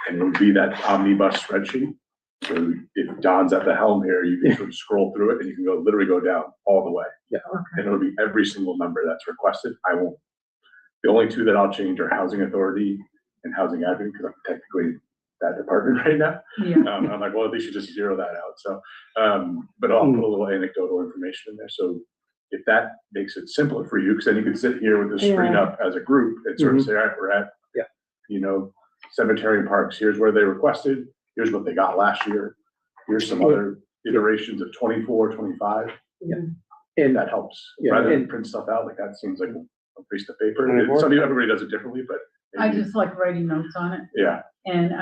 And it'll be that omnibus spreadsheet. So if Don's at the helm here, you can sort of scroll through it and you can literally go down all the way. Yeah. And it'll be every single number that's requested. I won't. The only 2 that I'll change are housing authority and housing admin, because I'm technically that department right now. Yeah, I'm like, well, they should just zero that out. So, but I'll put a little anecdotal information in there. So if that makes it simpler for you, because then you can sit here with the screen up as a group and sort of say, all right, we're at, Yeah. you know, cemetery and parks, here's where they requested, here's what they got last year. Here's some other iterations of 24, 25. And That helps. Yeah, Rather than and- print stuff out, like that seems like a piece of paper. And it works. Everybody does it differently, but I maybe- just like writing notes on it, yeah. and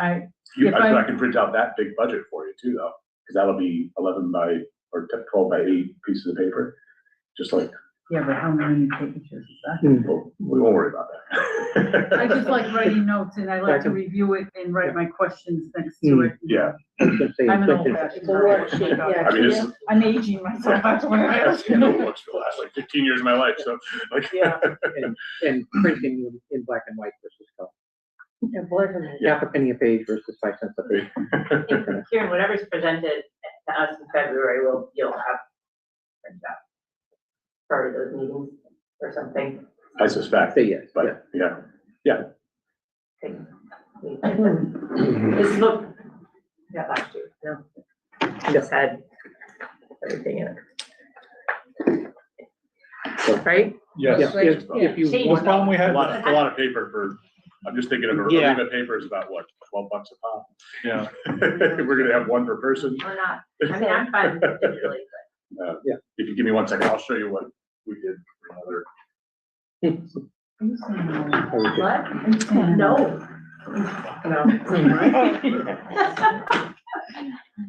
If I can print out that big budget for you too, though, because that'll be 11 by, or 12 by 8 pieces of paper. Just like, yeah, but how many pages is that? well, we won't worry about that. I just like writing notes, and I like to review it and write my questions next to it. Yeah, I was gonna say, I'm an old especially- fashioned. It's a worksheet, yeah. I mean, this is, I'm aging myself, that's what it is. you know, what's the last like 15 years of my life, so like. Yeah. and printing in black and white versus color. Yeah, boy, from it. Half a penny a page versus 5 cents a page. Kieran, whatever's presented to us in February, you'll have printed out for those meetings or something. I suspect, Say yes, yeah. but yeah, This is what, yeah, last year, no. Just had everything in it. Right? Yes. Yeah, if you Change. What want, problem we had? a lot of paper for, I'm just thinking of a Yeah. ream of paper is about what, $12 a pop? Yeah. We're gonna have one per person. Or not, I mean, I'm fine with it digitally, but. If you give me 1 second, I'll show you what we did for another. What? No.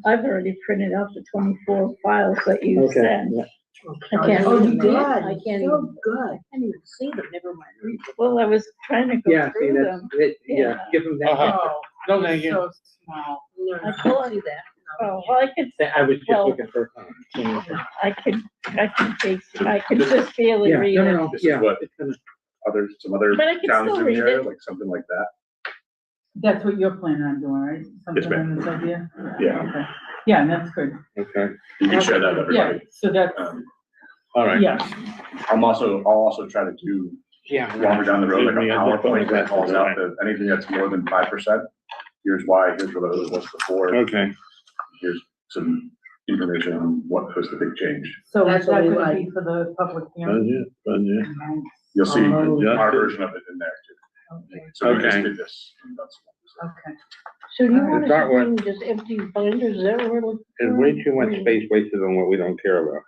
I've already printed out the 24 files that you okay, sent. yeah. I can't Oh, read you them. did? I can't even, So good. I can't even see them, never mind read them. Well, I was trying to go Yeah, see, through that's, them. yeah, give them that. Oh, No, thank you. so small. I told you that. Oh, well, I could, I was just Well- looking for. I could just barely Yeah, read no, it. no, no, This is yeah. what- it's gonna- Some other But I can towns still in the read area, it. like something like that. That's what you're planning on doing, right? Yes, Something ma'am. in this idea? Yeah. Okay. Yeah, and that's good. Okay, You can share that with Yeah, everybody. so that's, all right. yeah, I'll also try to do, Yeah. while we're down the road, like a Yeah, PowerPoint that calls out right. that anything that's more than 5%, here's why, here's what it was before, Okay, here's some information on what was the big change. so That's is that what we gonna like. be for the public hearing? budget. You'll see Oh, our version of it in there too. So we just Okay. did this. and that's- Okay. So do you Alright. want us Start to with- bring just empty binders, is that what we're looking for? There's way too much space wasted on what we don't care about.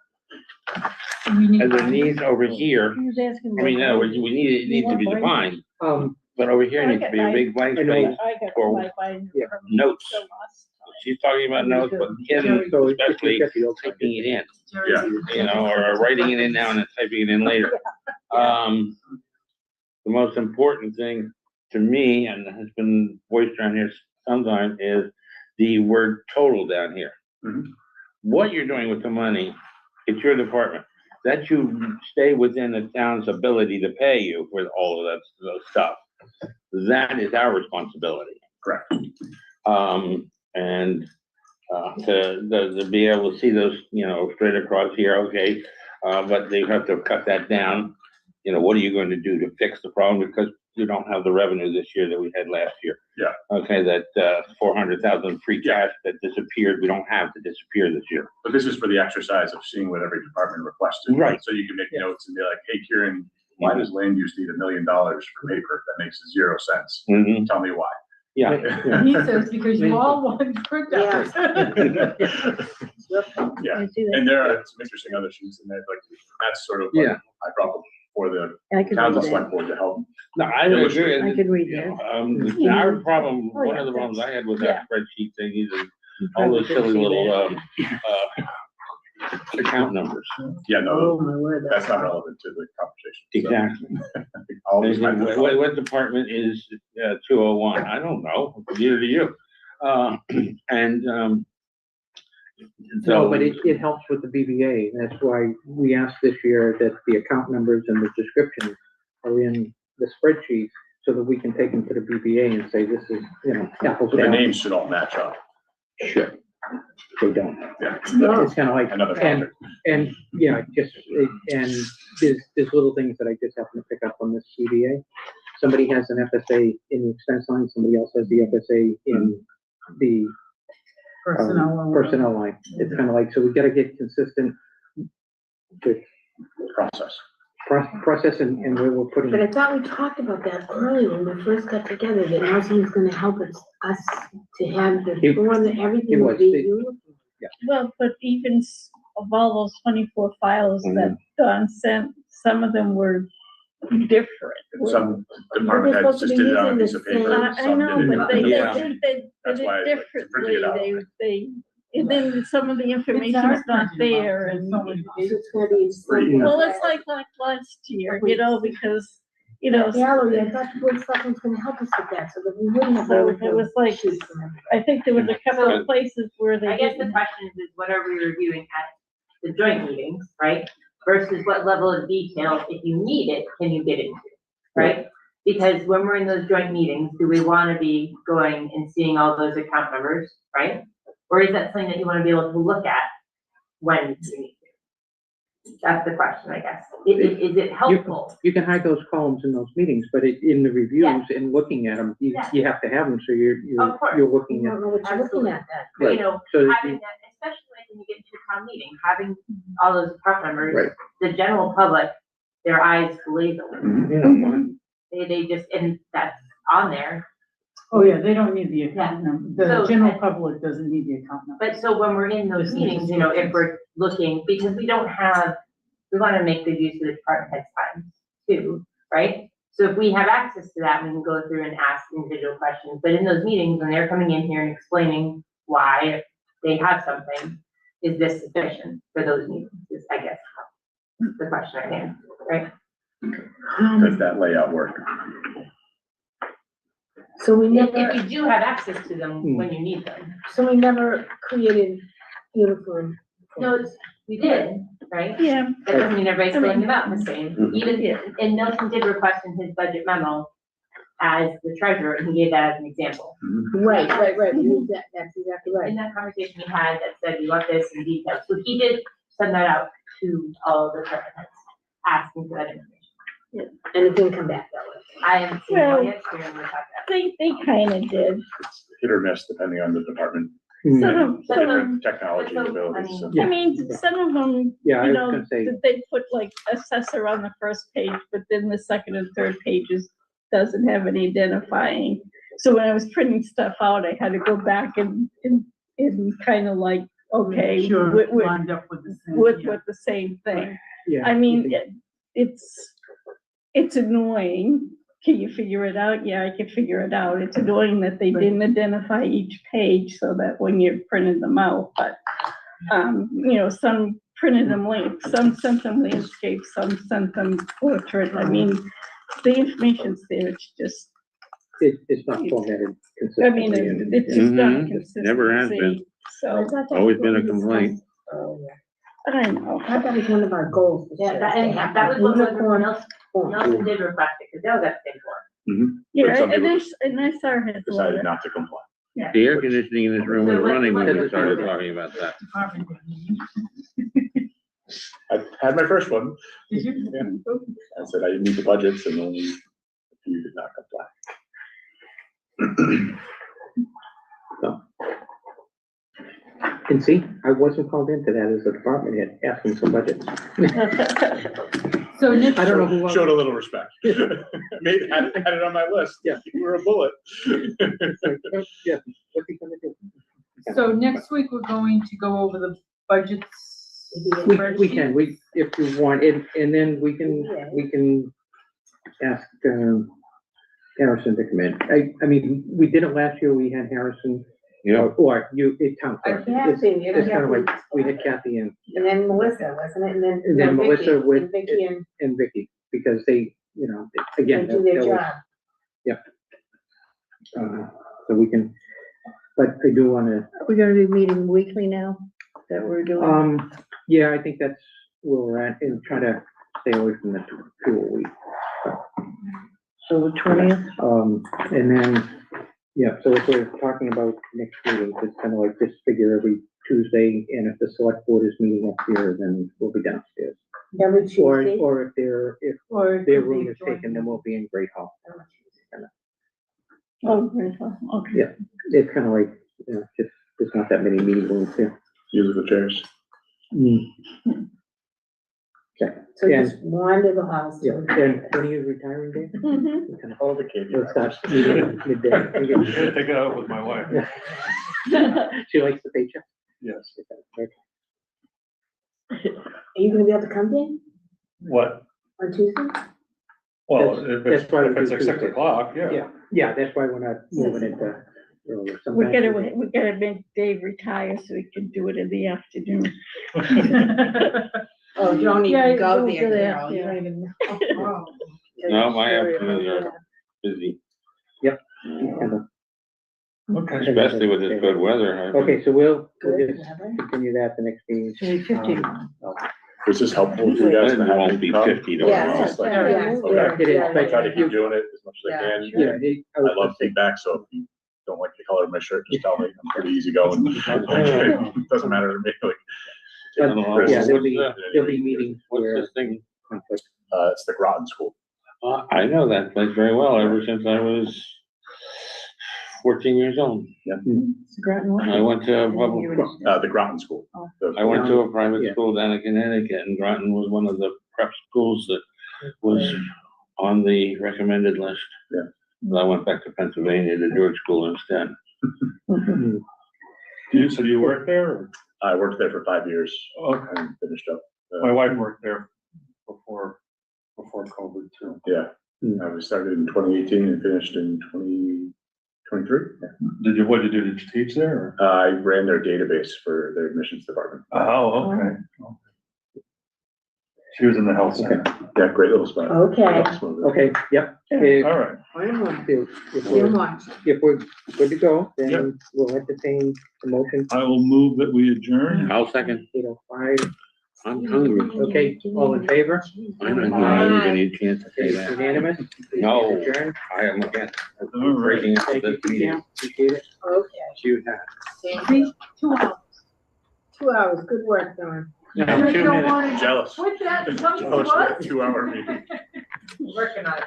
We need And the binders? needs over here, Who's asking? I mean, in other about words, we need, it needs to be defined, Um, but over here needs to be a big blank I know. space. I got Or- my binder Yeah. from Notes. the last time. She's talking about notes, but him so if especially you get the old- typing it in, Yeah. you know, or writing it in now and then typing it in later. The most important thing to me, and has been voiced around here sometimes, is the word total down here. Mhm. What you're doing with the money, it's your department. That you stay within the town's ability to pay you for all of that, those stuff. That is our responsibility. Correct. And to be able to see those, you know, straight across here, okay, but they have to cut that down. You know, what are you going to do to fix the problem? Because you don't have the revenue this year that we had last year. Yeah. Okay, that 400,000 free cash that disappeared, we don't have to disappear this year. But this is for the exercise of seeing what every department requested. Right. So you can make notes and be like, hey, Kieran, why does land use need $1 million for paper? That makes 0 sense. Mhm. Tell me why. Yeah. He says, because you all want printouts. Yeah, I see that. and there are some interesting other sheets in there, like, that's sort of what Yeah. I brought for the I could town read select that. board to help. No, I agree. I could read You that. know, our problem, Oh, yeah, one of the problems I had with Yeah. that spreadsheet thing is all those silly little, account numbers. Yeah, Oh, no, my word. that's not relevant to the conversation. So, Exactly. all these kinds of- What department is 201? I don't know, neither do you. No, but it helps with the BBA. That's why we asked this year that the account numbers and the descriptions are in the spreadsheet so that we can take them to the BBA and say, this is, you know, apples So to the apples. names should all match up. Sure. They don't. Yeah, It's kind of like, another and, project. and, yeah, and there's little things that I just happen to pick up on this CBA. Somebody has an FSA in the expense line, somebody else has the FSA in the personnel line. It's kind of like, so we gotta get consistent with Process. process and where we're putting. But I thought we talked about that earlier when we first got together, that Nelson's gonna help us to have the It- form that it everything was, would be it- uniform. Well, but even of all those 24 files that Don sent, some of them were different. Some department they're heads supposed to just be did it on a using piece the of paper. same- I some know, did it but on- they Yeah. did That's why I it like to print differently. it out. They, and then some of the information's not there and, So it's gonna be. something well, like it's like last year, you know, because, you know, Valerie, I thought the board of selectmen's gonna help us with that, so that we wouldn't have. So all the it was like- sheets and everything. I think there was a couple of places where they I guess the didn't. question is what are we reviewing at the joint meetings, right? Versus what level of detail, if you need it, can you get into, right? Because when we're in those joint meetings, do we wanna be going and seeing all those account numbers, right? Or is that something that you wanna be able to look at when you need to? That's the question, I guess. Is it helpful? You can hide those columns in those meetings, but in the reviews and looking at them, Yeah. you have to have them, so Of course. you're You looking at. don't know what you're looking at then. You Right. know, So having that, especially like when you get into a town meeting, having all those department members, Right. the general public, their eyes glaze over. Mhm. They just, and that's on there. Oh, yeah, they don't need the account number. The So- general public doesn't need the account number. But so when we're in those meetings, you know, if we're looking, because we don't have, we want to make good use of the department head's time too, right? So if we have access to that, we can go through and ask individual questions. But in those meetings, when they're coming in here and explaining why they have something, is this sufficient for those meetings? Is, I guess, the question I have, right? Does that layout work? So we If never, you do have access to them when you need them. so we never created uniform. No, we did, right? Yeah, That doesn't mean everybody's filling them out the same. Mhm. Even, and Nelson did request in his budget memo as the treasurer, and he gave that as an example. Right. That's exactly right. In that conversation we had that said, we want this in detail. So he did send that out to all the department heads, asking for that information. And it didn't come back that way. I haven't seen Well- one yet, so we're gonna talk about they kind of did. Hit or miss depending on the department, Some Mhm. of, some of, different technology abilities. So. I mean, some of them, Yeah, I you was know, gonna say, they put like assessor on the first page, but then the second and third pages doesn't have any identifying. So when I was printing stuff out, I had to go back and kind of like, okay, Sure, with lined up with the same. yeah. the same thing. yeah. I mean, it's annoying. Can you figure it out? Yeah, I can figure it out. It's annoying that they didn't identify each page so that when you printed them out, but, you know, some printed them some sent them landscape, some sent them portrait. I mean, the information's there, it's just, It's not formatted I mean, consistently. and- it's just not Mhm. consistency. Never has been. So, Always been a complaint. Oh, yeah. I know. I thought that was one of our goals. this Yeah, year, that, to and have that was what uniform Nelson form. did request it, because that was at state board. Yeah, some and people I saw his Decided letter. not to comply. The air conditioning in this room was So what- running when we what- started talking about that. Department head. I had my first one. Did you? Yeah. I said I didn't meet the budgets and only a few did not comply. And see, I wasn't called into that as a department head, asking for budgets. So next, I don't know who. Showed a little respect. Maybe had it on my list. Yeah. You were a bullet. Yeah, what's he gonna do? so next week, we're going to go over the budgets. We can, if you want, and then we can ask, Harrison to come in. I mean, we did it last year, we had Harrison. Yeah. Or you, town clerk. Kathy, you It's kind of Kathy. like, we had Kathy and then Melissa, wasn't it? And then Vicky, Melissa with- and Vicky and Vicky, because they, you know, they again. do their that was- job. So we can, but I do wanna, We're gonna be meeting weekly now, that we're doing. yeah, I think that's where we're at, and try to stay away from the two a week. So the 20th, And then, yeah, so if we're talking about next meeting, it's kind of like this figure every Tuesday, and if the select board is meeting up here, then we'll be downstairs. Every Or, Tuesday. or if Or it their could be room is joint. taken, then we'll be in Great Hall. Oh, great, okay. Yeah, it's kind of like, you know, just, there's not that many meeting rooms here. Use the chairs. Okay, So and, just wander the house. yeah, and when are you retiring, Dave? Mhm. We kind of- All the KB. We'll start meeting midday. I'm gonna take it out with my wife. She likes the paycheck? Yes. Okay. Are you gonna be able to come in What? on Tuesday? Well, That's why we if it's do like 6 Tuesdays. o'clock, yeah. Yeah, that's why we're not moving it earlier. We Sometimes gotta make Dave retire so he can do it in the afternoon. Oh, you don't Yeah, even go don't there, do that, Carol. You yeah. don't even know. No, my afternoons are busy, kind of- Okay. especially with this good weather. Okay, so we'll Good just weather. continue that the next meeting. maybe 50. Was this helpful for you guys? It to have won't be FinCom? 50 to Yeah, Just like- yeah, Okay. It is, yeah, I try to yeah. keep doing it as much as I Yeah, can. Yeah, I love feedback, so if you don't like the color of my shirt, just tell me. I'm pretty easygoing. It doesn't matter to me. Like, But, Otherwise, yeah, there'll what's be meetings What's where. this thing? It's the Groton School. I know that place very well ever since I was 14 years old. I went to a public, The Groton School. I went to a private Yeah. school down in Connecticut, and Groton was one of the prep schools that was on the recommended list. Yeah. But I went back to Pennsylvania to George School instead. So do you work there? Or? I worked there for 5 years. Okay. And finished up. My wife worked there before COVID too. Yeah, I started in 2018 and finished in 2023. Yeah. What did you do? Did you teach there? Or? I ran their database for their admissions department. Oh, okay. She was in the health center. Yeah, great little spot. Okay. Okay, yep. All right. If we're good to go, then we'll entertain the motion. I will move that we adjourn. I'll second. 8:05. I'm hungry. Okay, all in favor? I'm not gonna give any chance to say Okay, that. unanimous? No. Adjourn. I am against All right. breaking into Thank you, this meeting. Pam. Appreciate it. Okay. You have. 2 hours. 2 hours, good work, Dawn. No, 2 minutes. Jealous. What's that? Jealous for a 2-hour meeting. Working on it.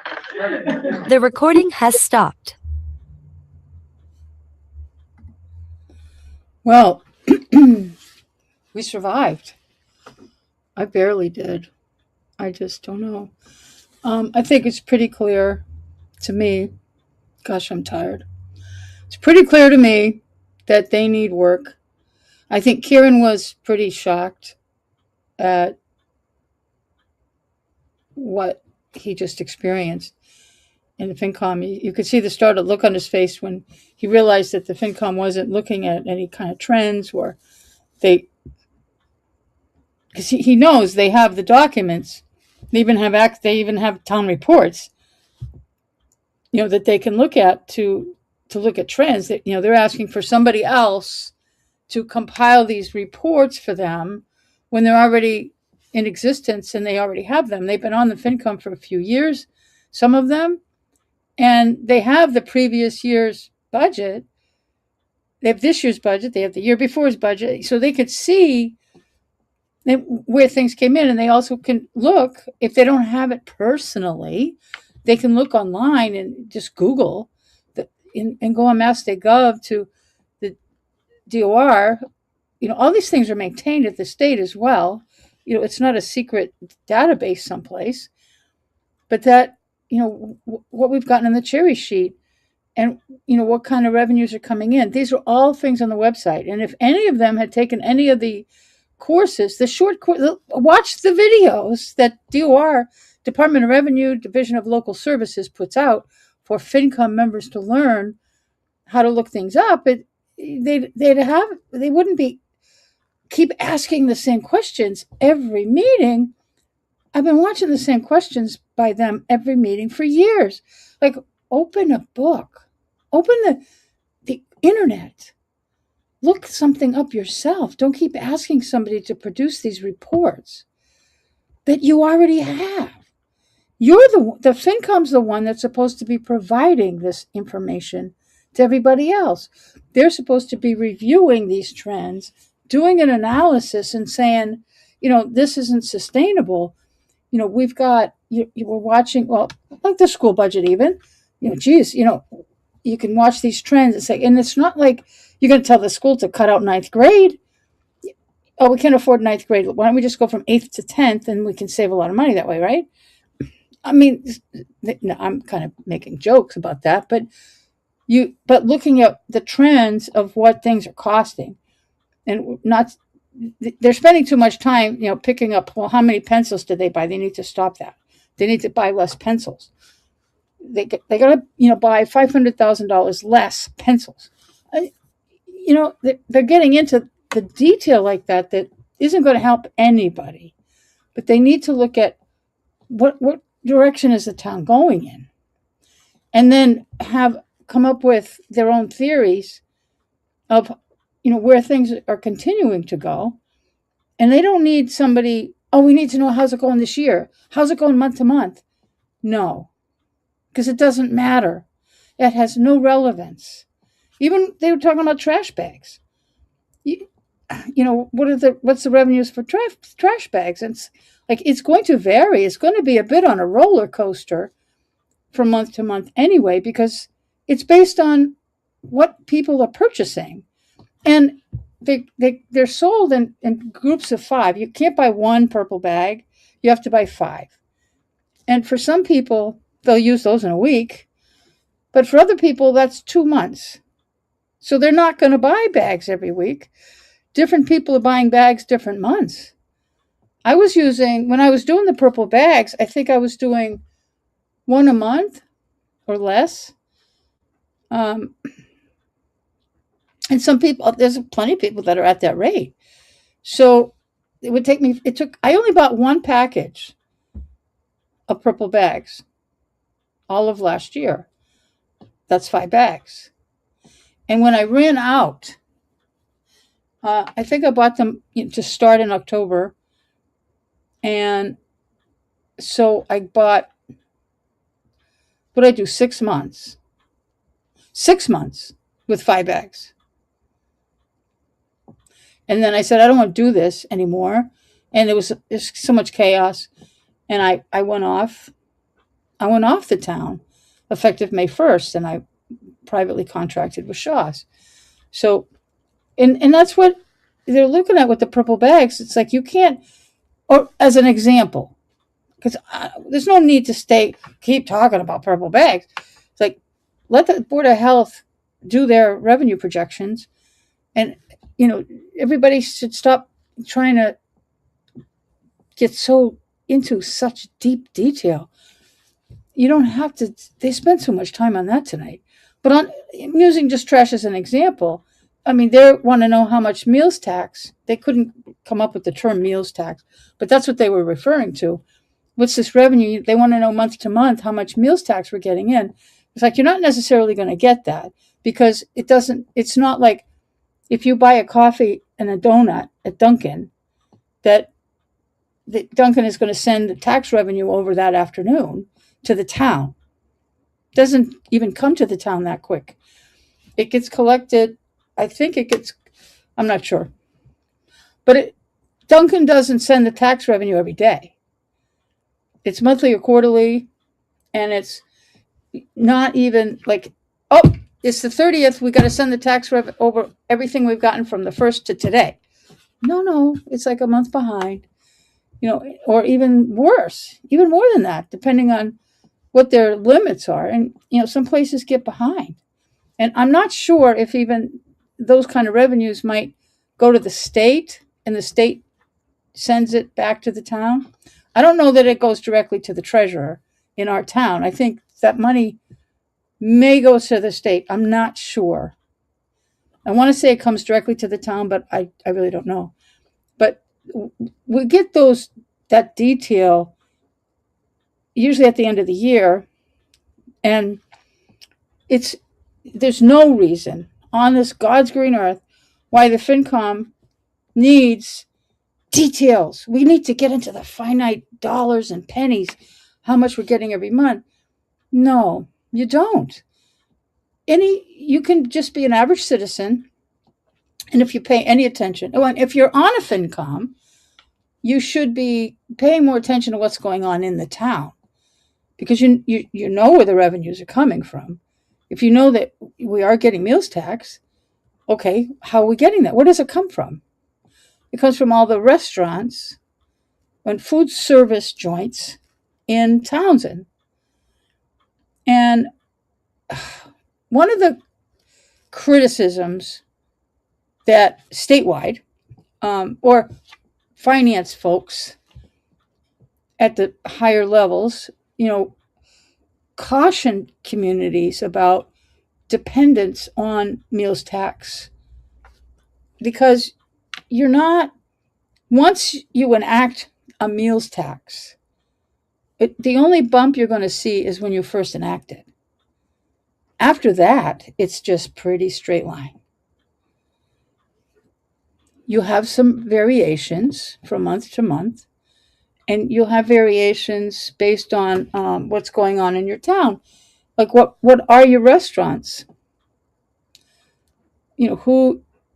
The recording has stopped. Well, we survived. I barely did. I just don't know. I think it's pretty clear to me. Gosh, I'm tired. It's pretty clear to me that they need work. I think Kieran was pretty shocked at what he just experienced in the FinCom. You could see the startled look on his face when he realized that the FinCom wasn't looking at any kind of trends, or because he knows they have the documents. They even have town reports, that they can look at to look at trends. That they're asking for somebody else to compile these reports for them when they're already in existence and they already have them. They've been on the FinCom for a few years, some of them, and they have the previous year's budget. They have this year's budget. They have the year before's budget, so they could see where things came in, and they also can look, if they don't have it personally, they can look online and just Google and go on Mass.gov to the DOR. All these things are maintained at the state as well. It's not a secret database someplace, but that, what we've gotten in the cherry sheet and, what kind of revenues are coming in. These are all things on the website. And if any of them had taken any of the courses, the short course, watch the videos that DOR, Department of Revenue, Division of Local Services, puts out for FinCom members to learn how to look things up. They wouldn't be keep asking the same questions every meeting. I've been watching the same questions by them every meeting for years. Like, open a book, open the internet. Look something up yourself. Don't keep asking somebody to produce these reports that you already have. The FinCom's the one that's supposed to be providing this information to everybody else. They're supposed to be reviewing these trends, doing an analysis and saying, this isn't sustainable. We've got, you were watching, well, like the school budget even, you can watch these trends and say, and it's not like you're going to tell the school to cut out 9th grade. Oh, we can't afford 9th grade. Why don't we just go from 8th to 10th and we can save a lot of money that way, right? I mean, I'm kind of making jokes about that, but looking at the trends of what things are costing, and they're spending too much time, picking up, well, how many pencils did they buy? They need to stop that. They need to buy less pencils. They got to, buy $500,000 less pencils. They're getting into the detail like that isn't going to help anybody. But they need to look at what direction is the town going in, and then come up with their own theories of, where things are continuing to go. And they don't need somebody, we need to know how's it going this year. How's it going month to month? No, because it doesn't matter. It has no relevance. Even they were talking about trash bags. what's the revenues for trash bags? And it's like, it's going to vary. It's going to be a bit on a roller coaster from month to month anyway, because it's based on what people are purchasing. And they're sold in groups of 5. You can't buy one purple bag. You have to buy 5. And for some people, they'll use those in a week. But for other people, that's 2 months. So they're not going to buy bags every week. Different people are buying bags different months. When I was doing the purple bags, I think I was doing 1 a month or less. And there's plenty of people that are at that rate. So I only bought 1 package of purple bags all of last year. That's 5 bags. And when I ran out, I think I bought them to start in October. And so I bought, what did I do, 6 months? 6 months with 5 bags. And then I said, I don't want to do this anymore. And there's so much chaos. And I went off the town effective May 1st, and I privately contracted with Shaw's. So, and that's what they're looking at with the purple bags. It's like, you can't, or as an example, because there's no need to keep talking about purple bags. It's like, let the Board of Health do their revenue projections, and everybody should stop trying to get so into such deep detail. You don't have to. They spend so much time on that tonight. But I'm using just trash as an example. I mean, they want to know how much meals tax. They couldn't come up with the term meals tax, but that's what they were referring to. What's this revenue? They want to know month to month how much meals tax we're getting in. It's like, you're not necessarily going to get that, because it's not like if you buy a coffee and a donut at Dunkin', that Dunkin' is going to send the tax revenue over that afternoon to the town. It doesn't even come to the town that quick. It gets collected. I'm not sure. But Dunkin' doesn't send the tax revenue every day. It's monthly or quarterly, and it's not even like, oh, it's the 30th, we got to send the tax revenue over everything we've gotten from the 1st to today. No, it's like a month behind, or even worse, even more than that, depending on what their limits are. And, some places get behind. And I'm not sure if even those kind of revenues might go to the state, and the state sends it back to the town. I don't know that it goes directly to the treasurer in our town. I think that money may go to the state. I'm not sure. I want to say it comes directly to the town, but I really don't know. But we get that detail usually at the end of the year, and there's no reason on this God's green earth why the FinCom needs details. We need to get into the finite dollars and pennies, how much we're getting every month. No, you don't. You can just be an average citizen, and if you pay any attention, if you're on a FinCom, you should be paying more attention to what's going on in the town, because you know where the revenues are coming from. If you know that we are getting meals tax, okay, how are we getting that? Where does it come from? It comes from all the restaurants and food service joints in Townsend. And one of the criticisms that statewide, or finance folks at the higher levels, caution communities about dependence on meals tax, because once you enact a meals tax, the only bump you're going to see is when you first enact it. After that, it's just pretty straight line. You'll have some variations from month to month, and you'll have variations based on what's going on in your town. Like, what are your restaurants?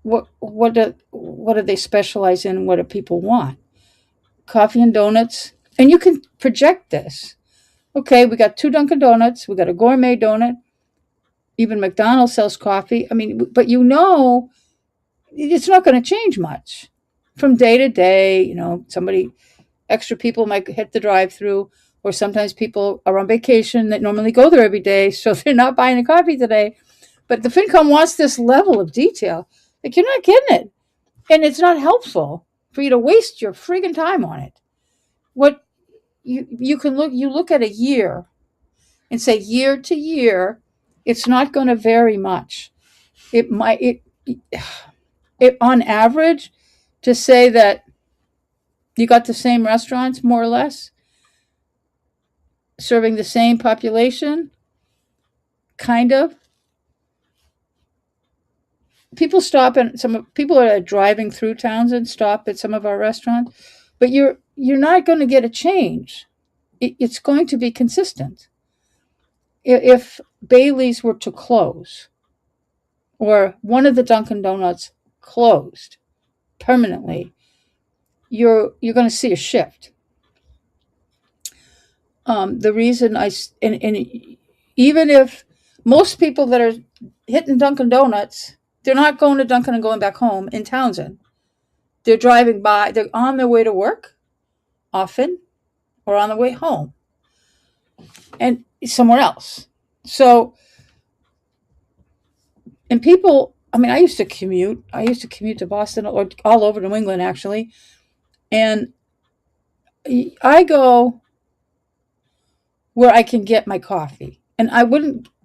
what do they specialize in? What do people want? Coffee and donuts, and you can project this. Okay, we got 2 Dunkin' Donuts, we got a gourmet donut. Even McDonald's sells coffee. I mean, but it's not going to change much from day to day. Extra people might hit the drive-through, or sometimes people are on vacation that normally go there every day, so they're not buying the coffee today. But the FinCom wants this level of detail. Like, you're not getting it. And it's not helpful for you to waste your friggin' time on it. What you look at a year and say year to year, it's not going to vary much. It might, it on average, to say that you got the same restaurants, more or less, serving the same population, kind of. People stop and people are driving through Townsend, stop at some of our restaurants, but you're not going to get a change. It's going to be consistent. If Bailey's were to close, or one of the Dunkin' Donuts closed permanently, you're going to see a shift. The reason and even if most people that are hitting Dunkin' Donuts, they're not going to Dunkin' and going back home in Townsend. They're driving by, they're on their way to work often, or on the way home and somewhere else. So, and people, I mean, I used to commute to Boston, or all over New England, actually. And I go where I can get my coffee. And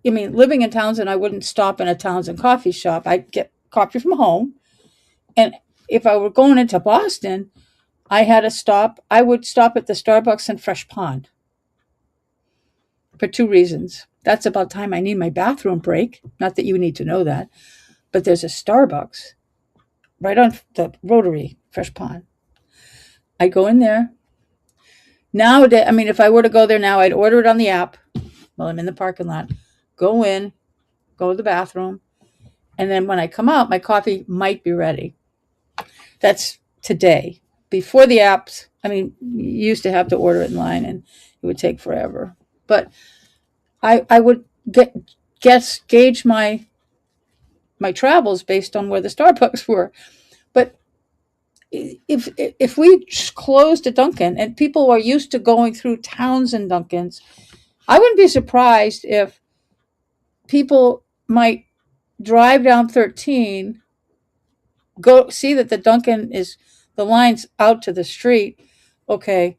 living in Townsend, I wouldn't stop in a Townsend coffee shop. I'd get coffee from home. And if I were going into Boston, I would stop at the Starbucks in Fresh Pond for 2 reasons. That's about time I need my bathroom break. Not that you need to know that, but there's a Starbucks right on the Rotary, Fresh Pond. I go in there. Nowadays, if I were to go there now, I'd order it on the app while I'm in the parking lot. Go in, go to the bathroom, and then when I come out, my coffee might be ready. That's today. Before the apps, you used to have to order it in line, and it would take forever. But I would gauge my travels based on where the Starbucks were. But if we closed a Dunkin' and people are used to going through Townsend Dunkins, I wouldn't be surprised if people might drive down 13, go see that the Dunkin' the line's out to the street. Okay,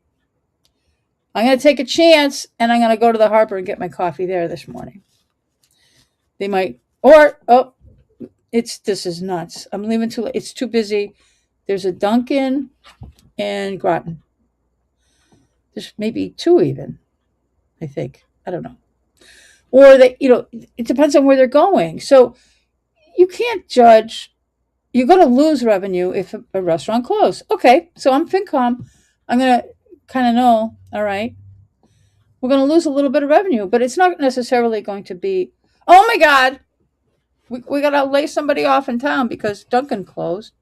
I'm going to take a chance and I'm going to go to the Harbor and get my coffee there this morning. They might, this is nuts. I'm leaving too late. It's too busy. There's a Dunkin' in Groton. There's maybe 2 even, I think. I don't know. Or it depends on where they're going. So you can't judge. You're going to lose revenue if a restaurant closes. Okay, so I'm FinCom. I'm going to kind of know, all right, we're going to lose a little bit of revenue, but it's not necessarily going to be, oh my God, we got to lay somebody off in town because Dunkin' closed.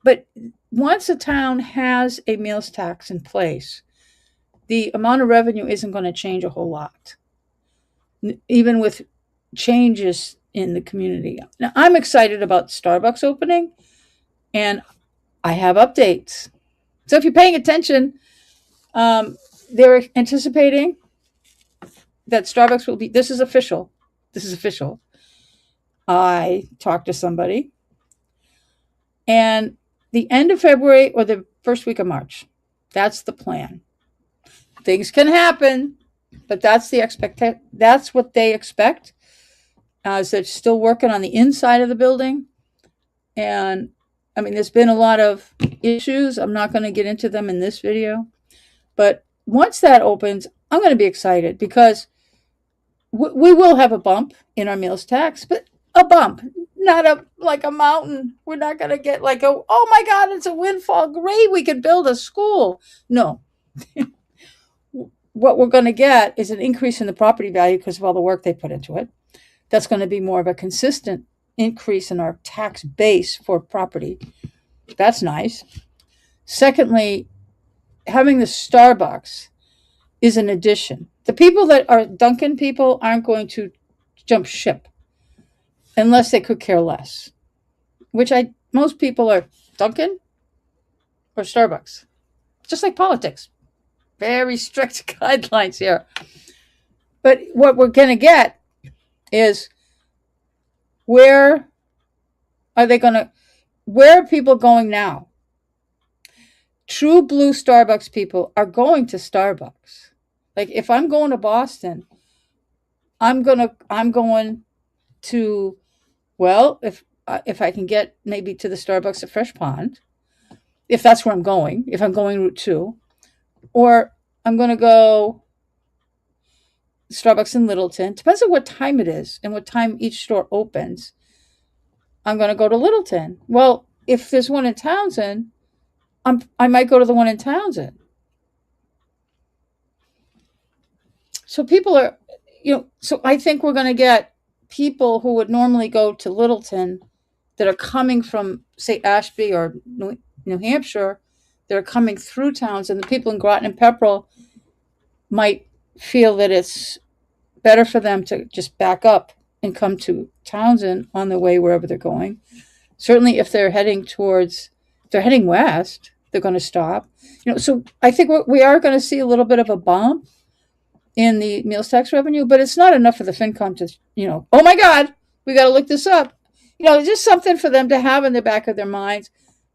But once a town has a meals tax in place, the amount of revenue isn't going to change a whole lot, even with changes in the community. Now, I'm excited about Starbucks opening, and I have updates. So if you're paying attention, they're anticipating that Starbucks will be, this is official. I talked to somebody, and the end of February or the first week of March, that's the plan. Things can happen, but that's that's what they expect. So they're still working on the inside of the building. And there's been a lot of issues. I'm not going to get into them in this video. But once that opens, I'm going to be excited because we will have a bump in our meals tax, but a bump, not like a mountain. We're not going to get like oh my God, it's a windfall. Great, we could build a school. No. What we're going to get is an increase in the property value because of all the work they put into it. That's going to be more of a consistent increase in our tax base for property. That's nice. Secondly, having the Starbucks is an addition. The people that are Dunkin' people aren't going to jump ship unless they could care less, which most people are Dunkin' or Starbucks, just like politics. Very strict guidelines here. But what we're going to get is where are people going now? True blue Starbucks people are going to Starbucks. Like if I'm going to Boston, I'm going to, well, if I can get maybe to the Starbucks at Fresh Pond, if that's where I'm going, if I'm going Route 2, or I'm going to go Starbucks in Littleton. Depends on what time it is and what time each store opens. I'm going to go to Littleton. Well, if there's one in Townsend, I might go to the one in Townsend. So people are, so I think we're going to get people who would normally go to Littleton that are coming from, say, Ashby or New Hampshire, that are coming through Townsend. The people in Groton and Pepperell might feel that it's better for them to just back up and come to Townsend on their way wherever they're going. Certainly if they're heading west, they're going to stop. So I think we are going to see a little bit of a bump in the meals tax revenue, but it's not enough for the FinCom to, oh my God, we got to look this up. It's just something for them to have in the back of their minds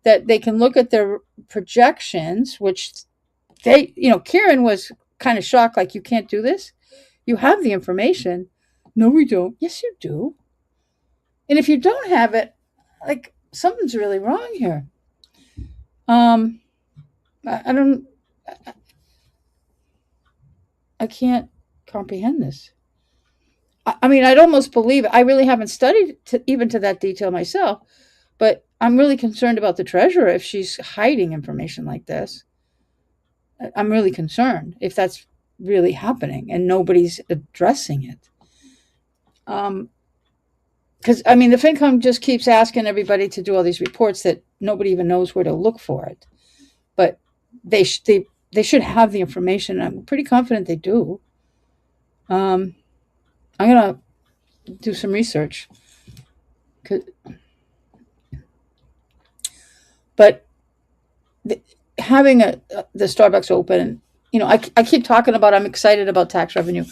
that they can look at their projections, which Karen was kind of shocked, like, you can't do this. You have the information. No, we don't. Yes, you do. And if you don't have it, like, something's really wrong here. I can't comprehend this. I mean, I'd almost believe it. I really haven't studied even to that detail myself, but I'm really concerned about the treasurer if she's hiding information like this. I'm really concerned if that's really happening and nobody's addressing it. Because, I mean, the FinCom just keeps asking everybody to do all these reports that nobody even knows where to look for it. But they should have the information. I'm pretty confident they do. I'm going to do some research. But having the Starbucks open, I keep talking about I'm excited about tax revenue.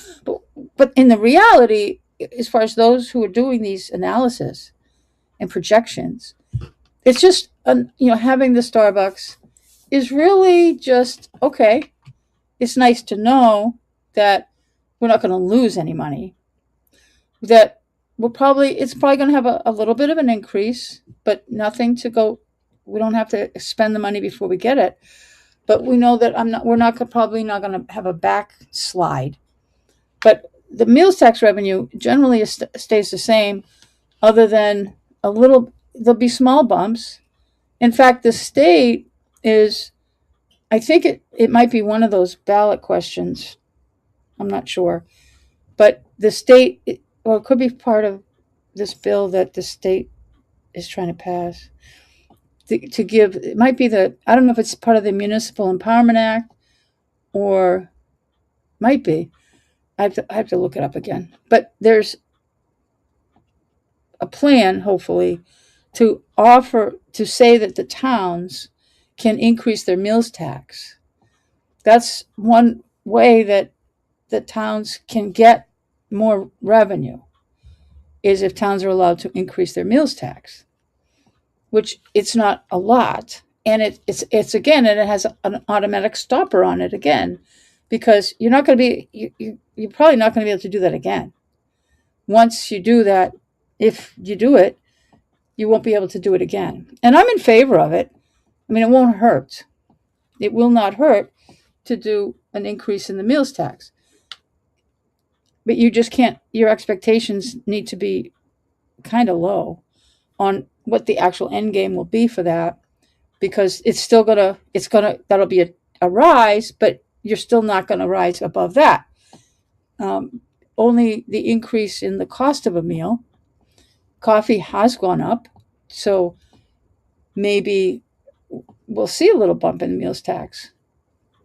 But in the reality, as far as those who are doing these analysis and projections, it's just, having the Starbucks is really just, okay, it's nice to know that we're not going to lose any money, that it's probably going to have a little bit of an increase, but nothing to go, we don't have to spend the money before we get it. But we know that we're probably not going to have a backslide. But the meals tax revenue generally stays the same, other than there'll be small bumps. In fact, the state is, I think it might be one of those ballot questions. I'm not sure. But the state, it could be part of this bill that the state is trying to pass. To give, it might be I don't know if it's part of the Municipal Empowerment Act, or might be. I have to look it up again. But there's a plan, hopefully, to say that the towns can increase their meals tax. That's one way that the towns can get more revenue, is if towns are allowed to increase their meals tax, which it's not a lot. And it's again, and it has an automatic stopper on it again, because you're probably not going to be able to do that again. Once you do that, if you do it, you won't be able to do it again. And I'm in favor of it. I mean, it won't hurt. It will not hurt to do an increase in the meals tax. But you just can't, your expectations need to be kind of low on what the actual end game will be for that, because that'll be a rise, but you're still not going to rise above that. Only the increase in the cost of a meal Coffee has gone up, so maybe we'll see a little bump in the meals tax.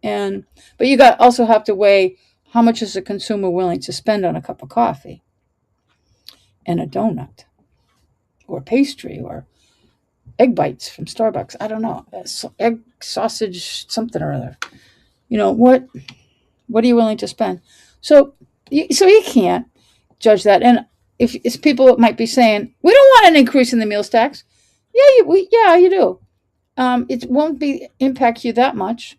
But you also have to weigh how much is a consumer willing to spend on a cup of coffee and a donut or pastry or egg bites from Starbucks. I don't know, egg sausage something or other. What are you willing to spend? So you can't judge that. And if people might be saying, we don't want an increase in the meals tax. Yeah, you do. It won't impact you that much.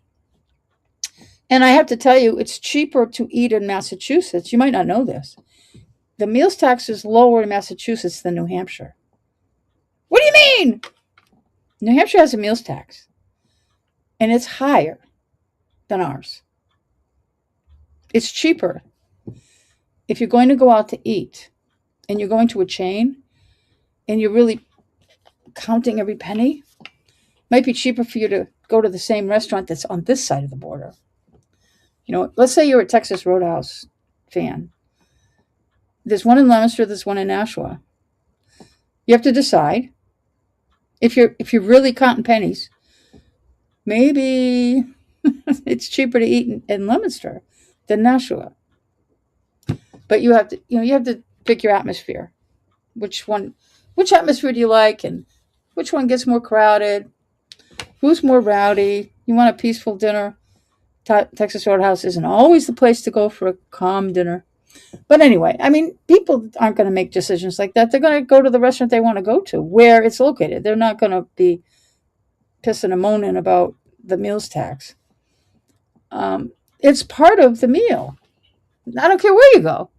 And I have to tell you, it's cheaper to eat in Massachusetts. You might not know this. The meals tax is lower in Massachusetts than New Hampshire. What do you mean? New Hampshire has a meals tax, and it's higher than ours. It's cheaper. If you're going to go out to eat, and you're going to a chain, and you're really counting every penny, it might be cheaper for you to go to the same restaurant that's on this side of the border. Let's say you're a Texas Roadhouse fan. There's one in Leominster, there's one in Nashua. You have to decide if you're really counting pennies. Maybe it's cheaper to eat in Leominster than Nashua. But you have to pick your atmosphere. Which atmosphere do you like, and which one gets more crowded? Who's more rowdy? You want a peaceful dinner? Texas Roadhouse isn't always the place to go for a calm dinner. But anyway, people aren't going to make decisions like that. They're going to go to the restaurant they want to go to, where it's located. They're not going to be pissing and moaning about the meals tax. It's part of the meal. I don't care where you go.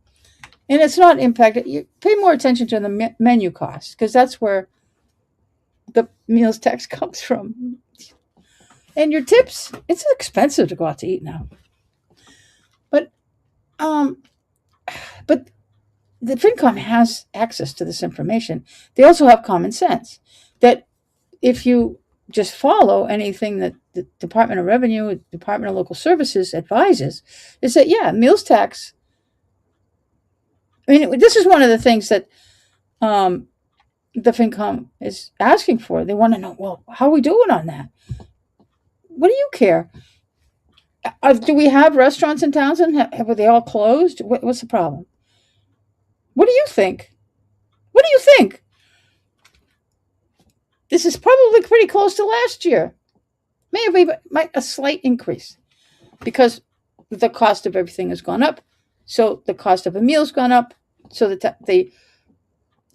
And it's not impacted. You pay more attention to the menu cost, because that's where the meals tax comes from. And your tips, it's expensive to go out to eat now. But the FinCom has access to this information. They also have common sense that if you just follow anything that the Department of Revenue, Department of Local Services advises, is that, meals tax. This is one of the things that the FinCom is asking for. They want to know, well, how are we doing on that? What do you care? Do we have restaurants in Townsend? Have they all closed? What's the problem? What do you think? What do you think? This is probably pretty close to last year. Maybe a slight increase, because the cost of everything has gone up. So the cost of a meal's gone up. So the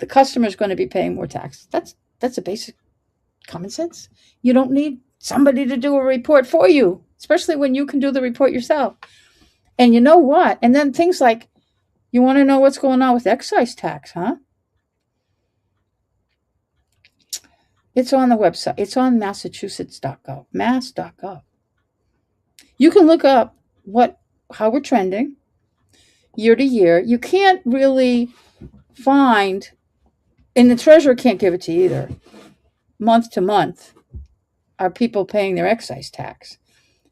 customer is going to be paying more tax. That's a basic common sense. You don't need somebody to do a report for you, especially when you can do the report yourself. And you know what? And then things like, you want to know what's going on with excise tax, huh? It's on the website. It's on massachusetts.gov, mass.gov. You can look up how we're trending year to year. You can't really find, and the treasurer can't give it to you either, month to month, are people paying their excise tax,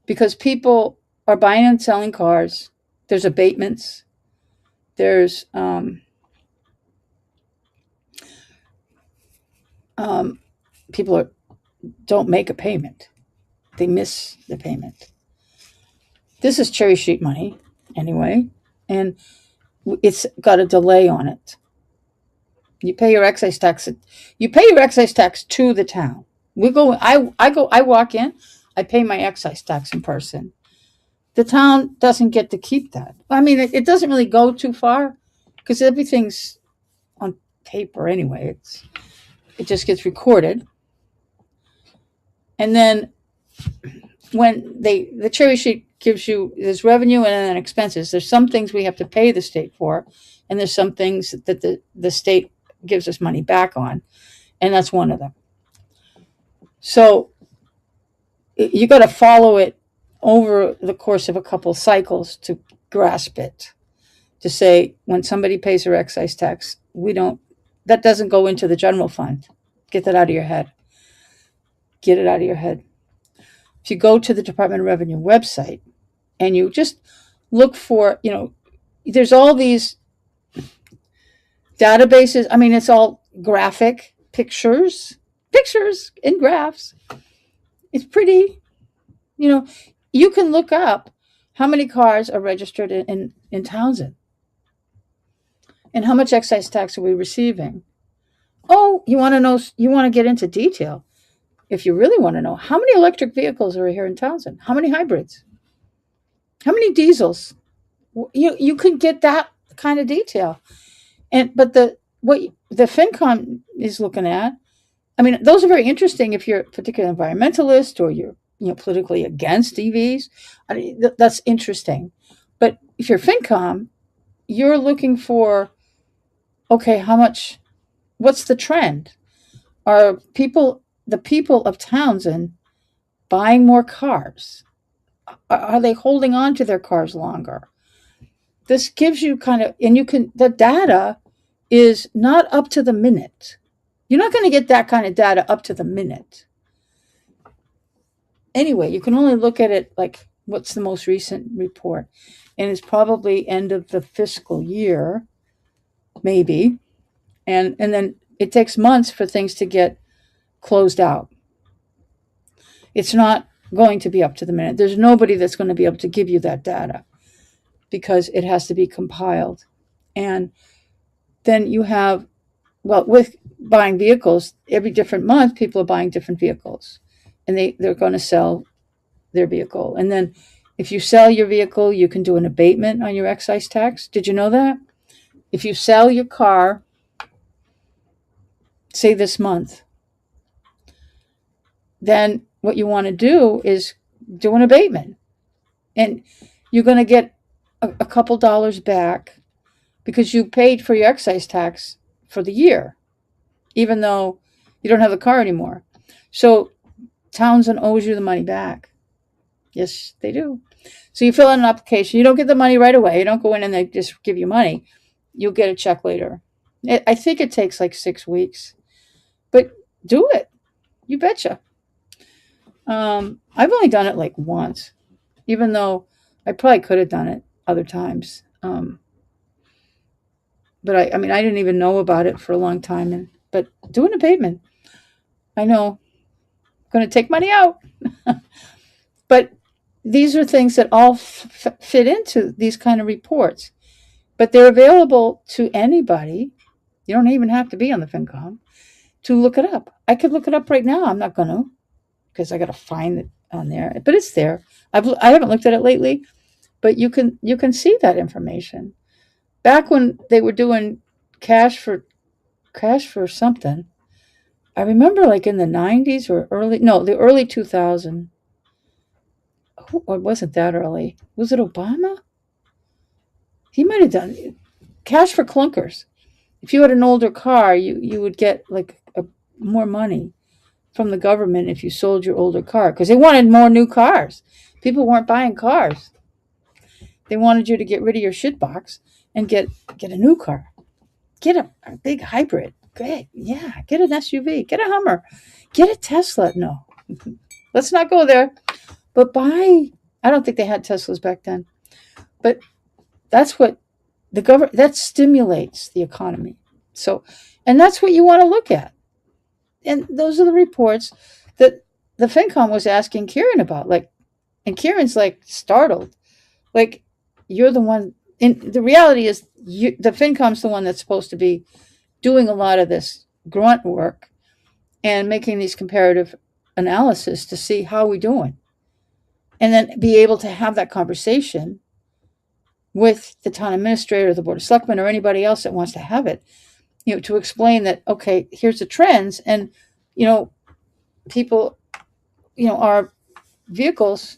because people are buying and selling cars. There's abatements. There's people don't make a payment. They miss the payment. This is cherry sheet money anyway, and it's got a delay on it. You pay your excise tax. You pay your excise tax to the town. I walk in, I pay my excise tax in person. The town doesn't get to keep that. It doesn't really go too far, because everything's on paper anyway. It just gets recorded. And then when the cherry sheet gives you, there's revenue and then expenses. There's some things we have to pay the state for, and there's some things that the state gives us money back on, and that's one of them. So you got to follow it over the course of a couple cycles to grasp it, to say, when somebody pays their excise tax, that doesn't go into the general fund. Get that out of your head. Get it out of your head. If you go to the Department of Revenue website and you just look for, there's all these databases, I mean, it's all graphic pictures and graphs. It's pretty, you know, you can look up how many cars are registered in Townsend and how much excise tax are we receiving. Oh, you want to know, you want to get into detail. If you really want to know, how many electric vehicles are here in Townsend? How many hybrids? How many diesels? You could get that kind of detail. But the FinCom is looking at, I mean, those are very interesting if you're a particular environmentalist or you're politically against EVs. I mean, that's interesting. But if you're FinCom, you're looking for, okay, what's the trend? Are the people of Townsend buying more cars? Are they holding on to their cars longer? This gives you the data is not up to the minute. You're not going to get that kind of data up to the minute. Anyway, you can only look at it like what's the most recent report. And it's probably end of the fiscal year, maybe. And then it takes months for things to get closed out. It's not going to be up to the minute. There's nobody that's going to be able to give you that data because it has to be compiled. And then you have, well, with buying vehicles, every different month, people are buying different vehicles. And they're going to sell their vehicle. And then if you sell your vehicle, you can do an abatement on your excise tax. Did you know that? If you sell your car, say this month, then what you want to do is do an abatement. And you're going to get a couple dollars back because you paid for your excise tax for the year, even though you don't have the car anymore. So Townsend owes you the money back. Yes, they do. So you fill out an application. You don't get the money right away. You don't go in and they just give you money. You'll get a check later. I think it takes like 6 weeks. But do it. You betcha. I've only done it like once, even though I probably could have done it other times. But I mean, I didn't even know about it for a long time. But do an abatement. I know. Going to take money out. But these are things that all fit into these kind of reports. But they're available to anybody. You don't even have to be on the FinCom to look it up. I could look it up right now. I'm not going to because I got to find it on there. But it's there. I haven't looked at it lately. But you can see that information. Back when they were doing cash for something, I remember like in the 90s or the early 2000s. Or wasn't that early? Was it Obama? He might have done cash for clunkers. If you had an older car, you would get like more money from the government if you sold your older car because they wanted more new cars. People weren't buying cars. They wanted you to get rid of your shit box and get a new car. Get a big hybrid. Great. Yeah. Get an SUV. Get a Hummer. Get a Tesla. No. Let's not go there. But I don't think they had Teslas back then. But that's what the government, that stimulates the economy. So, and that's what you want to look at. And those are the reports that the FinCom was asking Kieran about. And Kieran's like startled. Like, you're the one, and the reality is the FinCom's the one that's supposed to be doing a lot of this grunt work and making these comparative analysis to see how we're doing. And then be able to have that conversation with the town administrator, the board of selectmen, or anybody else that wants to have it, to explain that, okay, here's the trends. And, people, our vehicles,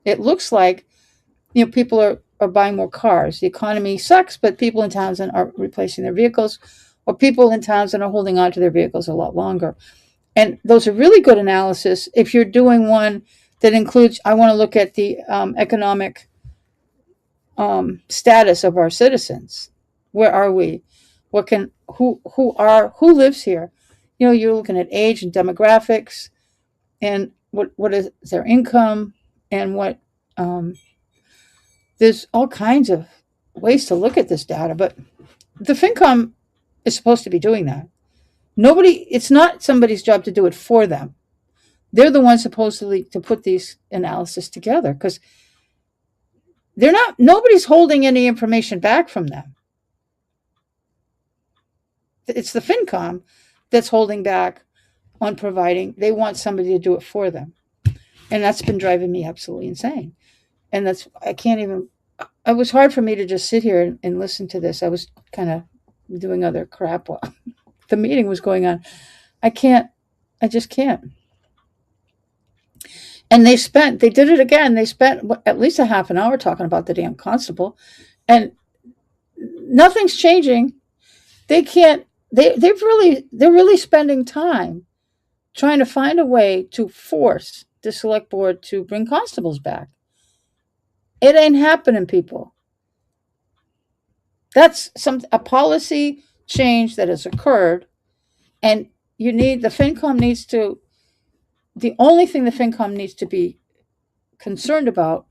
it looks like, people are buying more cars. The economy sucks, but people in Townsend are replacing their vehicles, or people in Townsend are holding on to their vehicles a lot longer. And those are really good analysis. If you're doing one that includes, I want to look at the economic status of our citizens. Where are we? Who lives here? You're looking at age and demographics, and what is their income, and what there's all kinds of ways to look at this data. But the FinCom is supposed to be doing that. It's not somebody's job to do it for them. They're the ones supposedly to put these analysis together, because nobody's holding any information back from them. It's the FinCom that's holding back on providing. They want somebody to do it for them. And that's been driving me absolutely insane. And it was hard for me to just sit here and listen to this. I was kind of doing other crap while the meeting was going on. I just can't. And they did it again. They spent at least a half an hour talking about the damn constable, and nothing's changing. They're really spending time trying to find a way to force the select board to bring constables back. It ain't happening, people. That's a policy change that has occurred, and the FinCom needs to. The only thing the FinCom needs to be concerned about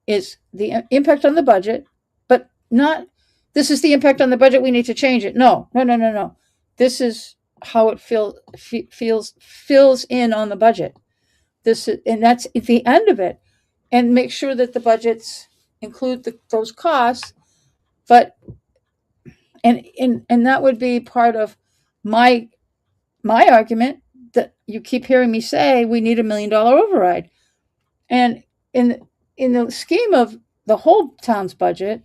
is the impact on the budget, but not, this is the impact on the budget, we need to change it. No. This is how it fills in on the budget. And that's at the end of it. And make sure that the budgets include those costs. But, and that would be part of my argument that you keep hearing me say, we need $1 million override. And in the scheme of the whole town's budget,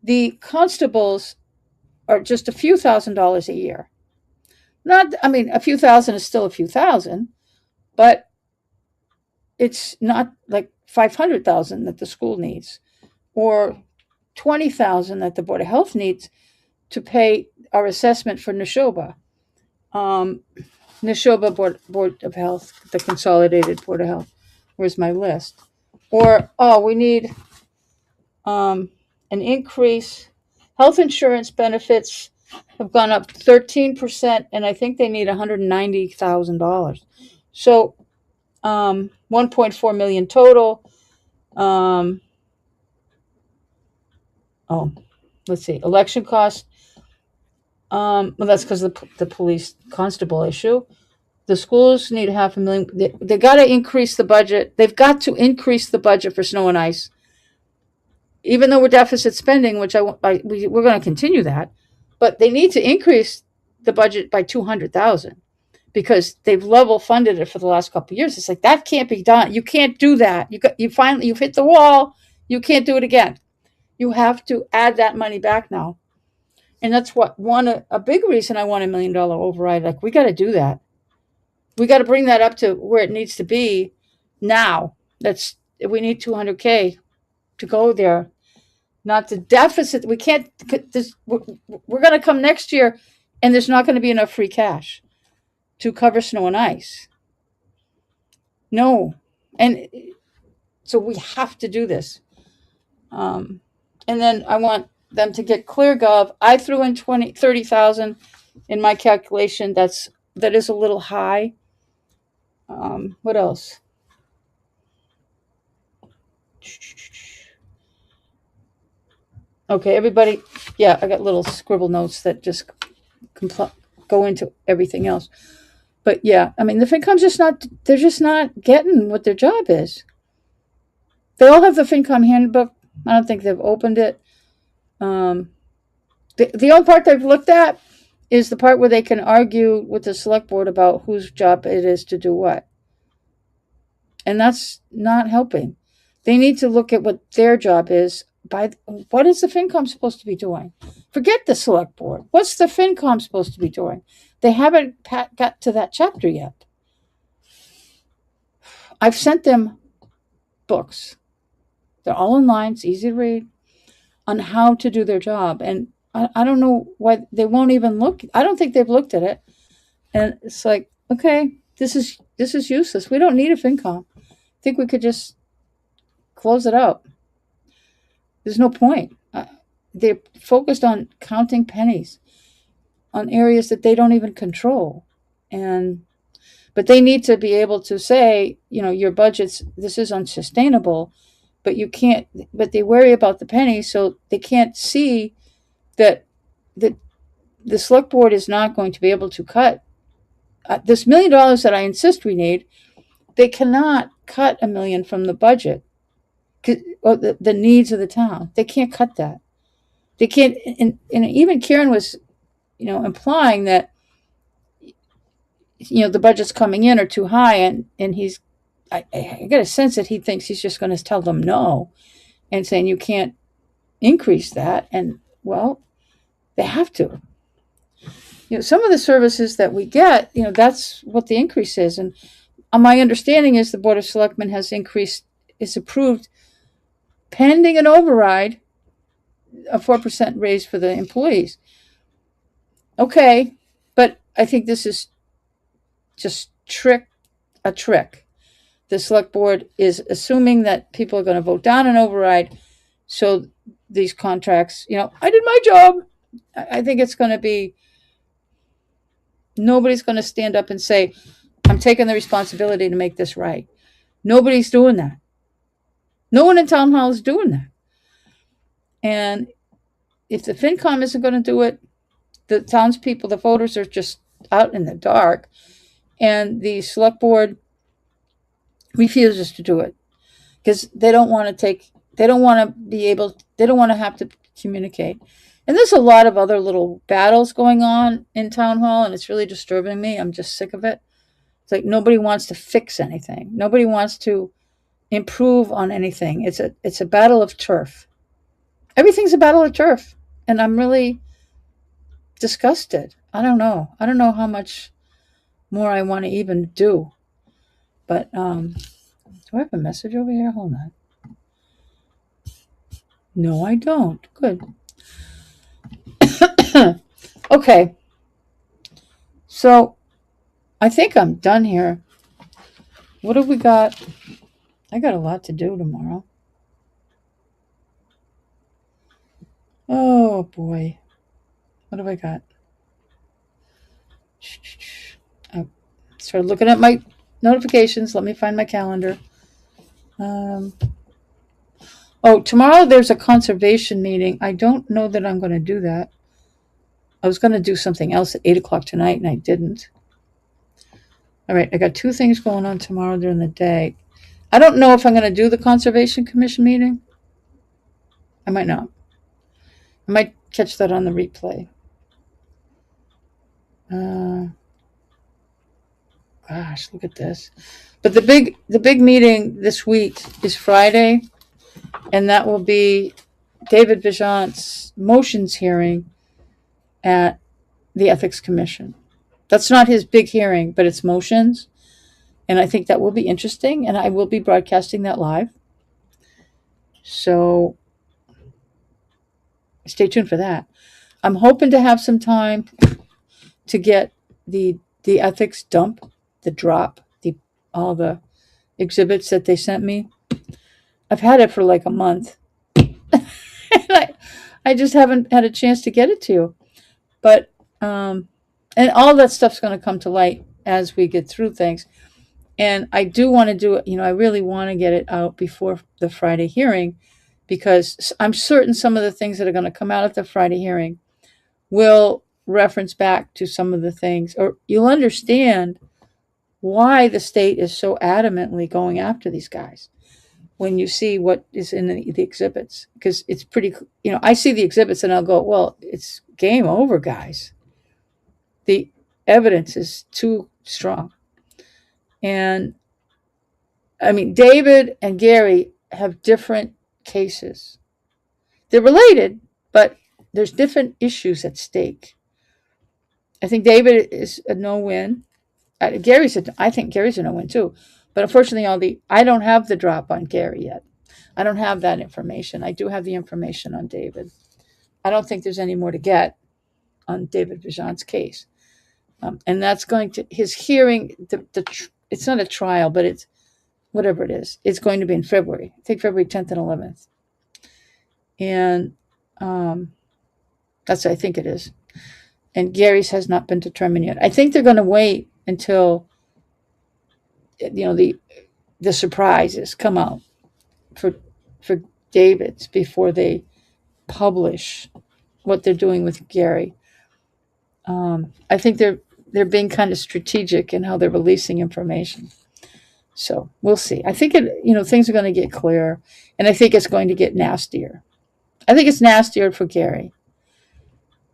the constables are just a few $1,000s a year. A few thousand is still a few thousand, but it's not like 500,000 that the school needs, or 20,000 that the Board of Health needs to pay our assessment for Neshoba. Neshoba Board of Health, the Consolidated Board of Health. Where's my list? Or, we need an increase. Health insurance benefits have gone up 13%, and I think they need $190,000. So, 1.4 million total. Let's see, election costs. Well, that's because of the police constable issue. The schools need $500,000. They got to increase the budget. They've got to increase the budget for snow and ice. Even though we're deficit spending, which we're going to continue that, but they need to increase the budget by $200,000, because they've level funded it for the last couple of years. It's like, that can't be done. You can't do that. You've hit the wall. You can't do it again. You have to add that money back now. And that's a big reason I want $1 million override. Like, we got to do that. We got to bring that up to where it needs to be now. We need $200K to go there, not the deficit. We can't. We're going to come next year, and there's not going to be enough free cash to cover snow and ice. No, and so we have to do this. And then I want them to get ClearGov. I threw in 30,000 in my calculation. That is a little high. What else? Okay, everybody. Yeah, I got little scribble notes that just go into everything else. But yeah, the FinCom's they're just not getting what their job is. They all have the FinCom handbook. I don't think they've opened it. The only part they've looked at is the part where they can argue with the select board about whose job it is to do what. And that's not helping. They need to look at what their job is. What is the FinCom supposed to be doing? Forget the select board. What's the FinCom supposed to be doing? They haven't got to that chapter yet. I've sent them books. They're all online. It's easy to read, on how to do their job. And I don't know why they won't even look. I don't think they've looked at it. And it's like, okay, this is useless. We don't need a FinCom. I think we could just close it out. There's no point. They're focused on counting pennies on areas that they don't even control. But they need to be able to say, your budgets, this is unsustainable, but they worry about the pennies, so they can't see that the select board is not going to be able to cut this $1 million that I insist we need. They cannot cut $1 million from the budget, or the needs of the town. They can't cut that. They can't. And even Karen was, implying that, the budgets coming in are too high, and he's. I get a sense that he thinks he's just going to tell them no, and saying you can't increase that. And well, they have to. Some of the services that we get, that's what the increase is. And my understanding is the Board of Selectmen is approved, pending an override, a 4% raise for the employees. Okay, but I think this is just a trick. The select board is assuming that people are going to vote down an override. So these contracts, I did my job. I think it's going to be, nobody's going to stand up and say, I'm taking the responsibility to make this right. Nobody's doing that. No one in town hall is doing that. And if the FinCom isn't going to do it, the townspeople, the voters are just out in the dark. And the select board refuses to do it because they don't want to have to communicate. And there's a lot of other little battles going on in town hall, and it's really disturbing me. I'm just sick of it. It's like nobody wants to fix anything. Nobody wants to improve on anything. It's a battle of turf. Everything's a battle of turf. And I'm really disgusted. I don't know how much more I want to even do. But do I have a message over here? Hold on. No, I don't. Good. Okay. So I think I'm done here. What have we got? I got a lot to do tomorrow. Oh boy. What have I got? I started looking at my notifications. Let me find my calendar. Tomorrow there's a conservation meeting. I don't know that I'm going to do that. I was going to do something else at 8:00 tonight, and I didn't. All right, I got 2 things going on tomorrow during the day. I don't know if I'm going to do the Conservation Commission meeting. I might not. I might catch that on the replay. Gosh, look at this. But the big meeting this week is Friday, and that will be David Vijant's motions hearing at the Ethics Commission. That's not his big hearing, but it's motions. And I think that will be interesting, and I will be broadcasting that live. So stay tuned for that. I'm hoping to have some time to get the ethics dump, the drop, all the exhibits that they sent me. I've had it for like a month. And I just haven't had a chance to get it to you. But and all that stuff's going to come to light as we get through things. And I do want to do it, I really want to get it out before the Friday hearing, because I'm certain some of the things that are going to come out at the Friday hearing will reference back to some of the things, or you'll understand why the state is so adamantly going after these guys when you see what is in the exhibits. Because it's pretty, I see the exhibits and I'll go, well, it's game over, guys. The evidence is too strong. And I mean, David and Gary have different cases. They're related, but there's different issues at stake. I think David is a no-win. I think Gary's a no-win too. But unfortunately, I don't have the drop on Gary yet. I don't have that information. I do have the information on David. I don't think there's any more to get on David Vijant's case. And that's going to, his hearing, it's not a trial, but it's whatever it is. It's going to be in February. I think February 10th and 11th. And I think it is. And Gary's has not been determined yet. I think they're going to wait until, the surprises come out for David's before they publish what they're doing with Gary. I think they're being kind of strategic in how they're releasing information. So we'll see. I think things are going to get clearer, and I think it's going to get nastier. I think it's nastier for Gary,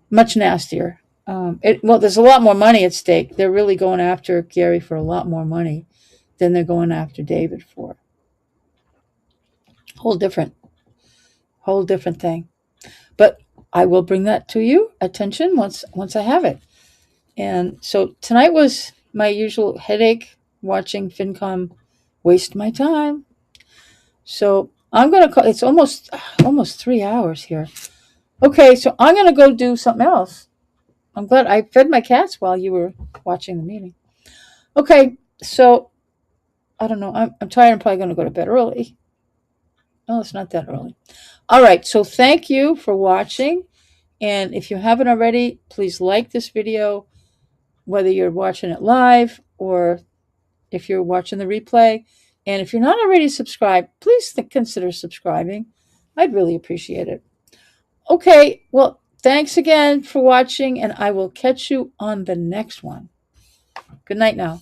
much nastier. There's a lot more money at stake. They're really going after Gary for a lot more money than they're going after David for. Whole different thing. But I will bring that to you attention once I have it. And so tonight was my usual headache watching FinCom waste my time. So I'm gonna call. It's almost 3 hours here. Okay, so I'm gonna go do something else. I'm glad I fed my cats while you were watching the meeting. Okay, so I don't know. I'm tired. I'm probably gonna go to bed early. No, it's not that early. All right. So thank you for watching. And if you haven't already, please like this video, whether you're watching it live or if you're watching the replay. And if you're not already subscribed, please consider subscribing. I'd really appreciate it. Okay, well, thanks again for watching, and I will catch you on the next one. Good night now.